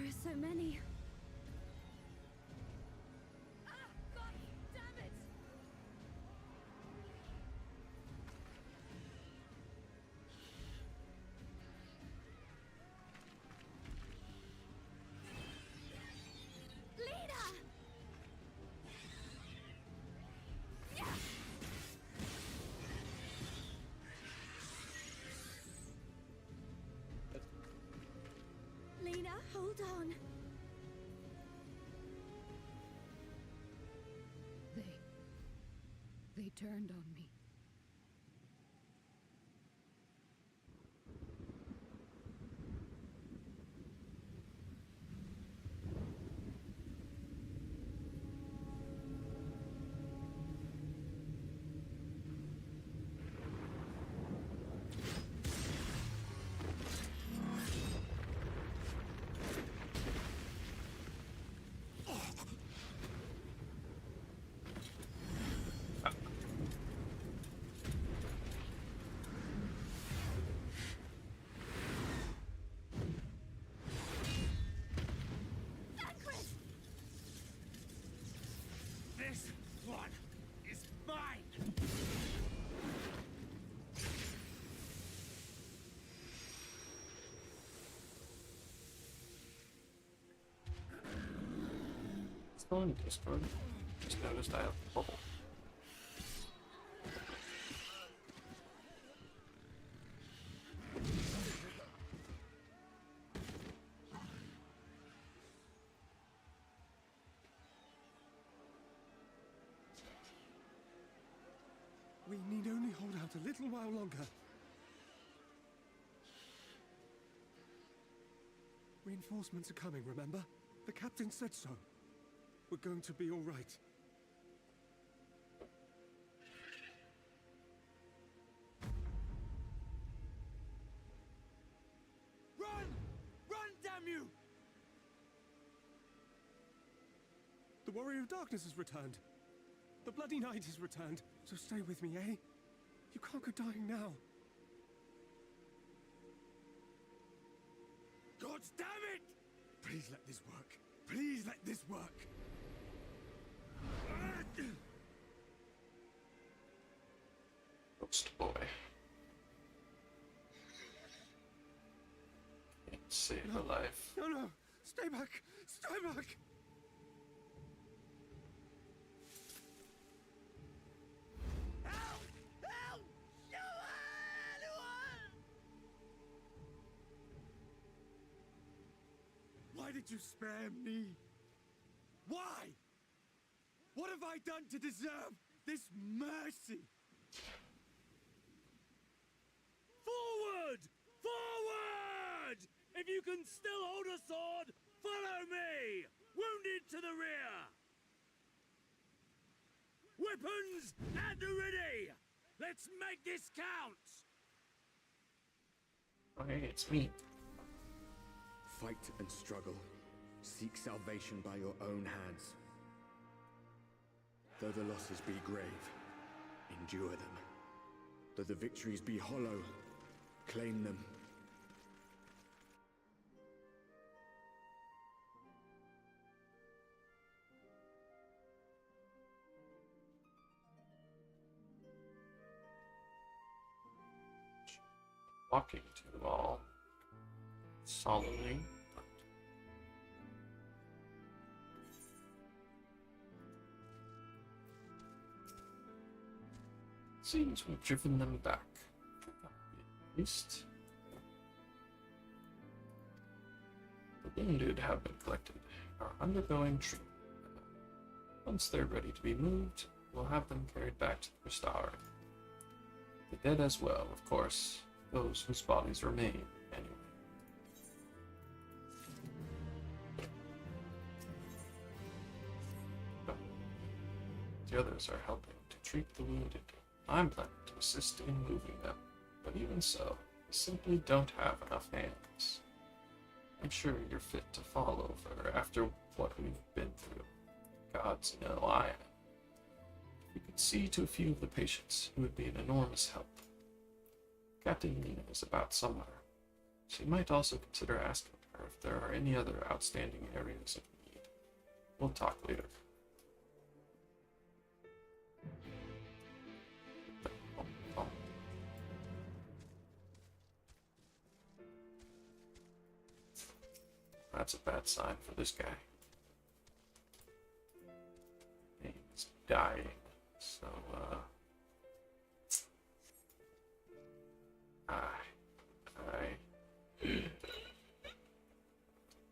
are so many. Ah, God damn it! Leader! Lena, hold on. They turned on me. This one is mine! Still in Discord. Just noticed I have a bubble. We need only hold out a little while longer. Reinforcements are coming, remember? The captain said so. We're going to be all right. Run! Run, damn you! The Warrior of Darkness has returned. The Bloody Knight has returned, so stay with me, eh? You can't go dying now. God damn it! Please let this work. Please let this work. Ghost boy. Can't save a life. No, no! Stay back! Stay back! Help! Help! Why did you spare me? Why? What have I done to deserve this mercy? Forward! Forward! If you can still hold a sword, follow me! Wounded to the rear! Weapons at the ready! Let's make this count! Okay, it's me. Fight and struggle. Seek salvation by your own hands. Though the losses be grave, endure them. Though the victories be hollow, claim them. Walking to them all solemnly. Seems we've driven them back. At least the wounded have been collected, are undergoing treatment. Once they're ready to be moved, we'll have them carried back to the Crystal. The dead as well, of course, those whose bodies remain, anyway. The others are helping to treat the wounded. I'm planning to assist in moving them, but even so, we simply don't have enough hands. I'm sure you're fit to fall over after what we've been through. Gods know I am. If we could see to a few of the patients, it would be an enormous help. Captain Lena is about somewhere, so you might also consider asking or if there are any other outstanding areas of need. We'll talk later. Oh. That's a bad sign for this guy. He's dying, so,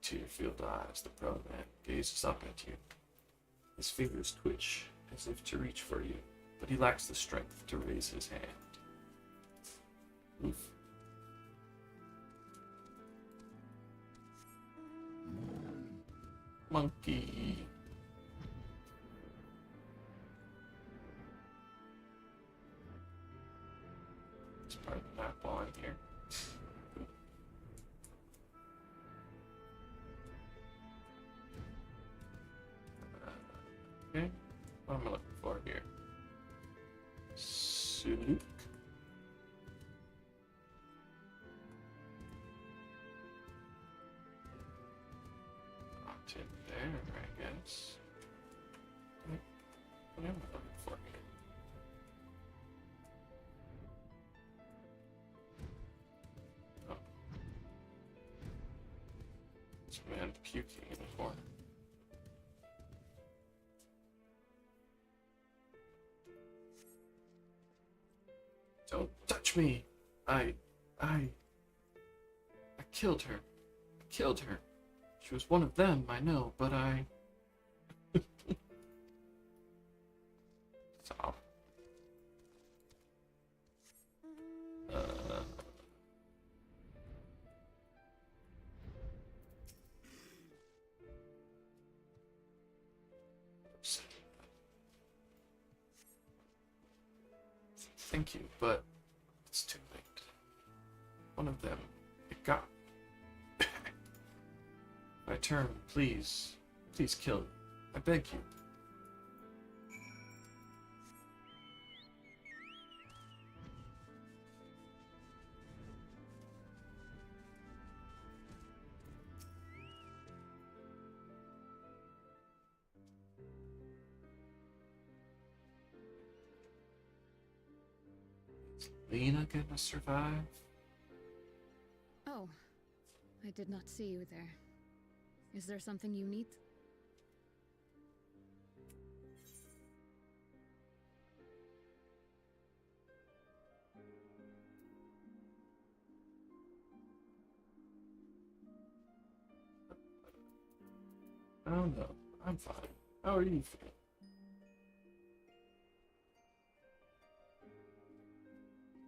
tear-filled eyes, the proud man gazes up at you. His fingers twitch as if to reach for you, but he lacks the strength to raise his hand. Oof. Monkey. It's part of the map while I'm here. Okay, what am I looking for here? Suluk. Not in there, I guess. What am I looking for here? Oh. This man puking in the corner. Don't touch me! I killed her. I killed her. She was one of them, I know, but I... Stop. Thank you, but it's too late. One of them, it got. My turn, please. Please kill it. I beg you. Is Lena gonna survive? Oh, I did not see you there. Is there something you need? I don't know. I'm fine. How are you feeling?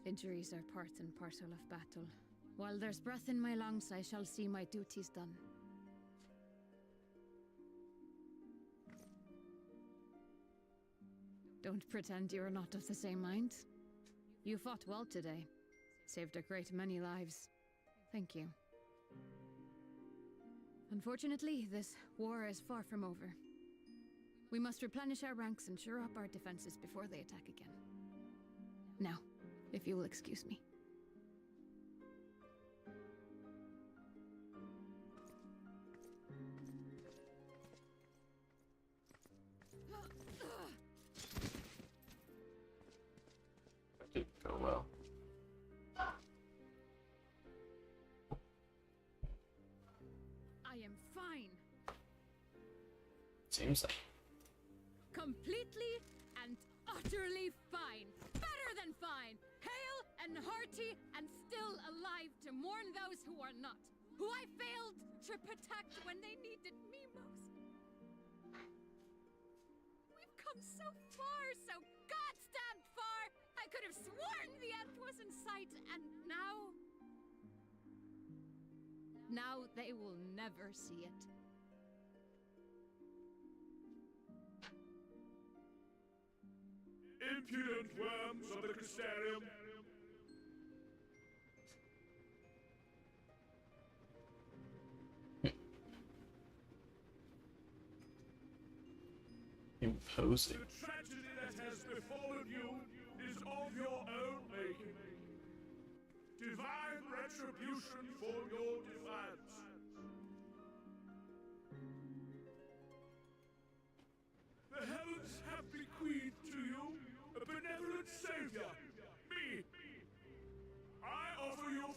Injuries are part and parcel of battle. While there's breath in my lungs, I shall see my duties done. Don't pretend you're not of the same mind. You fought well today. Saved a great many lives. Thank you. Unfortunately, this war is far from over. We must replenish our ranks and shore up our defenses before they attack again. Now, if you will excuse me. That didn't go well. I am fine. Seems like. Completely and utterly fine. Better than fine. Hale and hearty and still alive to mourn those who are not. Who I failed to protect when they needed me most. We've come so far, so goddamn far. I could have sworn the end was in sight, and now... Now they will never see it. Impudent worms of the Crystarium. Imposing. The tragedy that has befallen you is of your own making. Divine retribution for your defiance.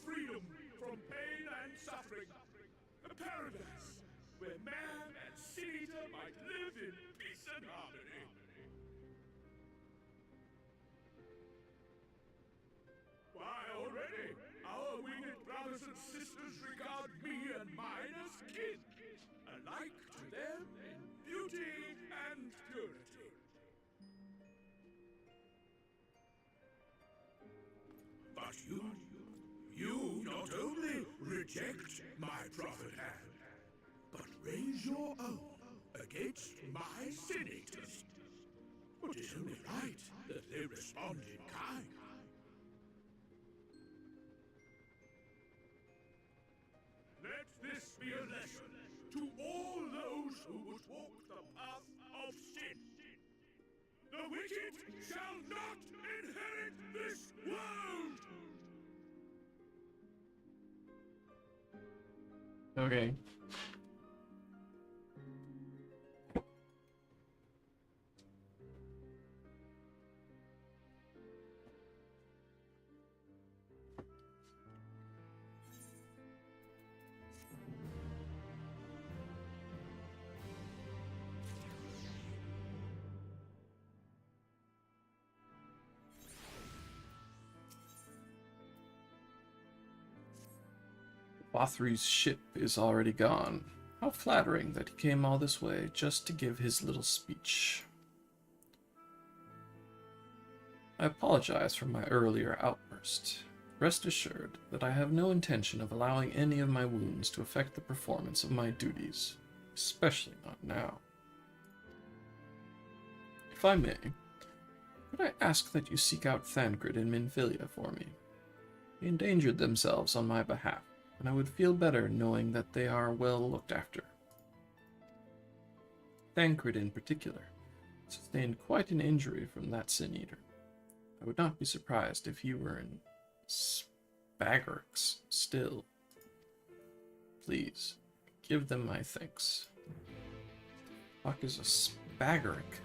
freedom from pain and suffering. A paradise where man and sin-eater might live in peace and harmony. Why, already, our winged brothers and sisters regard me and mine as kin, alike to them in beauty and purity. But you not only reject my prophet hand, but raise your own against my sin-eaters. It is only right that they respond in kind. Let this be a lesson to all those who would walk the path of sin. The wicked shall not inherit this world! Okay. Bothry's ship is already gone. How flattering that he came all this way just to give his little speech. I apologize for my earlier outburst. Rest assured that I have no intention of allowing any of my wounds to affect the performance of my duties, especially not now. If I may, could I ask that you seek out Thancred and Minfilia for me? They endangered themselves on my behalf, and I would feel better knowing that they are well looked after. Thancred, in particular, sustained quite an injury from that sin-eater. I would not be surprised if he were in Spagarix still. Please, give them my thanks. Fuck is a Spagaric?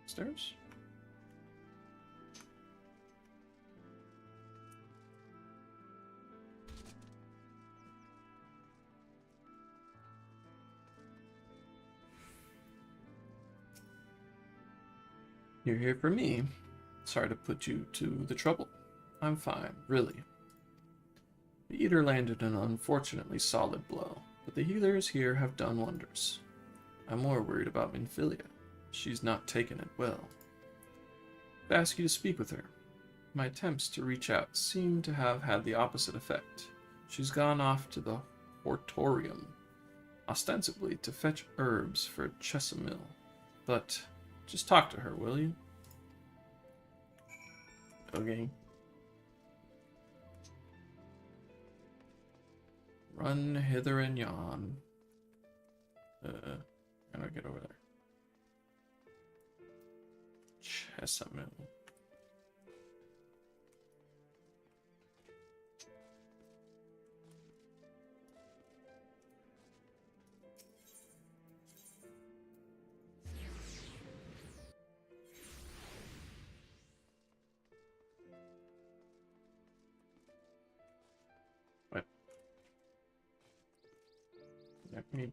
Stairs? You're here for me. Sorry to put you to the trouble. I'm fine, really. The Eater landed an unfortunately solid blow, but the healers here have done wonders. I'm more worried about Minfilia. She's not taken it well. I ask you to speak with her. My attempts to reach out seem to have had the opposite effect. She's gone off to the Hortorium, ostensibly to fetch herbs for Chesamil. But just talk to her, will you? Okay. Run hither and yon. How do I get over there? Chesamil. What? Let me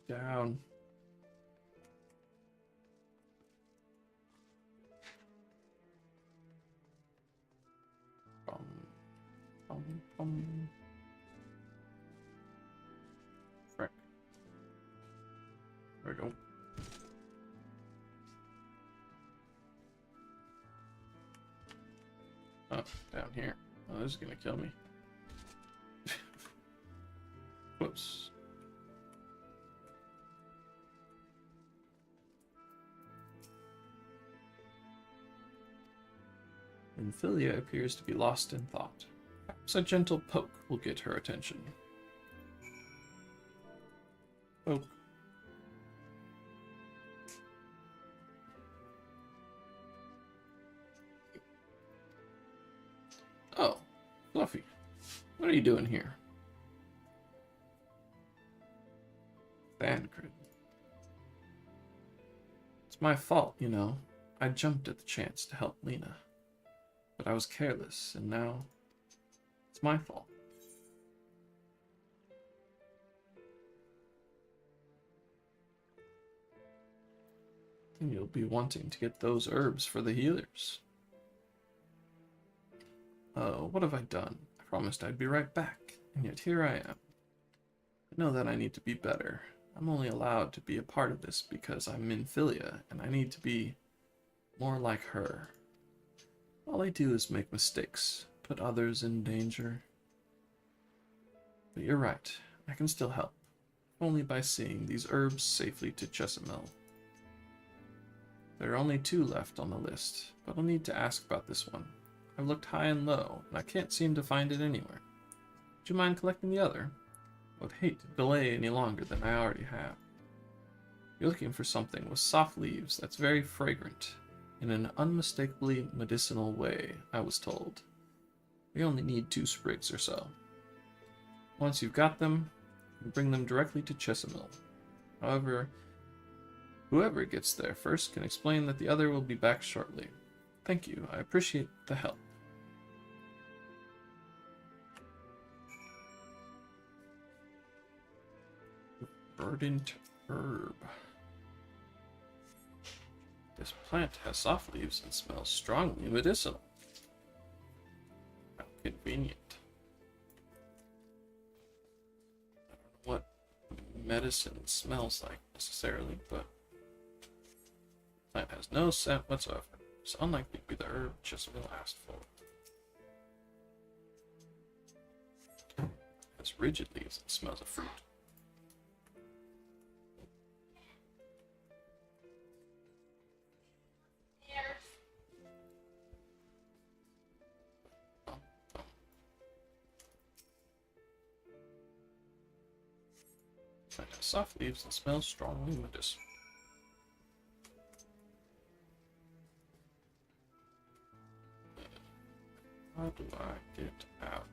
down. Frick. There we go. Oh, down here. Oh, this is gonna kill me. Whoops. Minfilia appears to be lost in thought. a gentle poke will get her attention. Poke. Oh, Fluffy. What are you doing here? Thancred. It's my fault, you know. I jumped at the chance to help Lena. But I was careless, and now it's my fault. And you'll be wanting to get those herbs for the healers. Oh, what have I done? I promised I'd be right back, and yet here I am. I know that I need to be better. I'm only allowed to be a part of this because I'm in Philia, and I need to be more like her. All I do is make mistakes, put others in danger. But you're right, I can still help, only by seeing these herbs safely to Chesimel. There are only 2 left on the list, but I'll need to ask about this one. I've looked high and low, and I can't seem to find it anywhere. Would you mind collecting the other? I would hate to delay any longer than I already have. You're looking for something with soft leaves that's very fragrant, in an unmistakably medicinal way, I was told. We only need 2 sprigs or so. Once you've got them, you can bring them directly to Chesimel. However, whoever gets there first can explain that the other will be back shortly. Thank you, I appreciate the help. Verdant herb. This plant has soft leaves and smells strongly medicinal. How convenient. I don't know what medicine smells like necessarily, but the plant has no scent whatsoever. It's unlikely to be the herb Chesimel asked for. It has rigid leaves and smells of fruit. Plant has soft leaves and smells strongly medicinal. How do I get out?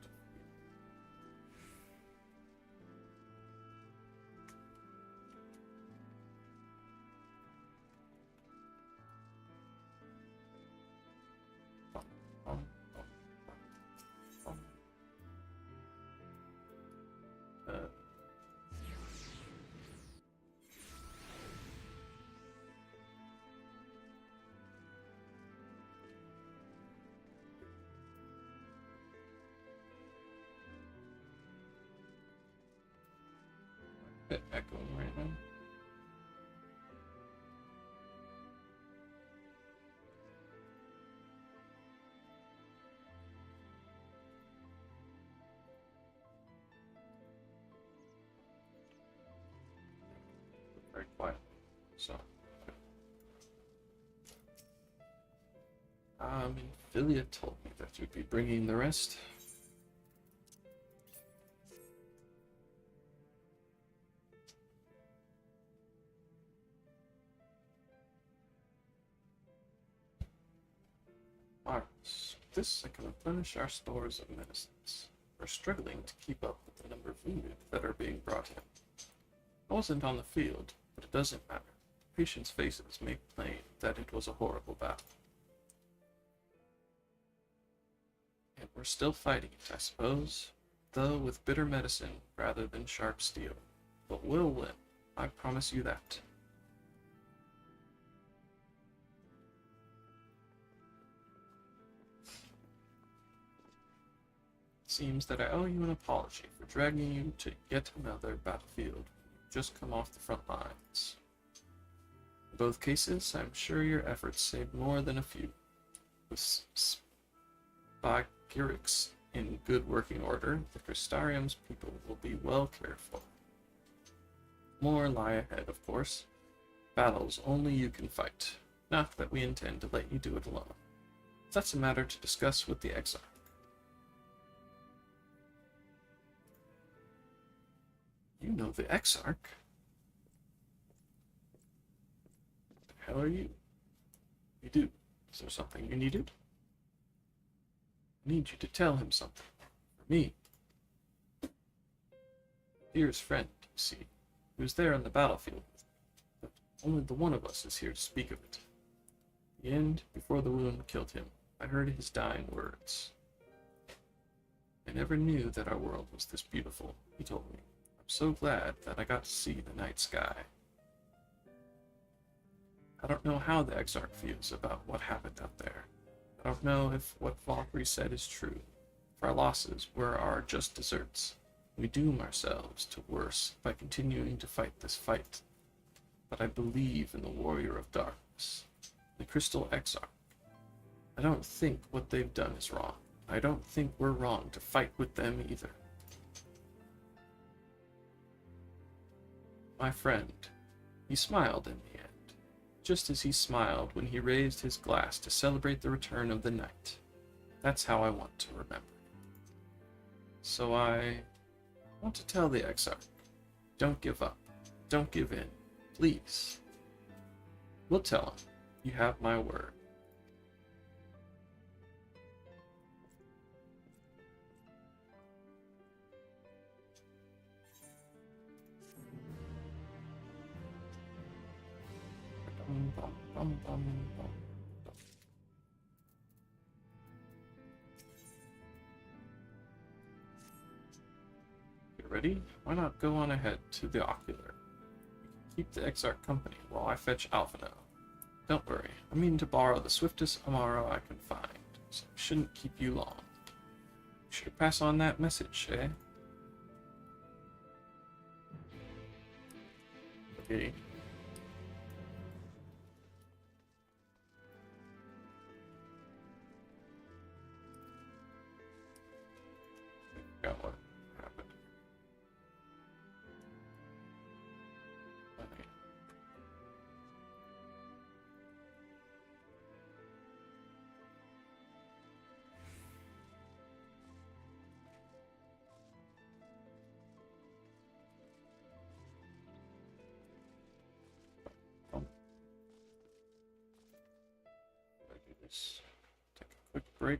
Bit echoing right now. Very quiet. So, Philia told me that you'd be bringing the rest. Marvelous. With this, I can replenish our stores of medicines. We're struggling to keep up with the number of wounded that are being brought in. I wasn't on the field, but it doesn't matter. Patients' faces make plain that it was a horrible battle. And we're still fighting it, I suppose, though with bitter medicine rather than sharp steel. But we'll win, I promise you that. Seems that I owe you an apology for dragging you to yet another battlefield. You've just come off the front lines. In both cases, I'm sure your efforts saved more than a few. With Spagyrix in good working order, the Crystarium's people will be well cared for. More lie ahead, of course. Battles only you can fight. Not that we intend to let you do it alone. That's a matter to discuss with the exile. You know the Exarch. What the hell are you? You do. Is there something you needed? I need you to tell him something. For me. Dearest friend, you see. He was there on the battlefield. But only the one of us is here to speak of it. The end, before the wound killed him, I heard his dying words. I never knew that our world was this beautiful, he told me. I'm so glad that I got to see the night sky. I don't know how the Exarch feels about what happened out there. I don't know if what Valkyrie said is true. If our losses were our just deserts, we doom ourselves to worse by continuing to fight this fight. But I believe in the warrior of darkness, the Crystal Exarch. I don't think what they've done is wrong. I don't think we're wrong to fight with them either. My friend, he smiled in the end, just as he smiled when he raised his glass to celebrate the return of the night. That's how I want to remember. So I want to tell the Exarch, don't give up, don't give in, please. We'll tell him, you have my word. Bum, bum, bum, bum. Get ready? Why not go on ahead to the ocular? Keep the Exarch company while I fetch Alphino. Don't worry, I mean to borrow the swiftest Amaro I can find, so I shouldn't keep you long. Should pass on that message, eh? Okay. Got what happened. Okay. Do this. Take a quick break.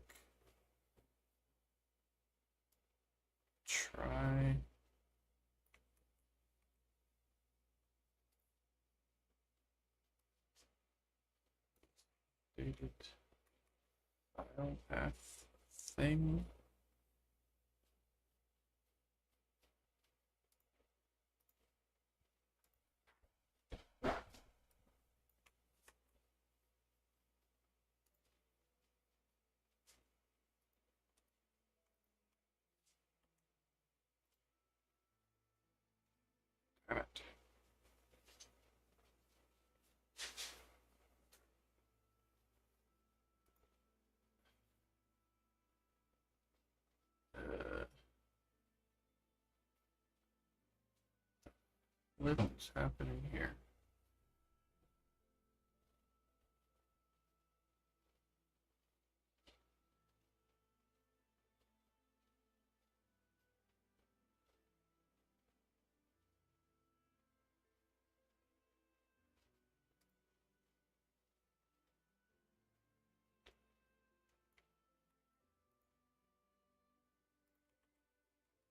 Try. Dated file path thing. Damn it. What is happening here?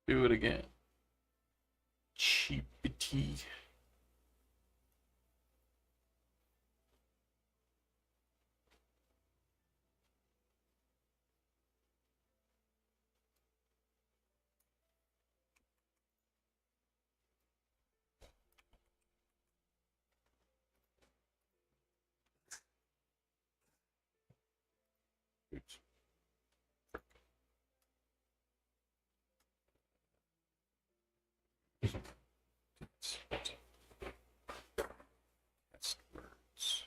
Do it again. Cheapity. Oops. Test words.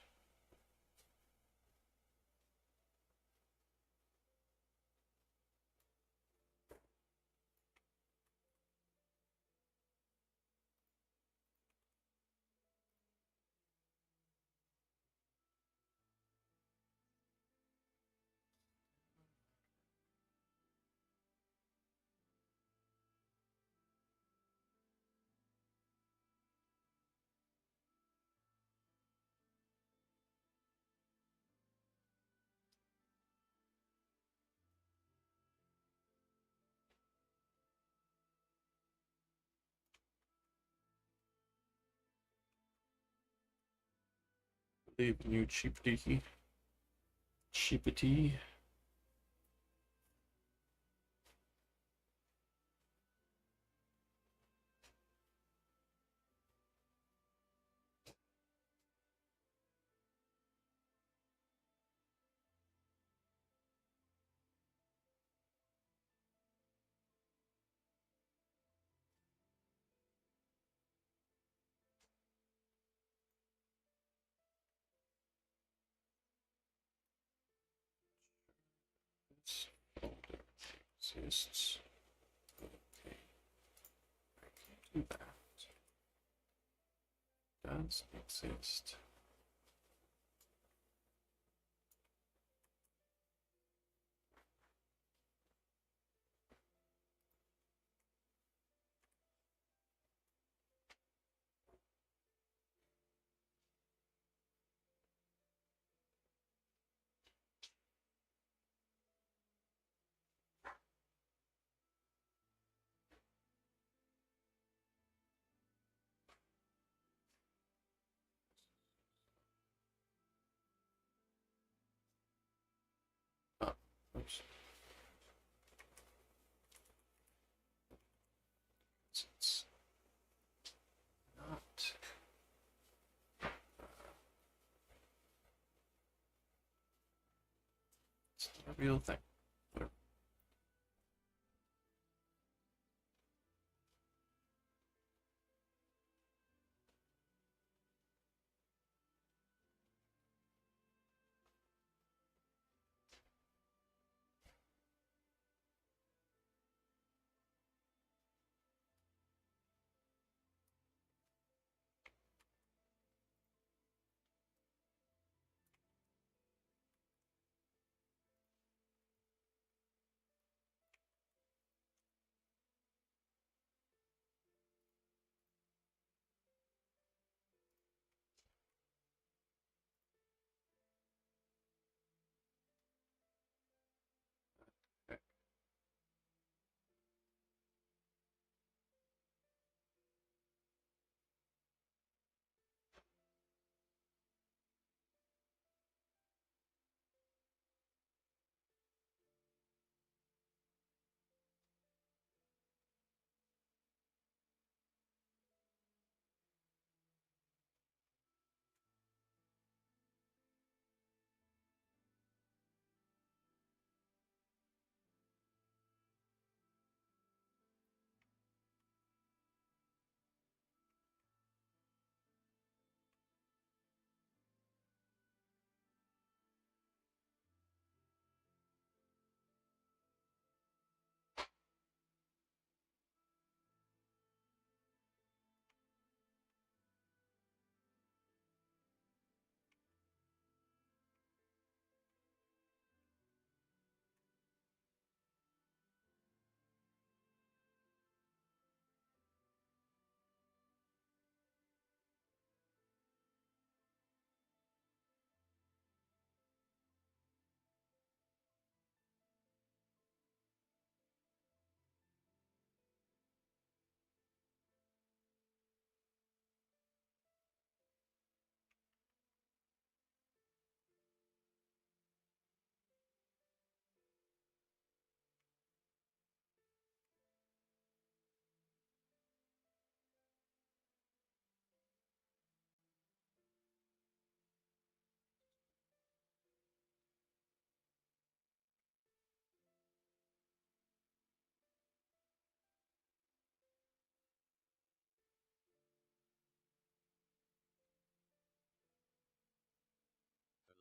believe in you, Cheapity. Cheapity. This folder exists. Okay. I can do that. Does exist. Oh, oops. It's not. It's not a real thing. Whatever. Okay.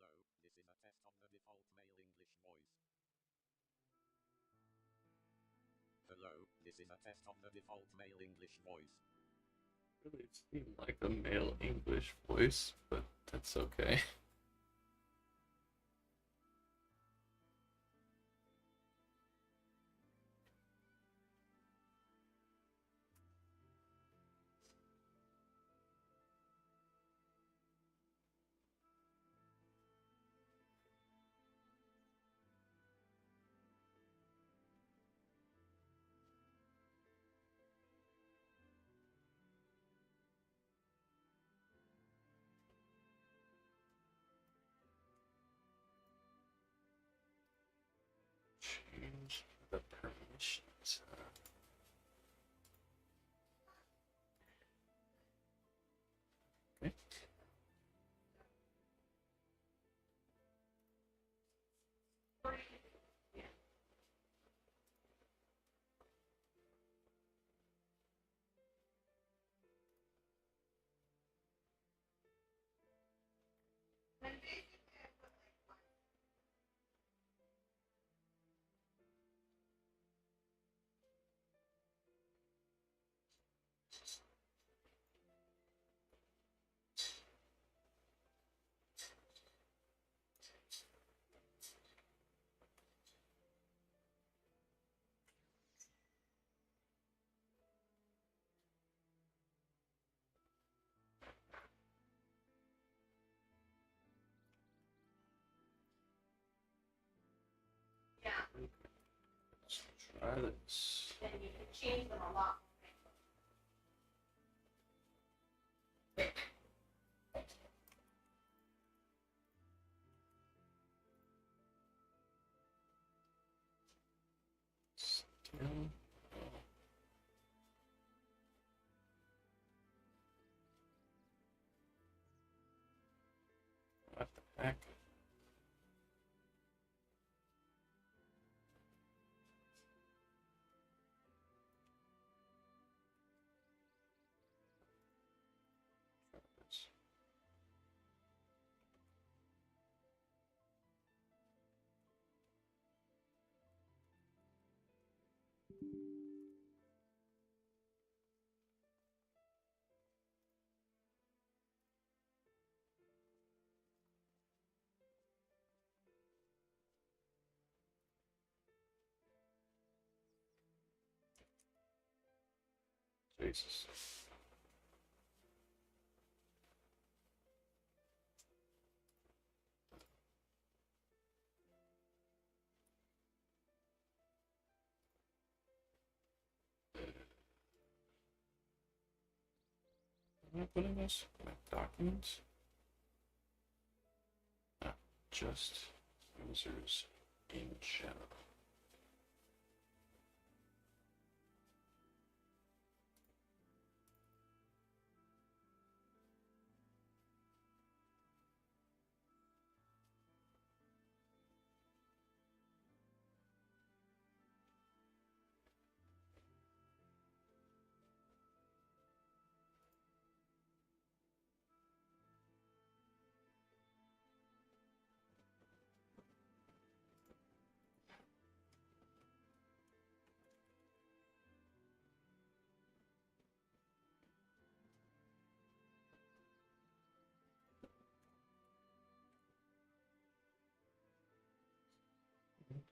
Hello, this is a test on the default male English voice. Hello, this is a test on the default male English voice. Really seemed like a male English voice, but that's okay. Shit. Okay. Yeah, Let's try this. and you can change them a lot. Still. What the heck? Jesus. Am I putting this? My documents? Not just users in general.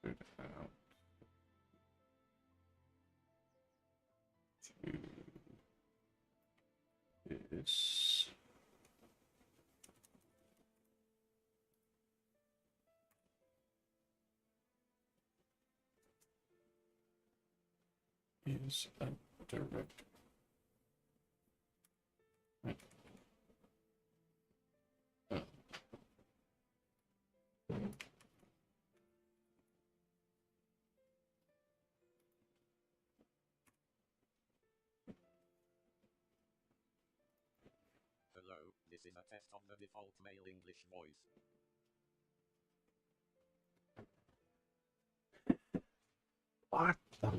Put out to this. Is a direct. Right. Hello, this is a test of the default male English voice. What the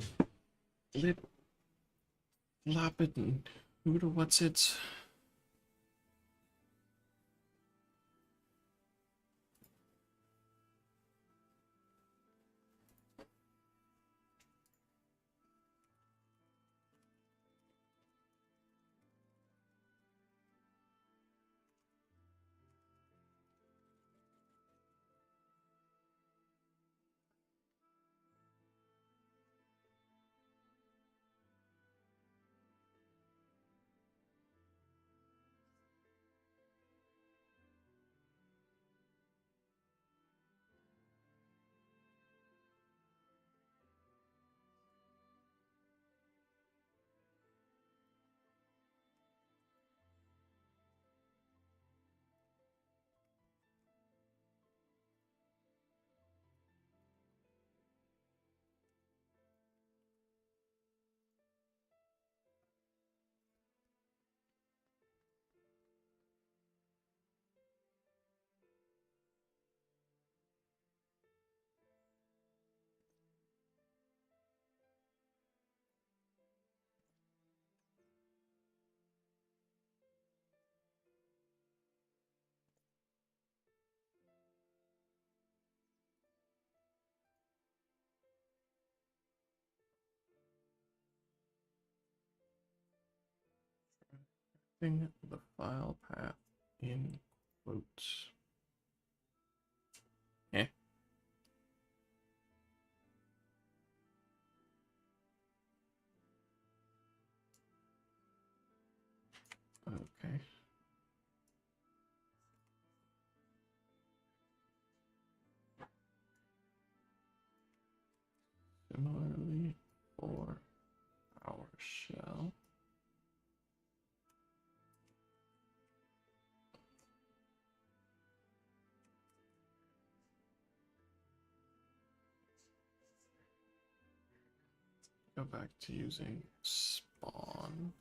flip flop it and who to what's it? Keeping the file path in quotes. Eh. Okay. Similarly for our shell. Go back to using spawn.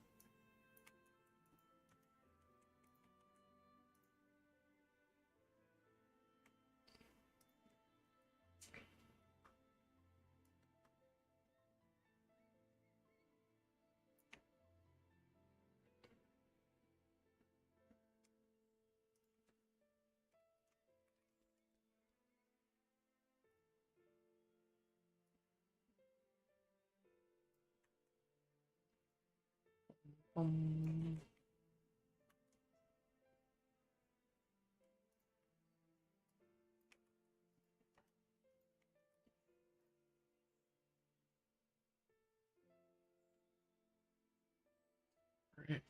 Um, Rick.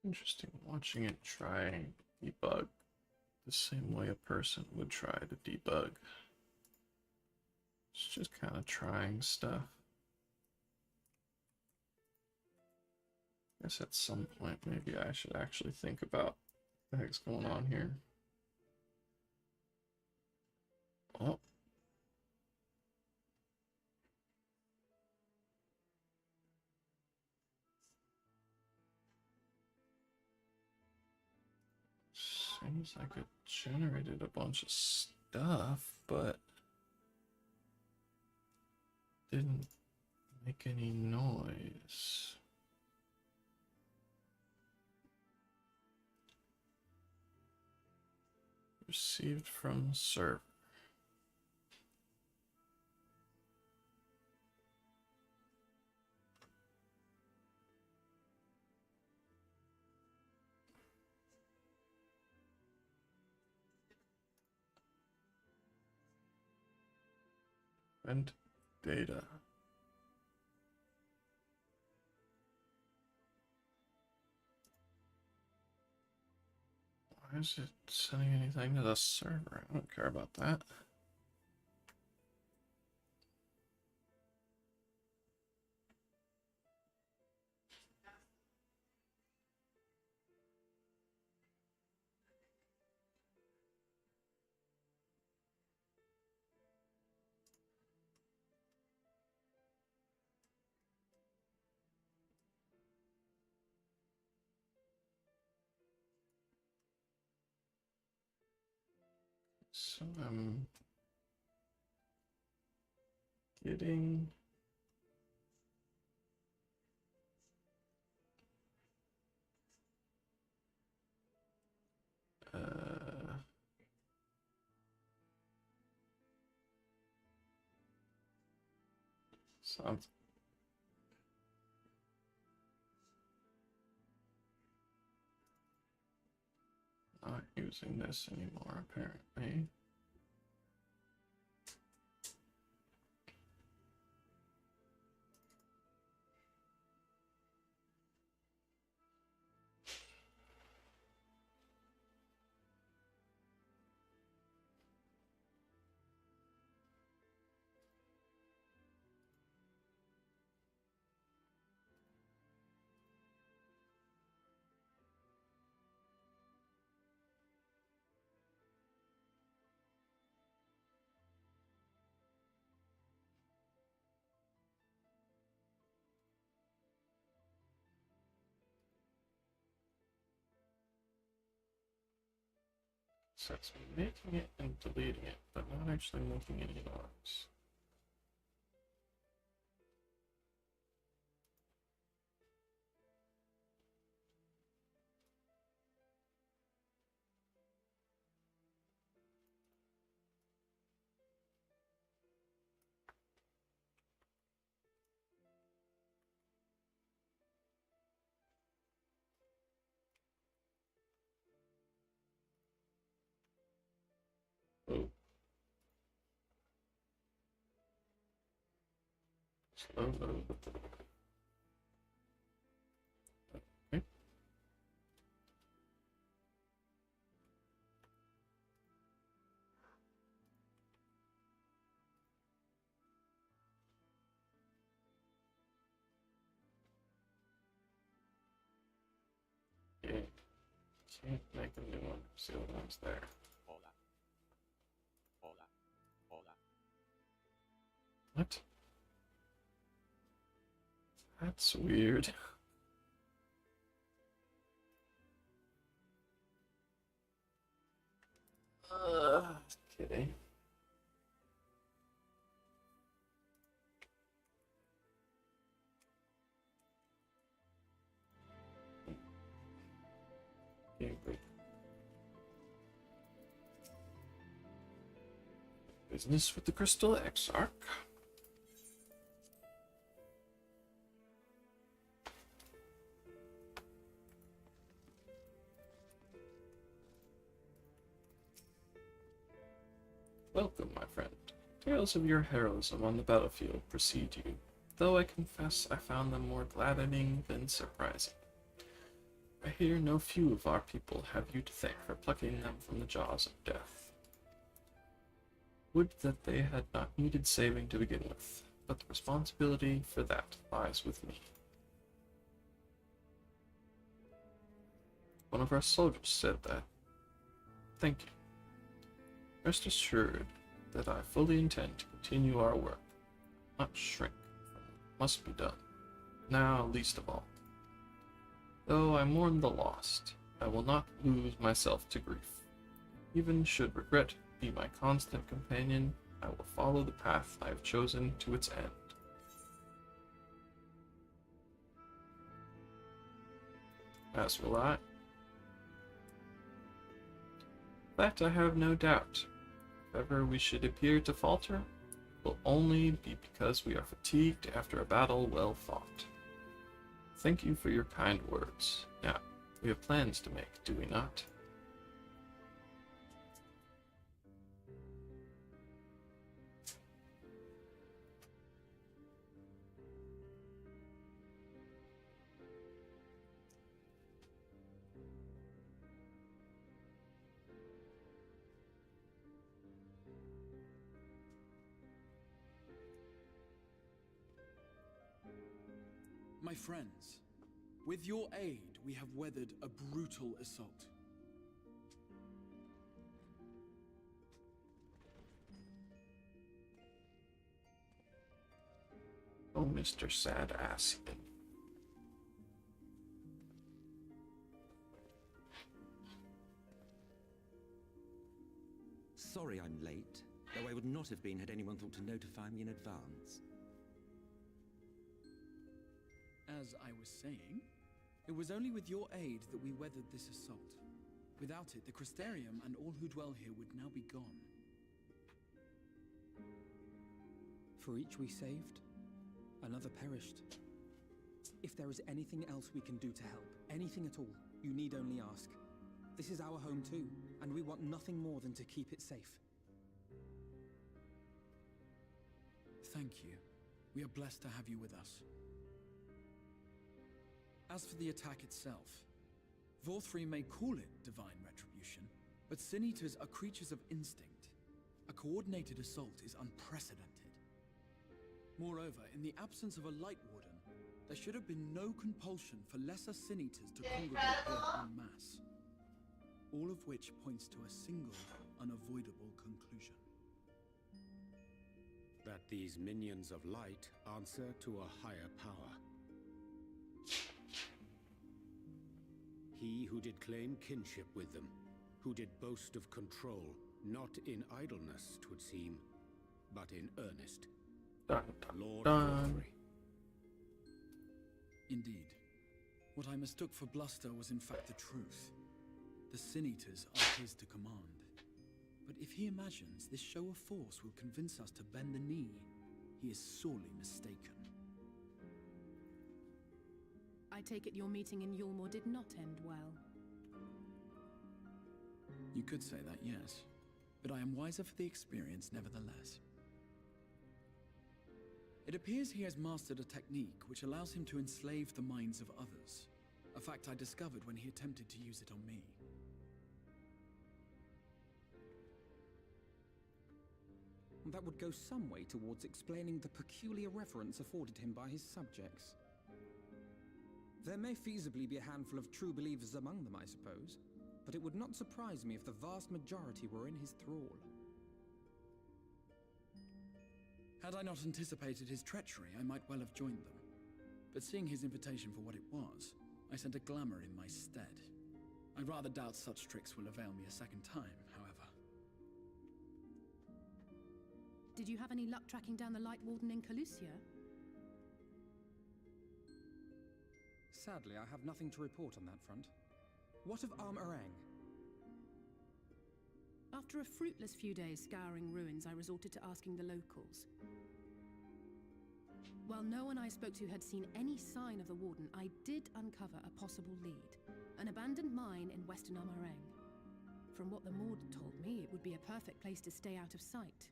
Interesting watching it try debug the same way a person would try to debug. It's just kind of trying stuff. I guess at some point maybe I should actually think about what the heck's going on here. Oh. Seems like it generated a bunch of stuff, but didn't make any noise. Received from server. And data. Why is it sending anything to the server? I don't care about that. So I'm getting Sounds. Not using this anymore, apparently. So it's making it and deleting it, but not actually making any noise. Oh. Slow load. Okay. Yeah. Can't make a new one. See what one's there. Hola. Hola. Hola. What? That's weird. Kidding. Game break. Business with the Crystal Exarch. Welcome, my friend. Tales of your heroism on the battlefield precede you, though I confess I found them more gladdening than surprising. I hear no few of our people have you to thank for plucking them from the jaws of death. Would that they had not needed saving to begin with, but the responsibility for that lies with me. One of our soldiers said that. Thank you. Rest assured that I fully intend to continue our work, not shrink from what must be done, now least of all. Though I mourn the lost, I will not lose myself to grief. Even should regret be my constant companion, I will follow the path I have chosen to its end. As will I. That I have no doubt. If ever we should appear to falter, it will only be because we are fatigued after a battle well fought. Thank you for your kind words. Now, we have plans to make, do we not? My friends, with your aid, we have weathered a brutal assault. Oh, Mr. Sad Ass. Sorry I'm late, though I would not have been had anyone thought to notify me in advance. As I was saying, it was only with your aid that we weathered this assault. Without it, the Crystarium and all who dwell here would now be gone. For each we saved, Another perished. If there is anything else we can do to help, anything at all, you need only ask. This is our home too, and we want nothing more than to keep it safe. Thank you. We are blessed to have you with us. As for the attack itself, Vorthri may call it divine retribution, but Sin Eaters are creatures of instinct. A coordinated assault is unprecedented. Moreover, in the absence of a Light Warden, there should have been no compulsion for lesser Sin Eaters to congregate here en masse. All of which points to a single, unavoidable conclusion. That these minions of light answer to a higher power. He who did claim kinship with them, who did boast of control, not in idleness, 'twould seem, but in earnest. Lord Vorthri. Indeed. What I mistook for bluster was in fact the truth. The Sin Eaters are his to command. But if he imagines this show of force will convince us to bend the knee, he is sorely mistaken. I take it your meeting in Yulmore did not end well. You could say that, yes. But I am wiser for the experience nevertheless. It appears he has mastered a technique which allows him to enslave the minds of others. A fact I discovered when he attempted to use it on me. That would go some way towards explaining the peculiar reverence afforded him by his subjects. There may feasibly be a handful of true believers among them, I suppose, but it would not surprise me if the vast majority were in his thrall. Had I not anticipated his treachery, I might well have joined them. But seeing his invitation for what it was, I sent a glamour in my stead. I rather doubt such tricks will avail me a second time, however. Did you have any luck tracking down the Light Warden in Calusia? Sadly, I have nothing to report on that front. What of Arm-Arang? After a fruitless few days scouring ruins, I resorted to asking the locals. While no one I spoke to had seen any sign of the Warden, I did uncover a possible lead. An abandoned mine in western Arm-Arang. From what the Mord told me, it would be a perfect place to stay out of sight.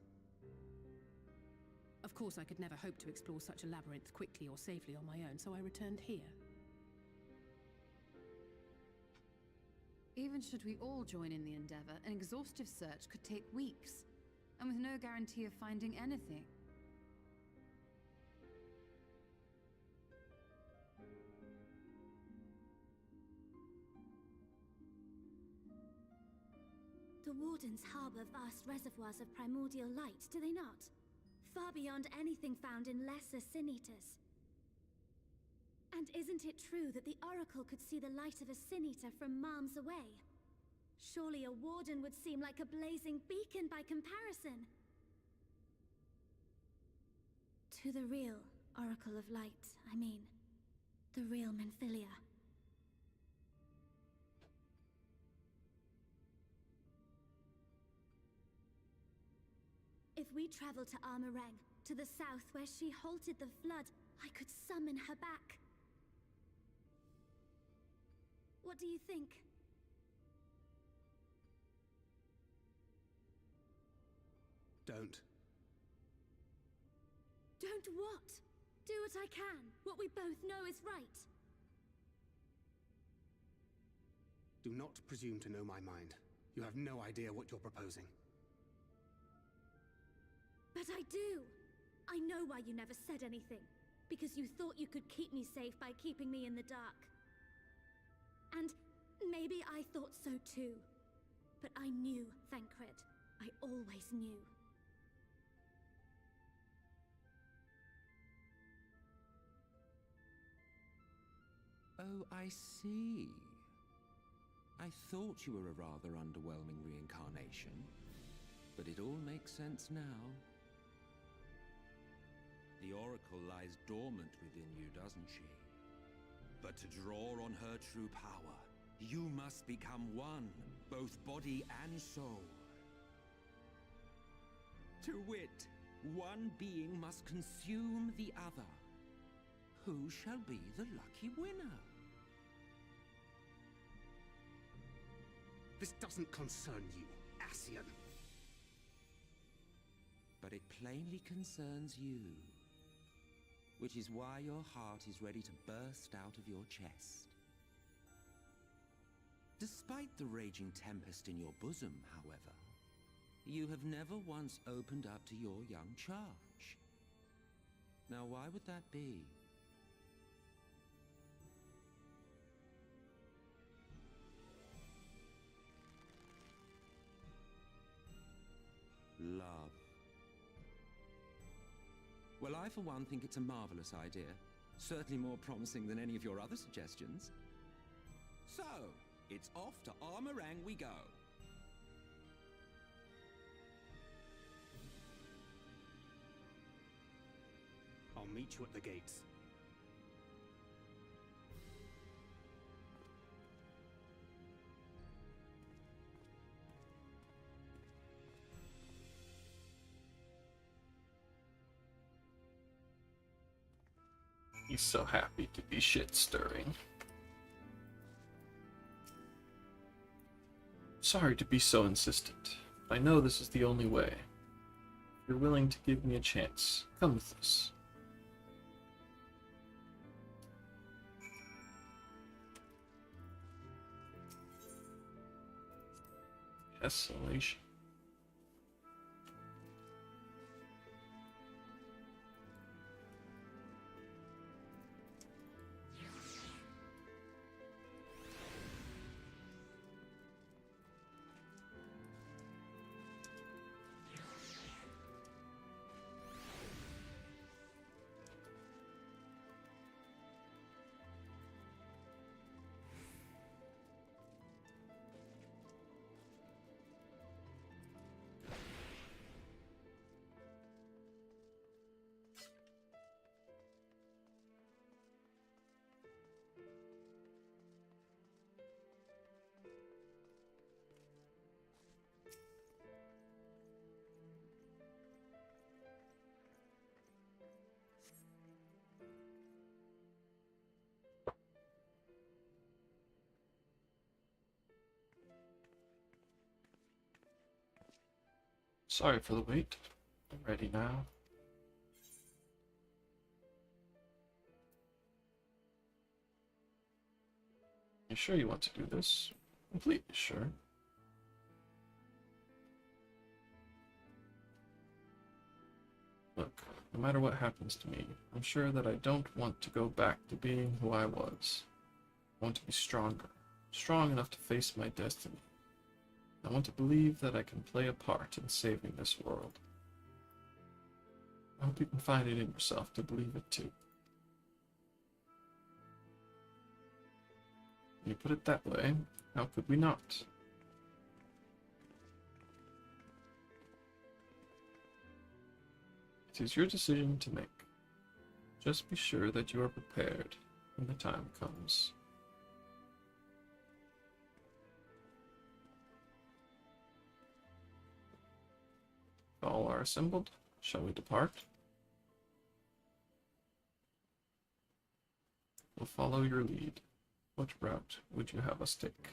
Of course, I could never hope to explore such a labyrinth quickly or safely on my own, so I returned here. Even should we all join in the endeavor, an exhaustive search could take weeks, and with no guarantee of finding anything. The Wardens harbor vast reservoirs of primordial light, do they not? Far beyond anything found in lesser Sin Eaters. And isn't it true that the Oracle could see the light of a Sin Eater from miles away? Surely a Warden would seem like a blazing beacon by comparison. To the real Oracle of Light, I mean. The real Menphilia. If we travel to Arm-Arang, to the south where she halted the flood, I could summon her back. What do you think? Don't. Don't what? Do what I can. What we both know is right. Do not presume to know my mind. You have no idea what you're proposing. But I do! I know why you never said anything. Because you thought you could keep me safe by keeping me in the dark. And maybe I thought so too. But I knew, Thancred. I always knew. Oh, I see. I thought you were a rather underwhelming reincarnation, but it all makes sense now. The Oracle lies dormant within you, doesn't she? But to draw on her true power, you must become one, both body and soul. To wit, one being must consume the other, who shall be the lucky winner? This doesn't concern you, Ascian. But it plainly concerns you. Which is why your heart is ready to burst out of your chest. Despite the raging tempest in your bosom, however, you have never once opened up to your young charge. Now, why would that be? Love. Well, I for one think it's a marvelous idea. Certainly more promising than any of your other suggestions. So, it's off to Armorang we go. I'll meet you at the gates. He's so happy to be shit-stirring. Sorry to be so insistent, but I know this is the only way. If you're willing to give me a chance, come with us. Desolation. Sorry for the wait. I'm ready now. You sure you want to do this? Completely sure. Look, no matter what happens to me, I'm sure that I don't want to go back to being who I was. I want to be stronger, strong enough to face my destiny. I want to believe that I can play a part in saving this world. I hope you can find it in yourself to believe it too. When you put it that way, how could we not? It is your decision to make. Just be sure that you are prepared when the time comes. All are assembled. Shall we depart? We'll follow your lead. What route would you have us take?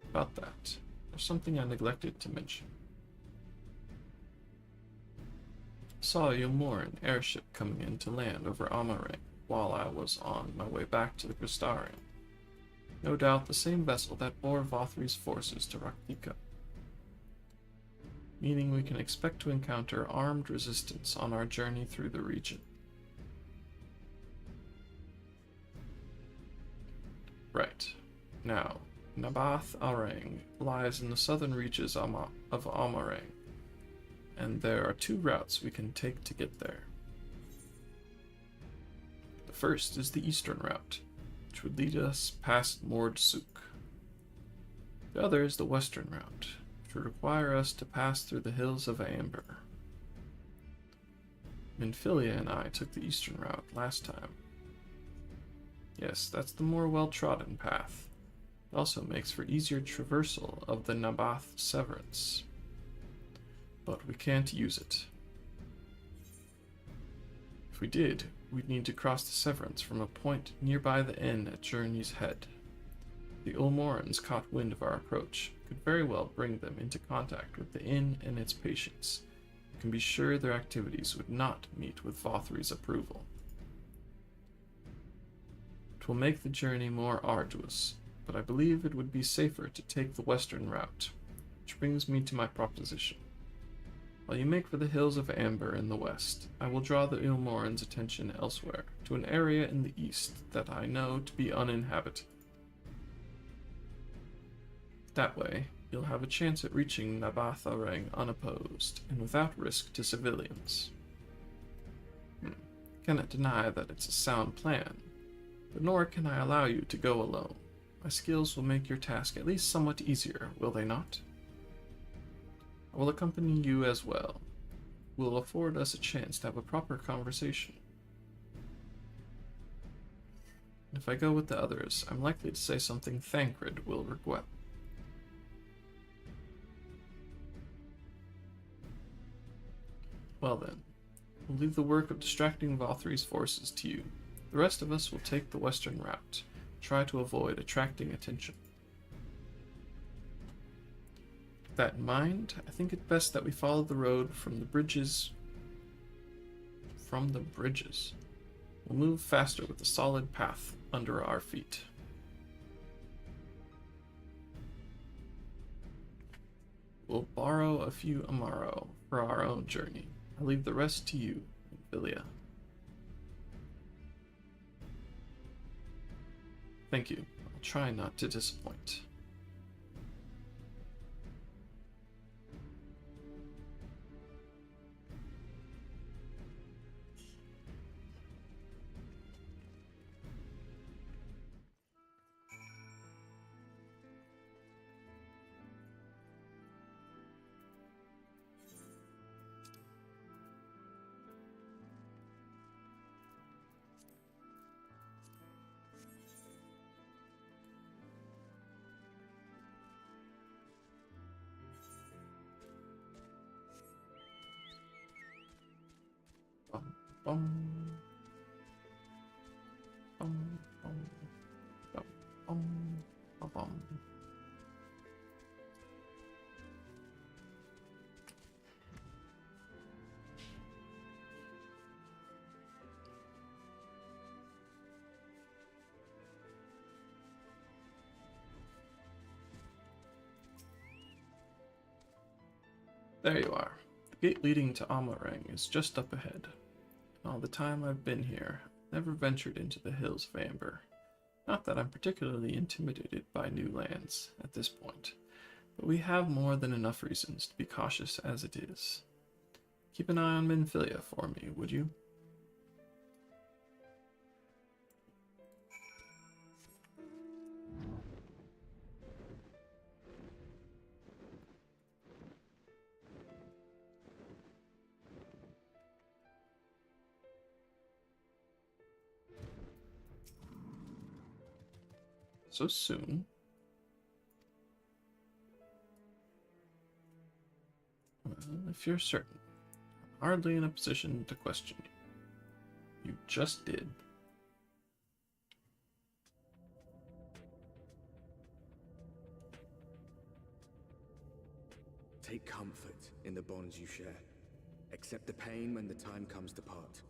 About that, there's something I neglected to mention. Saw a Yomoran airship coming in to land over Amarang while I was on my way back to the Crystarium. No doubt the same vessel that bore Vothri's forces to Raktika. Meaning we can expect to encounter armed resistance on our journey through the region. Right. Now, Nabath Arang lies in the southern reaches of Amarang, and there are two routes we can take to get there. The first is the eastern route, which would lead us past Mord Suk. The other is the western route, which would require us to pass through the hills of Amber. Minfilia and I took the eastern route last time. Yes, that's the more well-trodden path. It also makes for easier traversal of the Nabath Severance. But we can't use it. If we did, we'd need to cross the Severance from a point nearby the inn at Journey's Head. The Ulmorans caught wind of our approach, could very well bring them into contact with the inn and its patients. You can be sure their activities would not meet with Vothri's approval. It will make the journey more arduous, but I believe it would be safer to take the western route, which brings me to my proposition. While you make for the hills of Amber in the west, I will draw the Ulmorans' attention elsewhere, to an area in the east that I know to be uninhabited. That way, you'll have a chance at reaching Nabatharang unopposed, and without risk to civilians. Cannot deny that it's a sound plan, but nor can I allow you to go alone. My skills will make your task at least somewhat easier, will they not? I will accompany you as well. It will afford us a chance to have a proper conversation. And if I go with the others, I'm likely to say something Thancred will regret. Well then, we'll leave the work of distracting Vothri's forces to you. The rest of us will take the western route, try to avoid attracting attention. With that in mind, I think it best that we follow the road from the bridges. We'll move faster with a solid path under our feet. We'll borrow a few Amaro for our own journey. I leave the rest to you, Vilia. Thank you. I'll try not to disappoint. There you are. The gate leading to Amarang is just up ahead. All the time I've been here, I've never ventured into the hills of Amber. Not that I'm particularly intimidated by new lands at this point, but we have more than enough reasons to be cautious as it is. Keep an eye on Minfilia for me, would you? So soon? Well, if you're certain, I'm hardly in a position to question you. You just did. Take comfort in the bonds you share. Accept the pain when the time comes to part.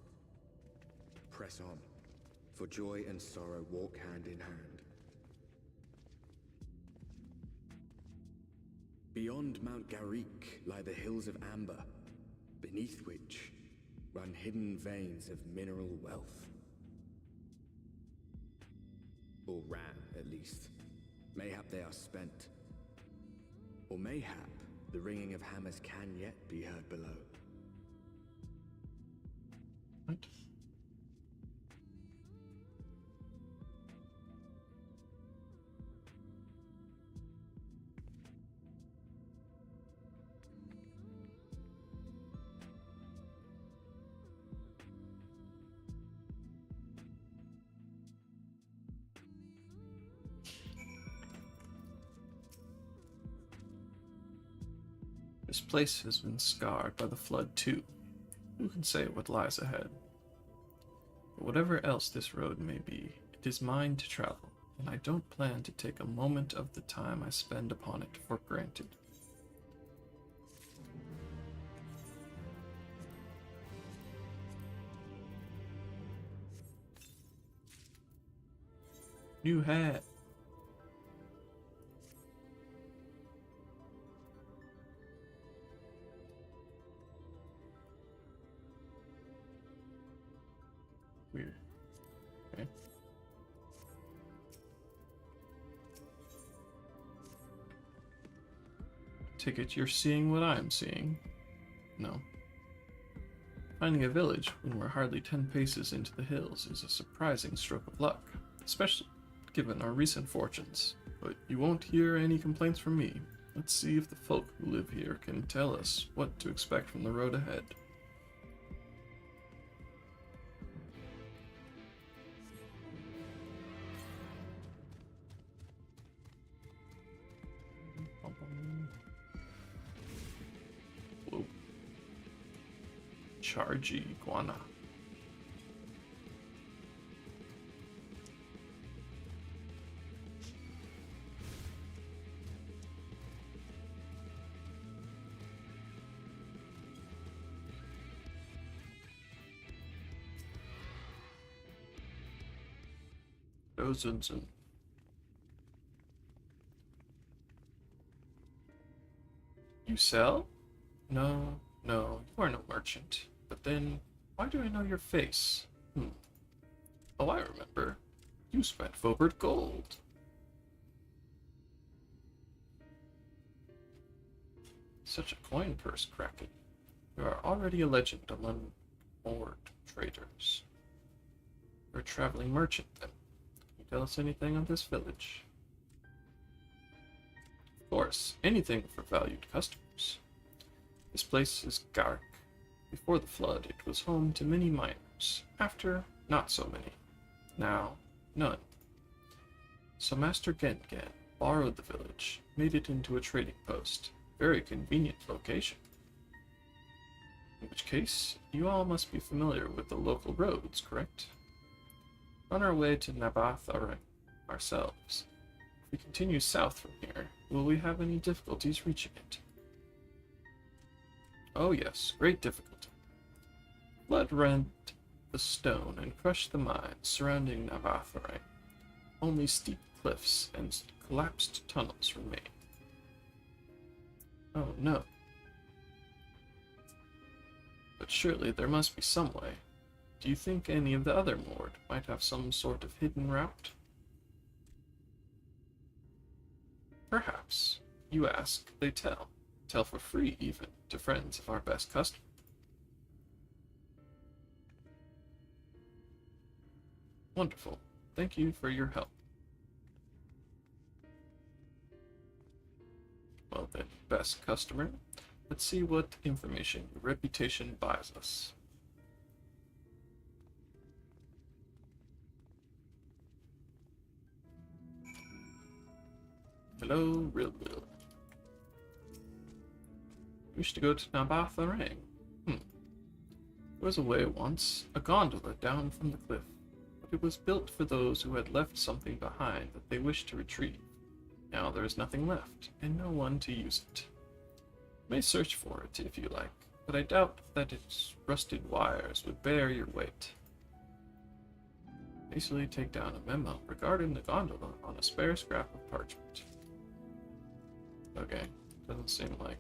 Press on, for joy and sorrow walk hand in hand. Beyond Mount Garik lie the hills of Amber, beneath which run hidden veins of mineral wealth. Or ran, at least. Mayhap they are spent. Or mayhap the ringing of hammers can yet be heard below. What? This place has been scarred by the flood too. Who can say what lies ahead? Whatever else this road may be, it is mine to travel, and I don't plan to take a moment of the time I spend upon it for granted. New hat. Weird. Okay. Take it you're seeing what I'm seeing. No. Finding a village when we're hardly 10 paces into the hills is a surprising stroke of luck, especially given our recent fortunes. But you won't hear any complaints from me. Let's see if the folk who live here can tell us what to expect from the road ahead. Whoa. Chargy iguana. Dozens and you sell? No, you are no merchant. But then, why do I know your face? Oh, I remember. You spent Fobert gold. Such a coin purse, Kraken. You are already a legend among moored traders. You're a traveling merchant, then. Can you tell us anything of this village? Of course, anything for valued customers. This place is Gark. Before the flood, it was home to many miners. After, not so many. Now, none. So Master Gengen borrowed the village, made it into a trading post. Very convenient location. In which case, you all must be familiar with the local roads, correct? On our way to Nabatharang ourselves. If we continue south from here, will we have any difficulties reaching it? Oh yes, great difficulty. Flood rent the stone and crushed the mines surrounding Navatharang. Only steep cliffs and collapsed tunnels remain. Oh no. But surely there must be some way. Do you think any of the other moored might have some sort of hidden route? Perhaps. You ask, they tell. Tell for free, even, to friends of our best customer. Wonderful. Thank you for your help. Well then, best customer, let's see what information your reputation buys us. Hello, Real Will. Wish to go to Nabatharang. There was a way once, a gondola down from the cliff, but it was built for those who had left something behind that they wished to retrieve. Now there is nothing left, and no one to use it. You may search for it if you like, but I doubt that its rusted wires would bear your weight. Hastily take down a memo regarding the gondola on a spare scrap of parchment. Okay, doesn't seem like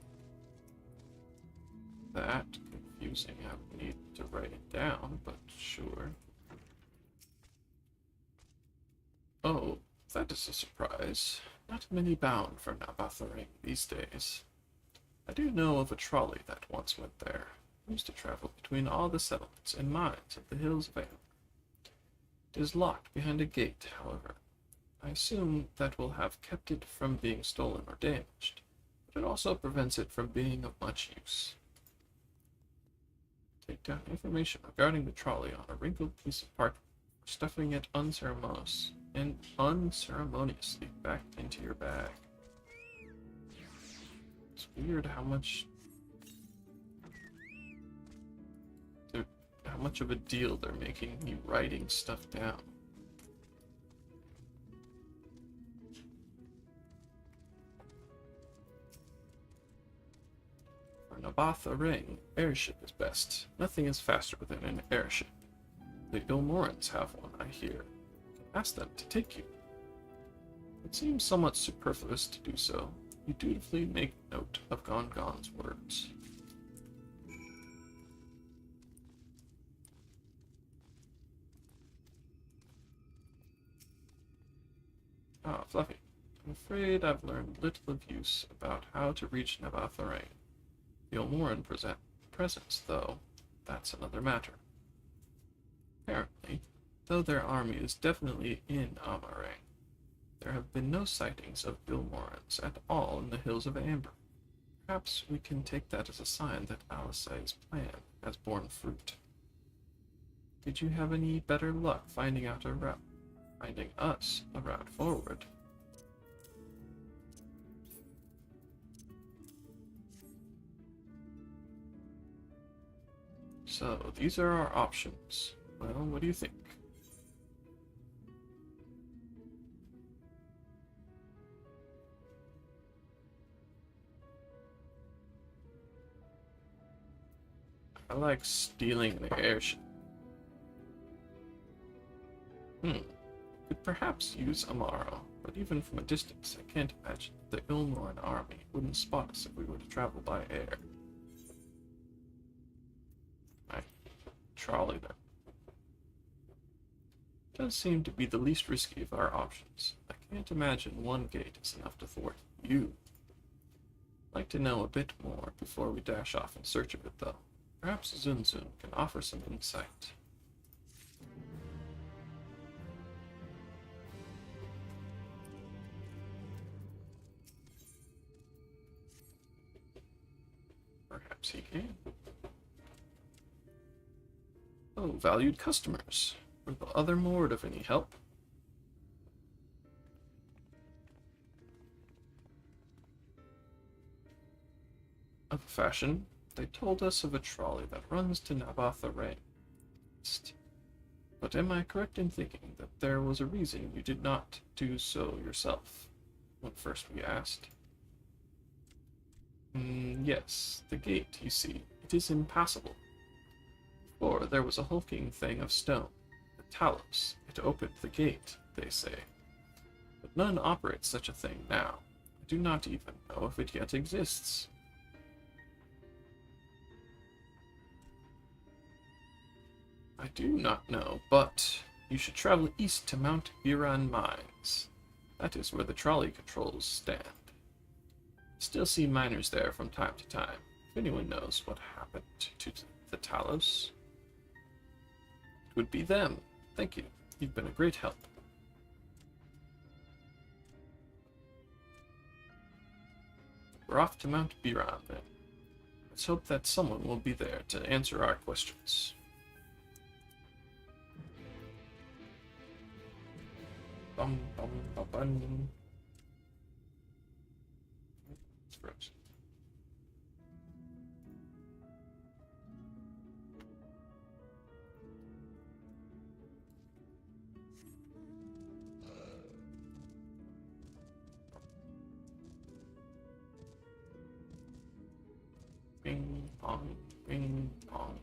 that confusing. I would need to write it down, but sure. Oh, that is a surprise. Not many bound for Nabatharang these days. I do know of a trolley that once went there. It used to travel between all the settlements and mines of the hills of Aeon. It is locked behind a gate, however. I assume that will have kept it from being stolen or damaged, but it also prevents it from being of much use. Take down information regarding the trolley on a wrinkled piece of parchment, stuffing it unceremoniously back into your bag. It's weird how how much of a deal they're making me writing stuff down. For Nabatha Ring, airship is best. Nothing is faster than an airship. The Ilmorans have one, I hear. Ask them to take you. It seems somewhat superfluous to do so. You dutifully make note of Gongon's words. Ah, Fluffy. I'm afraid I've learned little of use about how to reach Nabatha Ring. The Ilmoran presence, though, that's another matter. Apparently, though their army is definitely in Amarang, there have been no sightings of Ilmorans at all in the Hills of Amber. Perhaps we can take that as a sign that Alisai's plan has borne fruit. Did you have any better luck finding us a route forward? So, these are our options. Well, what do you think? I like stealing the airship. Could perhaps use Amaro, but even from a distance, I can't imagine the Ilmoran army wouldn't spot us if we were to travel by air. Right. Trolley then. Does seem to be the least risky of our options. I can't imagine one gate is enough to thwart you. I'd like to know a bit more before we dash off in search of it, though. Perhaps Zunzun can offer some insight. Perhaps he can. Oh, valued customers. Were the other Mord of any help? Of a fashion, they told us of a trolley that runs to Nabatha Ring. But am I correct in thinking that there was a reason you did not do so yourself, when first we asked? Yes, the gate, you see, it is impassable. Before, there was a hulking thing of stone, the Talos. It opened the gate, they say. But none operates such a thing now. I do not even know if it yet exists. I do not know, but you should travel east to Mount Biran Mines. That is where the trolley controls stand. Still see miners there from time to time. If anyone knows what happened to the Talos, it would be them. Thank you. You've been a great help. We're off to Mount Biran, then. Let's hope that someone will be there to answer our questions. Bum, bum, bum, bum. It's frozen. Bing, pong, bing, pong.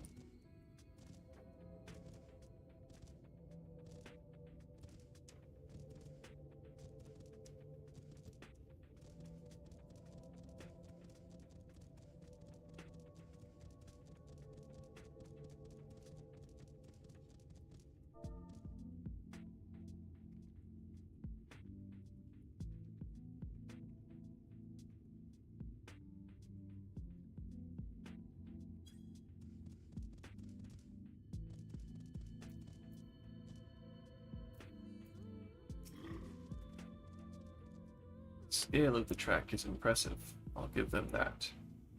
The scale of the track is impressive, I'll give them that.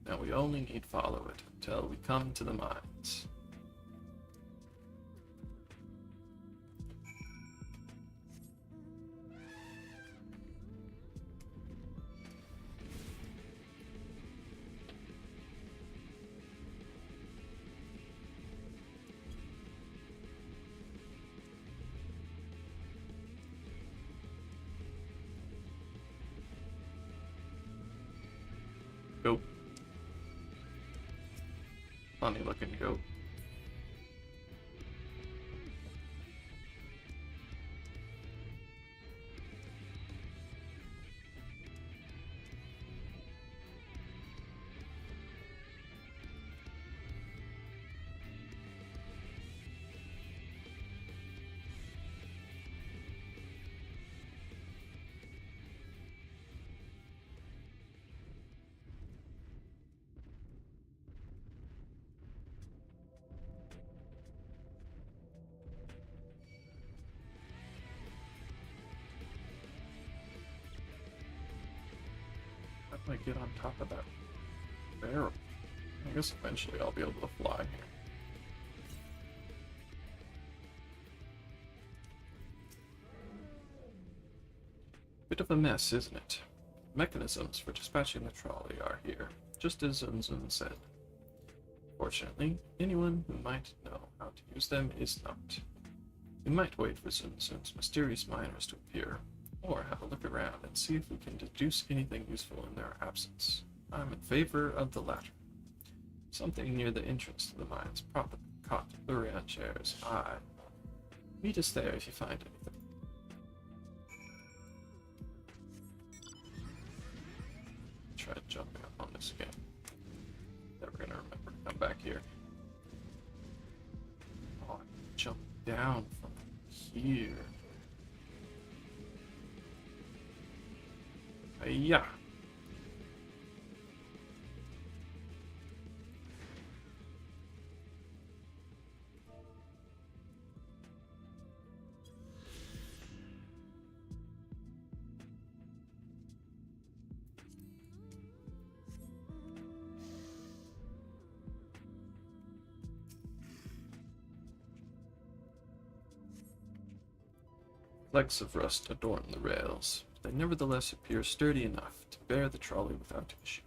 Now we only need follow it until we come to the mines. funny looking goat. How do I get on top of that barrel? I guess eventually I'll be able to fly here. Bit of a mess, isn't it? Mechanisms for dispatching the trolley are here, just as Zunzun said. Fortunately, anyone who might know how to use them is not. We might wait for Zunzun's mysterious miners to appear, or have a look around and see if we can deduce anything useful in their absence. I'm in favor of the latter. Something near the entrance to the mines probably caught Lurian Chair's eye. Meet us there if you find anything. Try jumping up on this again. Never gonna remember to come back here. Oh, I jumped down from here. Yeah. Flecks of rust adorn the rails, but they nevertheless appear sturdy enough to bear the trolley without issue.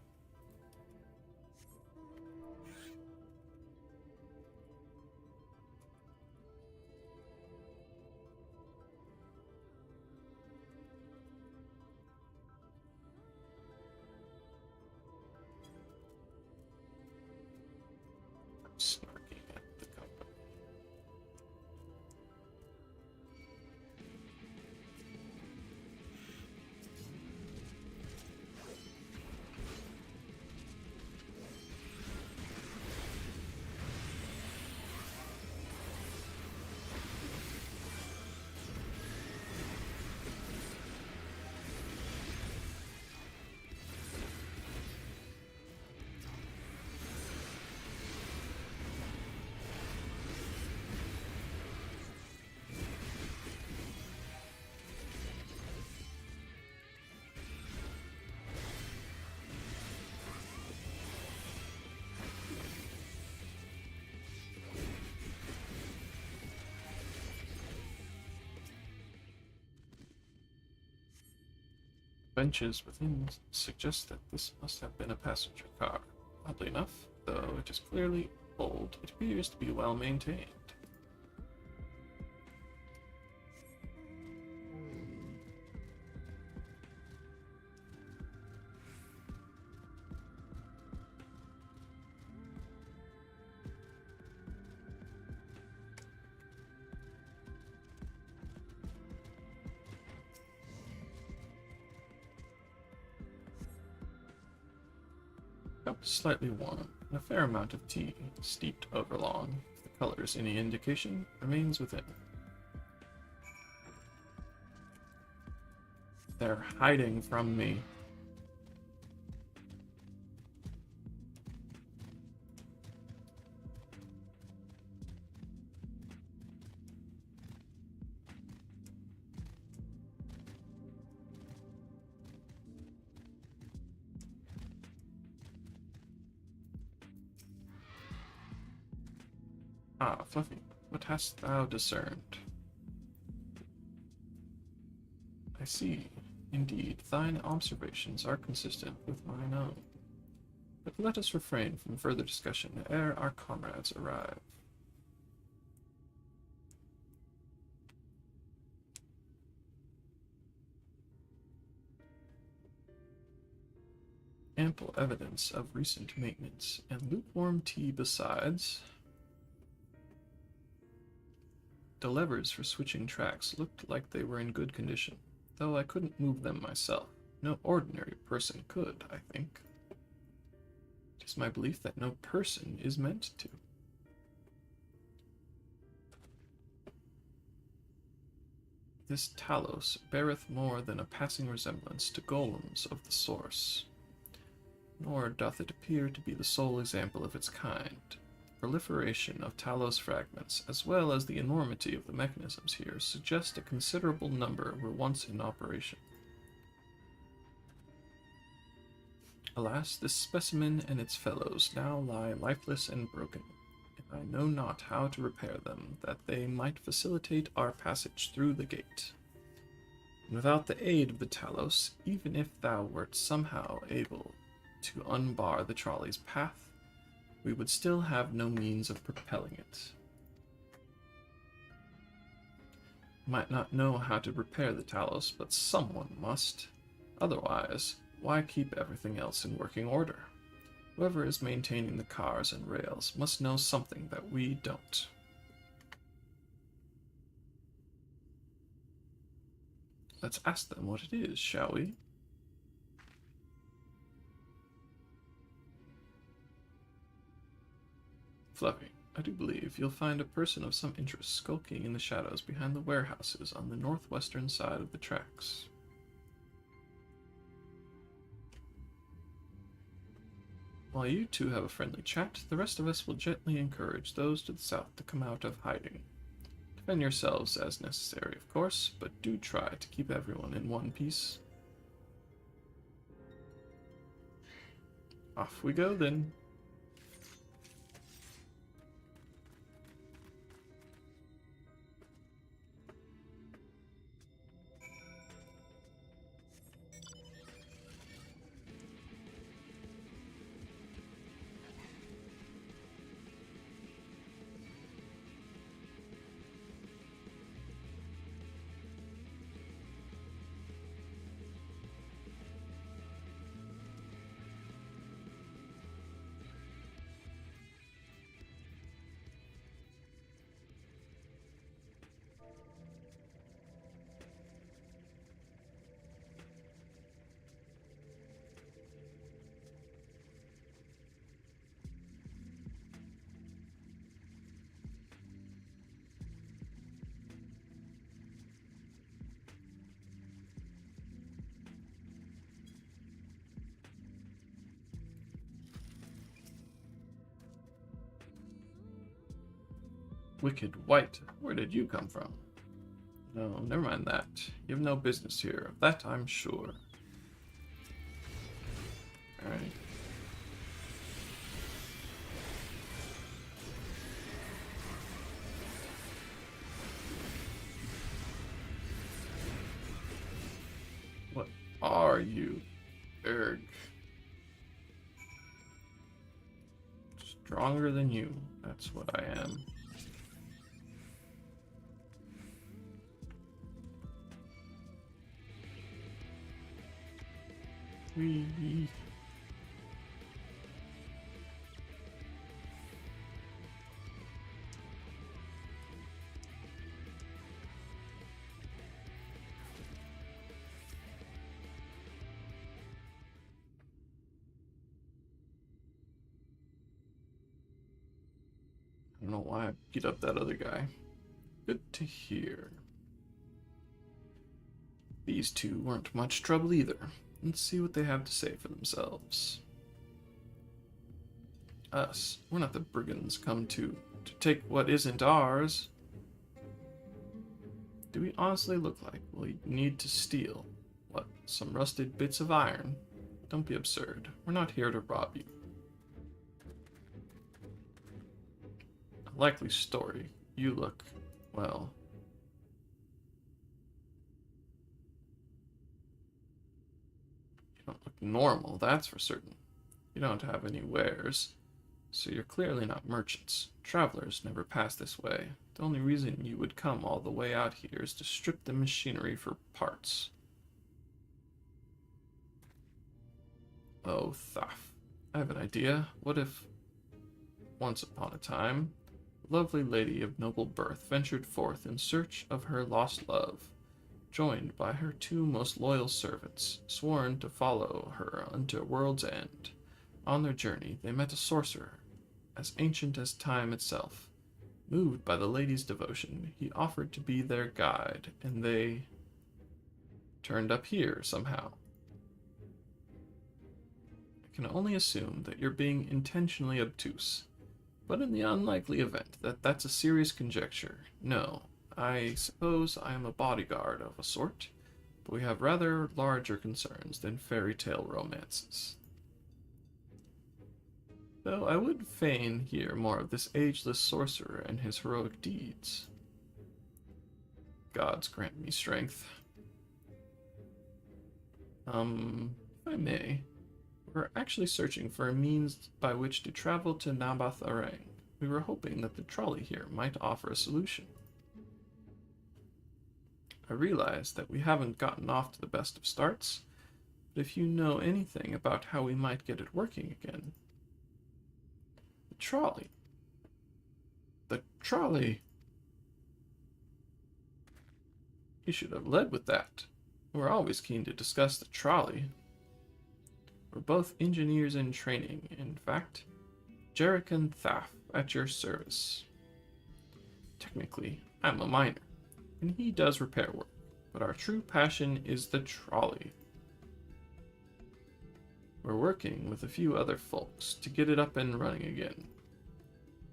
Snarking at the company. Benches within suggest that this must have been a passenger car. Oddly enough, though it is clearly old, it appears to be well maintained. Cup slightly warm, and a fair amount of tea, steeped overlong. If the color is any indication, remains within. They're hiding from me. Ah, Fluffy, what hast thou discerned? I see. Indeed, thine observations are consistent with mine own. But let us refrain from further discussion ere our comrades arrive. ample evidence of recent maintenance, and lukewarm tea besides. The levers for switching tracks looked like they were in good condition, though I couldn't move them myself. No ordinary person could, I think. It is my belief that no person is meant to. This Talos beareth more than a passing resemblance to golems of the source, nor doth it appear to be the sole example of its kind. Proliferation of Talos fragments, as well as the enormity of the mechanisms here, suggest a considerable number were once in operation. Alas, this specimen and its fellows now lie lifeless and broken, and I know not how to repair them, that they might facilitate our passage through the gate. And without the aid of the Talos, even if thou wert somehow able to unbar the trolley's path, we would still have no means of propelling it. Might not know how to repair the Talos, but someone must. Otherwise, why keep everything else in working order? Whoever is maintaining the cars and rails must know something that we don't. Let's ask them what it is, shall we? Fluffy, I do believe you'll find a person of some interest skulking in the shadows behind the warehouses on the northwestern side of the tracks. While you two have a friendly chat, the rest of us will gently encourage those to the south to come out of hiding. Defend yourselves as necessary, of course, but do try to keep everyone in one piece. Off we go then. Wicked White, where did you come from? No, never mind that. You have no business here, of that I'm sure. Alright. What are you, Erg? Stronger than you, that's what I am. Wee. I don't know why I beat up that other guy. Good to hear. These two weren't much trouble either. Let's see what they have to say for themselves. Us, we're not the brigands come to take what isn't ours. Do we honestly look like we need to steal, what, some rusted bits of iron? Don't be absurd. We're not here to rob you. A likely story. You look, well... you don't look normal, that's for certain. You don't have any wares, so you're clearly not merchants. Travelers never pass this way. The only reason you would come all the way out here is to strip the machinery for parts. Oh, Thaf. I have an idea. What if, once upon a time, a lovely lady of noble birth ventured forth in search of her lost love, joined by her 2 most loyal servants, sworn to follow her unto world's end. On their journey, they met a sorcerer, as ancient as time itself. Moved by the lady's devotion, he offered to be their guide, and they turned up here somehow. I can only assume that you're being intentionally obtuse, but in the unlikely event that that's a serious conjecture, no, I suppose I am a bodyguard of a sort, but we have rather larger concerns than fairy tale romances. Though I would fain hear more of this ageless sorcerer and his heroic deeds. Gods grant me strength. If I may, we're actually searching for a means by which to travel to Nabath Arang. We were hoping that the trolley here might offer a solution. I realize that we haven't gotten off to the best of starts, but if you know anything about how we might get it working again... The trolley. The trolley! You should have led with that. We're always keen to discuss the trolley. We're both engineers in training, in fact. Jarek and Thaf at your service. Technically, I'm a miner, and he does repair work, but our true passion is the trolley. We're working with a few other folks to get it up and running again.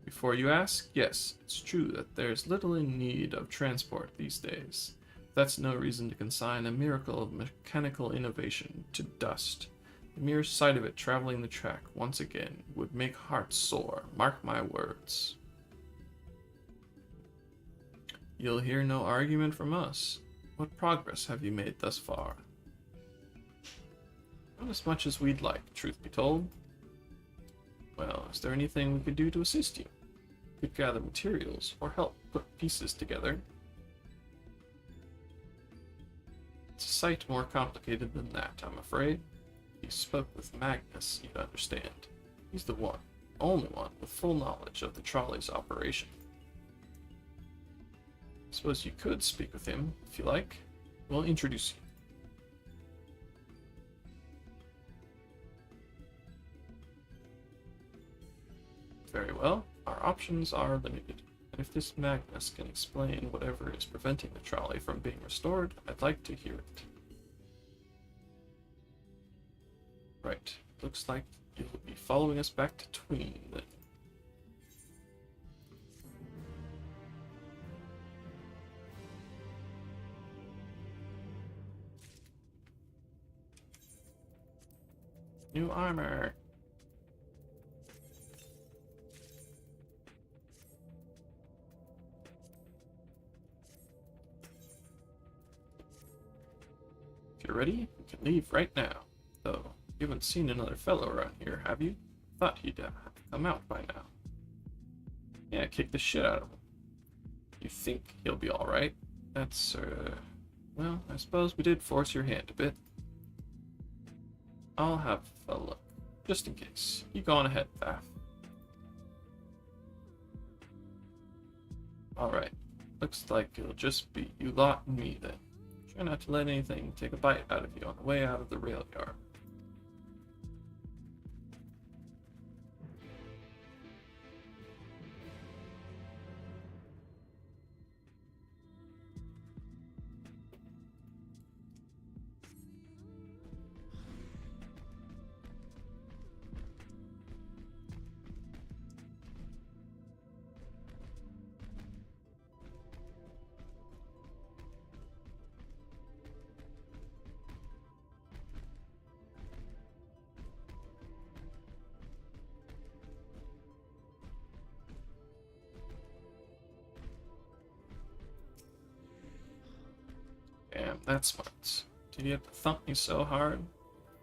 Before you ask, yes, it's true that there's little in need of transport these days. That's no reason to consign a miracle of mechanical innovation to dust. The mere sight of it traveling the track once again would make hearts sore, mark my words. You'll hear no argument from us. What progress have you made thus far? Not as much as we'd like, truth be told. Well, is there anything we could do to assist you? We could gather materials, or help put pieces together. It's a sight more complicated than that, I'm afraid. If you spoke with Magnus, you'd understand. He's the one, only one, with full knowledge of the trolley's operation. I suppose you could speak with him, if you like. We'll introduce you. Very well. Our options are limited, and if this Magnus can explain whatever is preventing the trolley from being restored, I'd like to hear it. Right. Looks like you'll be following us back to Tween, then. New armor. If you're ready, we can leave right now. Though, you haven't seen another fellow around here, have you? Thought he'd have come out by now. Yeah, kick the shit out of him. You think he'll be alright? That's, well, I suppose we did force your hand a bit. I'll have a look, just in case. You go on ahead, Thaf. Alright, looks like it'll just be you lot and me then. Try not to let anything take a bite out of you on the way out of the rail yard. Damn, that's smart. Did you have to thump me so hard?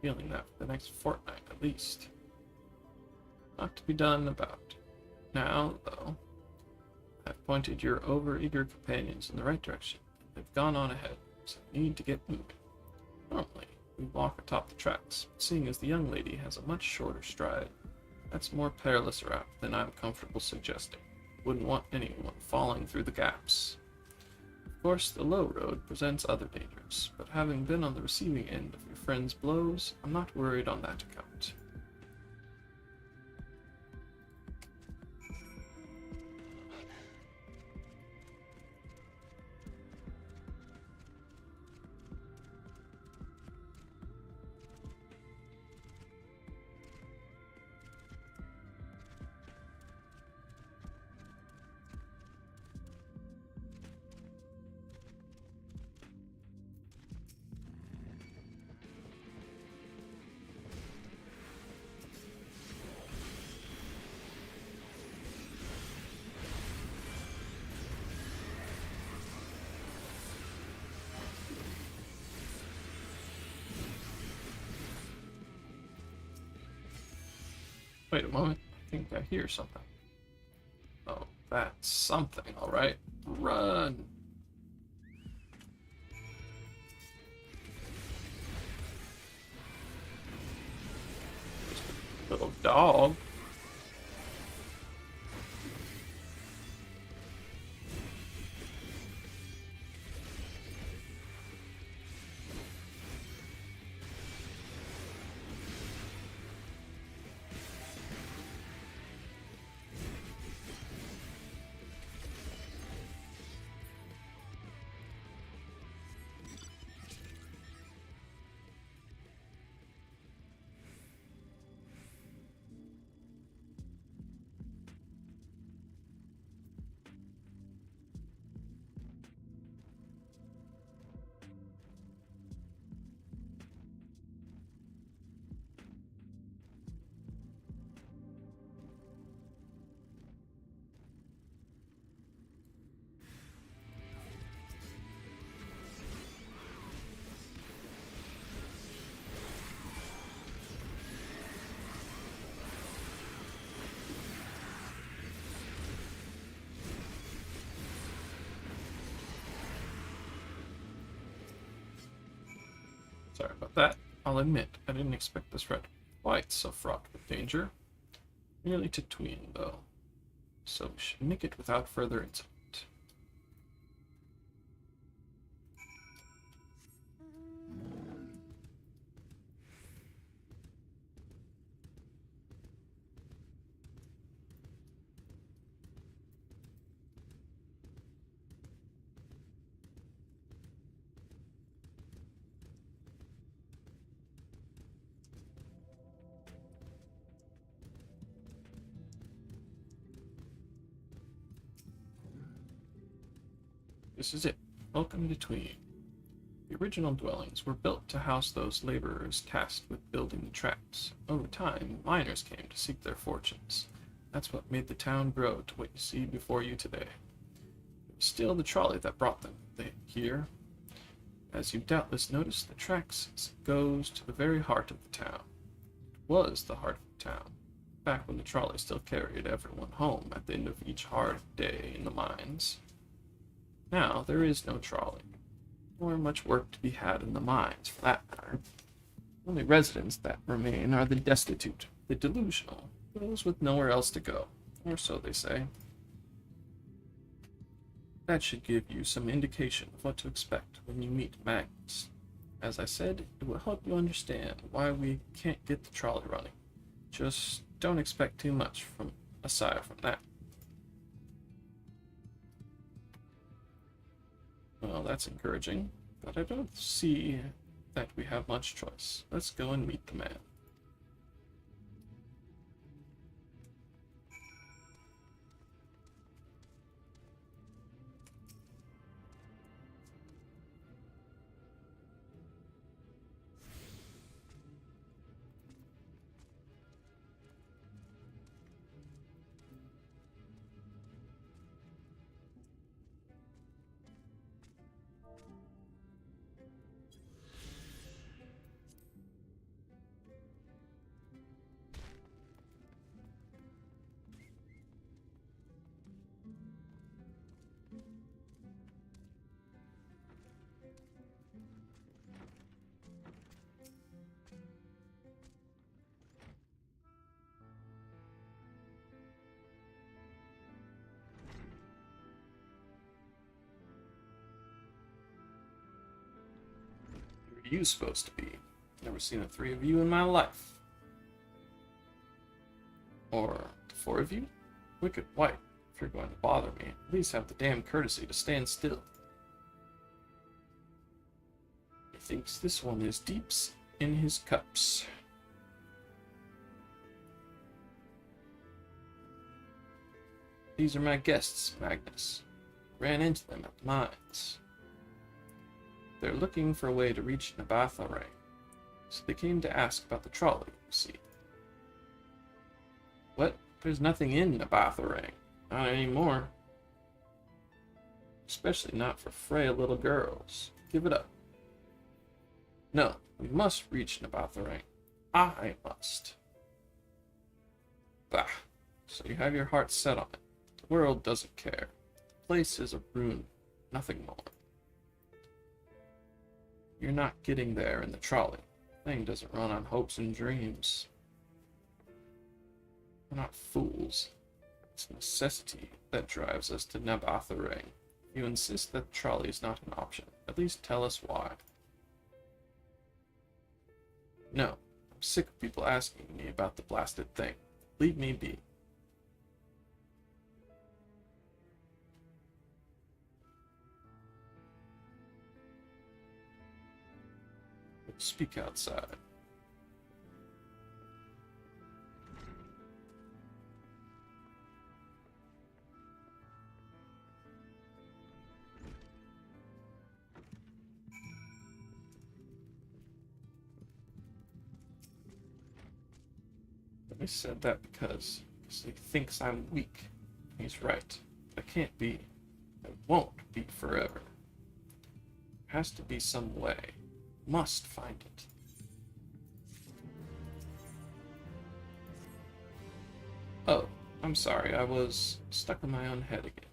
Feeling that for the next fortnight at least. Not to be done about. Now, though, I've pointed your over-eager companions in the right direction. They've gone on ahead, so we need to get moving. Normally, we walk atop the tracks, seeing as the young lady has a much shorter stride. That's more perilous route than I'm comfortable suggesting. Wouldn't want anyone falling through the gaps. Of course, the low road presents other dangers, but having been on the receiving end of your friend's blows, I'm not worried on that account. Wait a moment, I think I hear something. Oh, that's something, alright. Run! Just a little dog. Sorry about that. I'll admit, I didn't expect this red quite so fraught with danger. Merely to tween, though. So we should nick it without further incident. This is it. Welcome to Tween. The original dwellings were built to house those laborers tasked with building the traps. Over time, miners came to seek their fortunes. That's what made the town grow to what you see before you today. It was still the trolley that brought them here. As you doubtless noticed, the tracks goes to the very heart of the town. It was the heart of the town, back when the trolley still carried everyone home at the end of each hard day in the mines. Now, there is no trolley, nor much work to be had in the mines, for that matter. The only residents that remain are the destitute, the delusional, those with nowhere else to go, or so they say. That should give you some indication of what to expect when you meet Magnus. As I said, it will help you understand why we can't get the trolley running. Just don't expect too much aside from that. Well, that's encouraging, but I don't see that we have much choice. Let's go and meet the man. you supposed to be? Never seen the three of you in my life. Or the four of you? Wicked white. If you're going to bother me, at least have the damn courtesy to stand still. He thinks this one is deeps in his cups. These are my guests, Magnus. Ran into them at the mines. They're looking for a way to reach Nabatha Ray, so they came to ask about the trolley, you see. What? There's nothing in Nabatha Ray. Not anymore. Especially not for frail little girls. Give it up. No, we must reach Nabatha Ray. I must. Bah. So you have your heart set on it. The world doesn't care. The place is a ruin. Nothing more. You're not getting there in the trolley. The thing doesn't run on hopes and dreams. We're not fools. It's necessity that drives us to Nabatha Ray. You insist that the trolley is not an option. At least tell us why. No, I'm sick of people asking me about the blasted thing. Leave me be. Speak outside. I said that because he thinks I'm weak. He's right. I can't be. I won't be forever. There has to be some way. Must find it. Oh, I'm sorry. I was stuck in my own head again.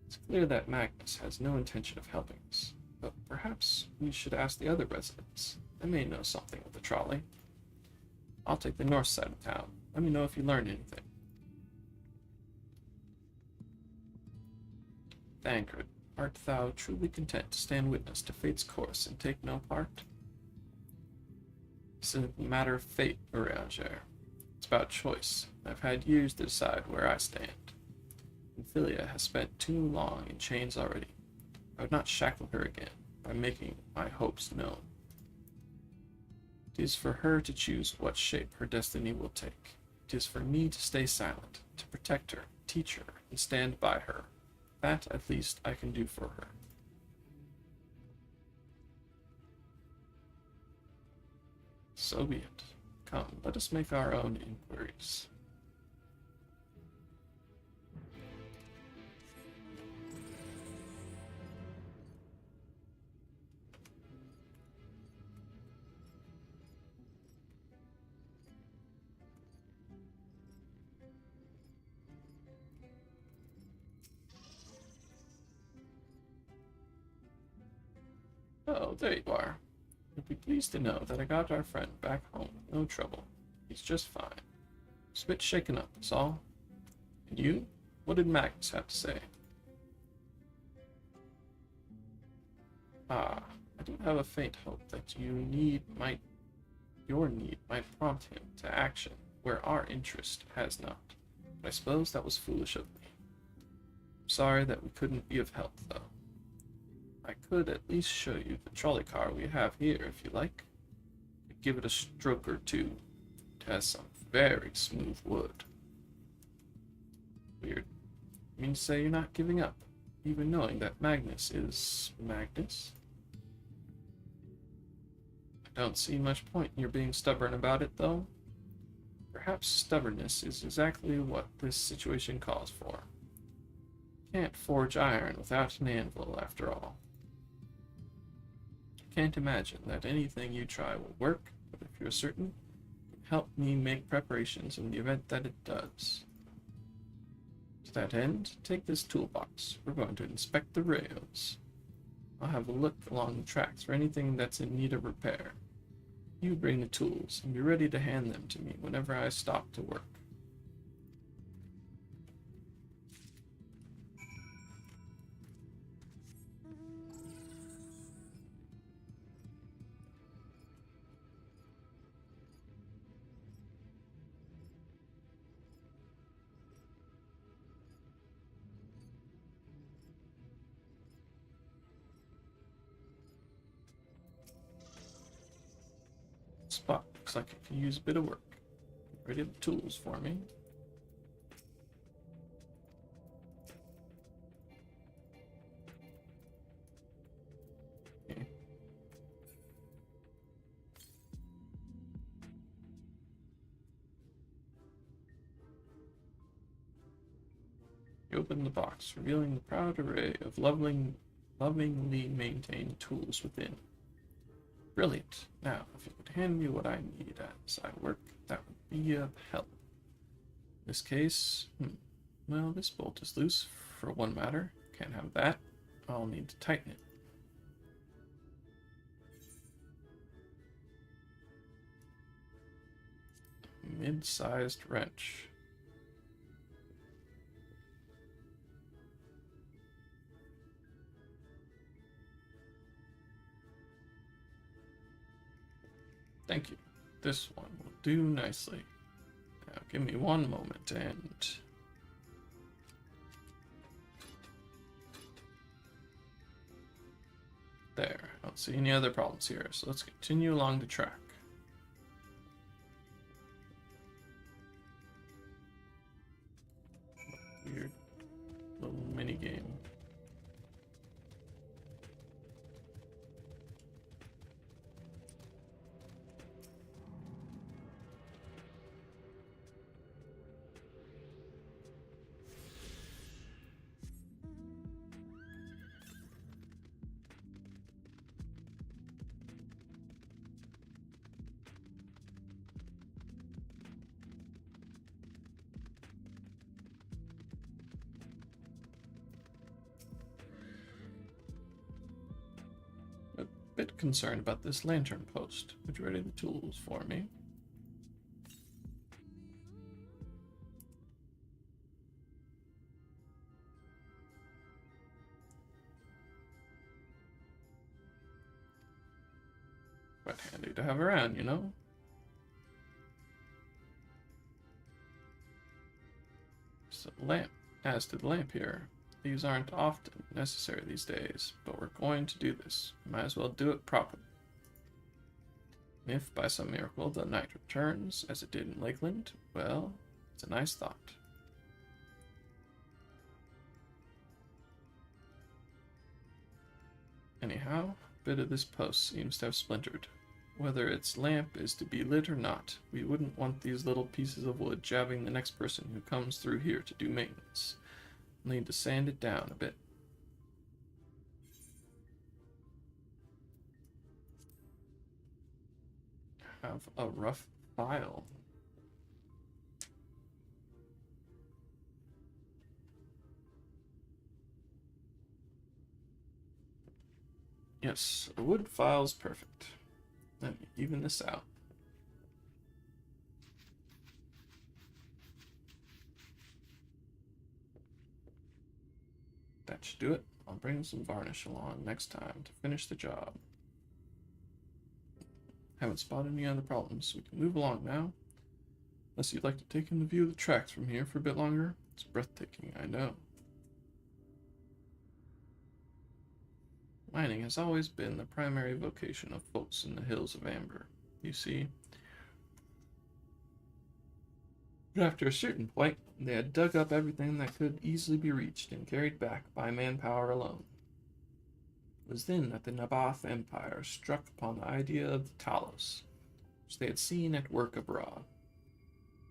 It's clear that Magnus has no intention of helping us, but perhaps we should ask the other residents. They may know something of the trolley. I'll take the north side of town. Let me know if you learned anything. Thancred, art thou truly content to stand witness to fate's course and take no part? This isn't a matter of fate, Urianger. It's about choice. I've had years to decide where I stand. Ophelia has spent too long in chains already. I would not shackle her again by making my hopes known. It is for her to choose what shape her destiny will take. It is for me to stay silent, to protect her, teach her, and stand by her. That, at least, I can do for her. So be it. Come, let us make our own inquiries. Oh, there you are. You'll be pleased to know that I got our friend back home with no trouble. He's just fine. Just a bit shaken up, that's all. And you? What did Magnus have to say? Ah, I do have a faint hope that your need might prompt him to action where our interest has not. But I suppose that was foolish of me. I'm sorry that we couldn't be of help, though. I could at least show you the trolley car we have here, if you like. Give it a stroke or two. It has some very smooth wood. Weird. You mean to say you're not giving up, even knowing that Magnus is Magnus? I don't see much point in your being stubborn about it, though. Perhaps stubbornness is exactly what this situation calls for. Can't forge iron without an anvil, after all. Can't imagine that anything you try will work, but if you're certain, help me make preparations in the event that it does. To that end, take this toolbox. We're going to inspect the rails. I'll have a look along the tracks for anything that's in need of repair. You bring the tools and be ready to hand them to me whenever I stop to work. spot. Looks like it can use a bit of work. Ready the tools for me. Okay. You open the box, revealing the proud array of lovingly maintained tools within. Brilliant. Now, if you could hand me what I need as I work, that would be of help. In this case, well, this bolt is loose, for one matter. Can't have that. I'll need to tighten it. Mid-sized wrench. Thank you. This one will do nicely. Now give me one moment and... There. I don't see any other problems here, so let's continue along the track. Weird little mini game. Bit concerned about this lantern post. Would you ready the tools for me? Quite handy to have around, you know? So lamp. As to the lamp here. These aren't often necessary these days, but we're going to do this. Might as well do it properly. If by some miracle the night returns, as it did in Lakeland, well, it's a nice thought. Anyhow, a bit of this post seems to have splintered. Whether its lamp is to be lit or not, we wouldn't want these little pieces of wood jabbing the next person who comes through here to do maintenance. Need to sand it down a bit. Have a rough file. Yes, a wood file's perfect. Let me even this out. That should do it. I'll bring some varnish along next time to finish the job. Haven't spotted any other problems. We can move along now. Unless you'd like to take in the view of the tracks from here for a bit longer. It's breathtaking, I know. Mining has always been the primary vocation of folks in the hills of Amber. You see, but after a certain point, they had dug up everything that could easily be reached and carried back by manpower alone. It was then that the Naboth Empire struck upon the idea of the Talos, which they had seen at work abroad.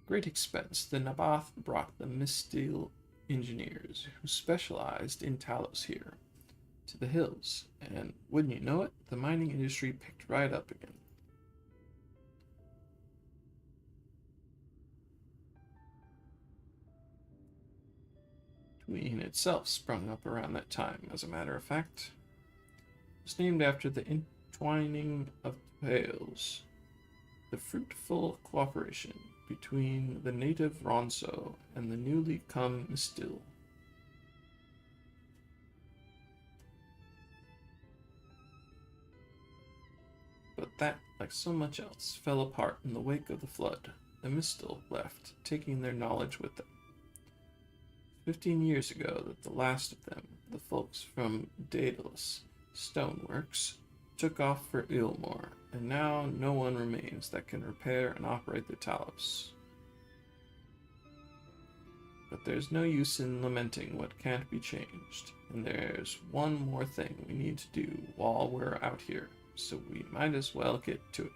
Great expense, the Naboth brought the Mistil engineers, who specialized in Talos here, to the hills, and wouldn't you know it, the mining industry picked right up again. Tween itself sprung up around that time, as a matter of fact. It was named after the entwining of tales, the fruitful cooperation between the native Ronso and the newly come Mistil. But that, like so much else, fell apart in the wake of the flood. The Mistil left, taking their knowledge with them. 15 years ago that the last of them, the folks from Daedalus Stoneworks, took off for Ilmore, and now no one remains that can repair and operate the Talos. But there's no use in lamenting what can't be changed, and there's one more thing we need to do while we're out here, so we might as well get to it.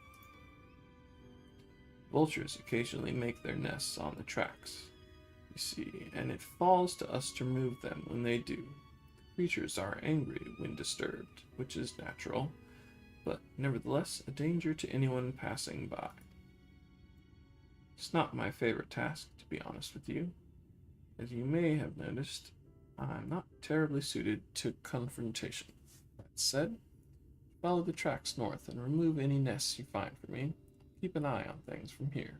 Vultures occasionally make their nests on the tracks, you see, and it falls to us to remove them when they do. Creatures are angry when disturbed, which is natural, but nevertheless a danger to anyone passing by. It's not my favorite task, to be honest with you. As you may have noticed, I'm not terribly suited to confrontation. That said, follow the tracks north and remove any nests you find for me. Keep an eye on things from here.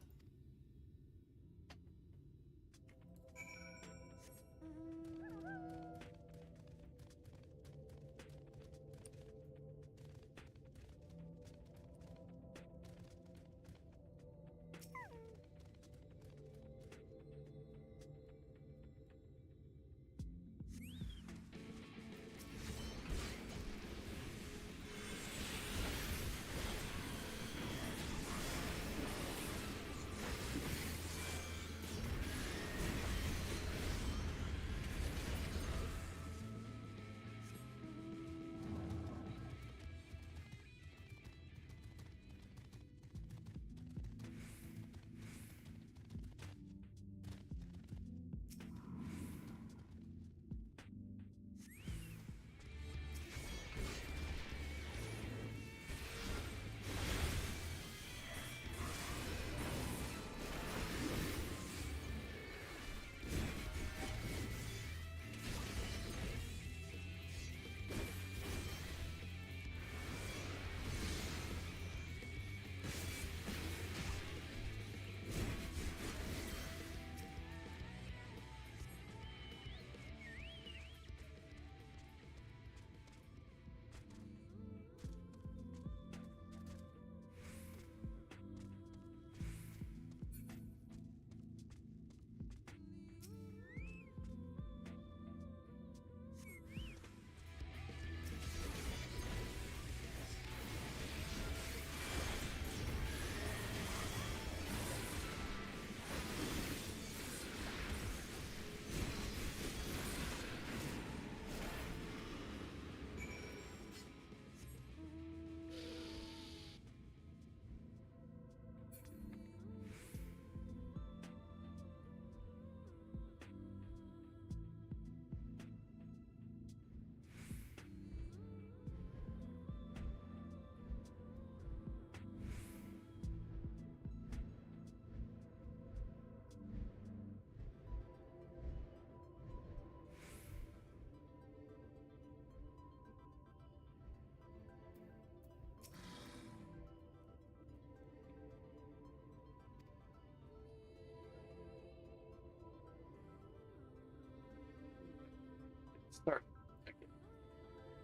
Start.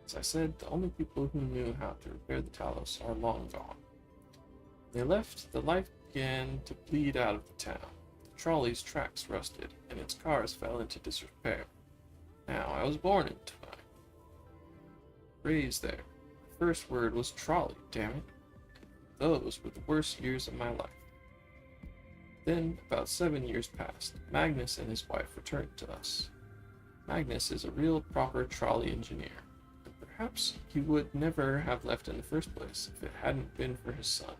As I said, the only people who knew how to repair the Talos are long gone. When they left, the life began to bleed out of the town. The trolley's tracks rusted, and its cars fell into disrepair. Now, I was born into it. Raised there. The first word was trolley, damn it. Those were the worst years of my life. Then, about 7 years passed. Magnus and his wife returned to us. Magnus is a real proper trolley engineer, and perhaps he would never have left in the first place if it hadn't been for his son.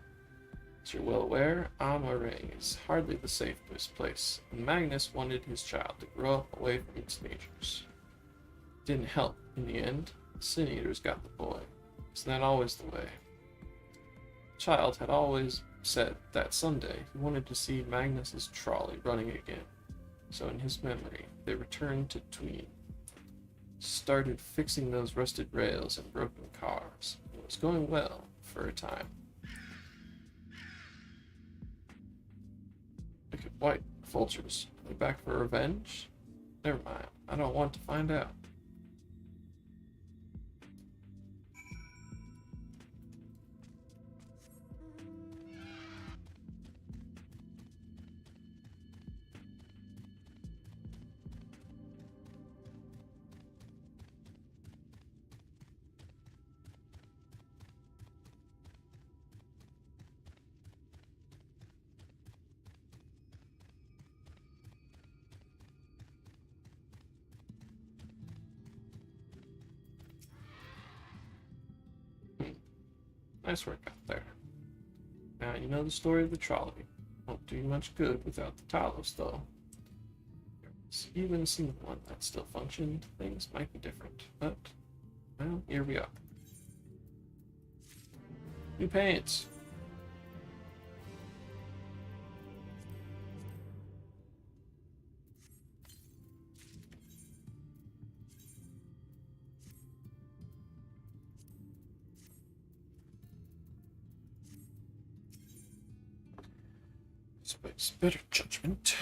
As you're well aware, Amaring is hardly the safest place, and Magnus wanted his child to grow up away from its dangers. It didn't help in the end. The Sin Eaters got the boy. Isn't that always the way? The child had always said that someday he wanted to see Magnus's trolley running again. So in his memory, they returned to Tween, started fixing those rusted rails and broken cars. It was going well for a time. Look at White, vultures. Are they back for revenge? Never mind, I don't want to find out. Nice work out there. Now you know the story of the trolley. Won't do you much good without the Talos, though. Even seeing one that still functioned, things might be different. But, well, here we are. New paints. Despite better judgment.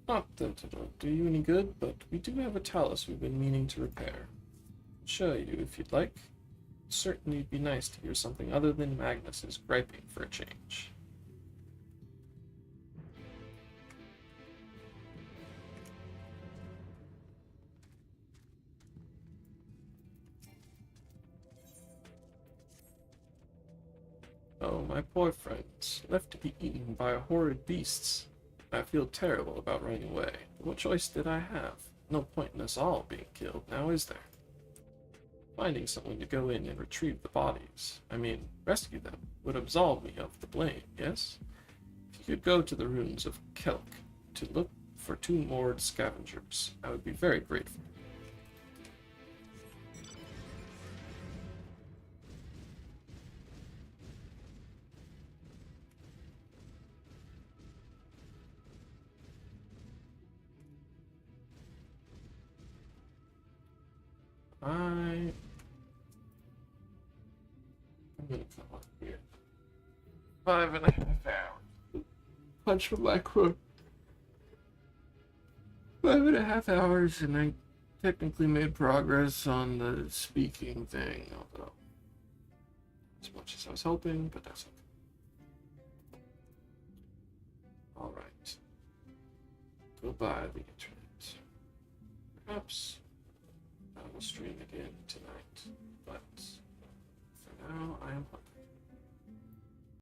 Not that it'll do you any good, but we do have a Talos we've been meaning to repair. I'll show you if you'd like. It'd certainly be nice to hear something other than Magnus's griping for a change. Oh, my poor friends, left to be eaten by horrid beasts. I feel terrible about running away. But what choice did I have? No point in us all being killed, now is there? Finding someone to go in and retrieve the bodies, rescue them, would absolve me of the blame, yes? If you could go to the ruins of Kelk to look for 2 moored scavengers, I would be very grateful. I'm gonna come up here. 5.5 hours. Punch from my crook. 5.5 hours, and I technically made progress on the speaking thing, although as much as I was hoping, but that's okay. Alright. Goodbye, the internet. Perhaps I will stream again tonight, but for now I am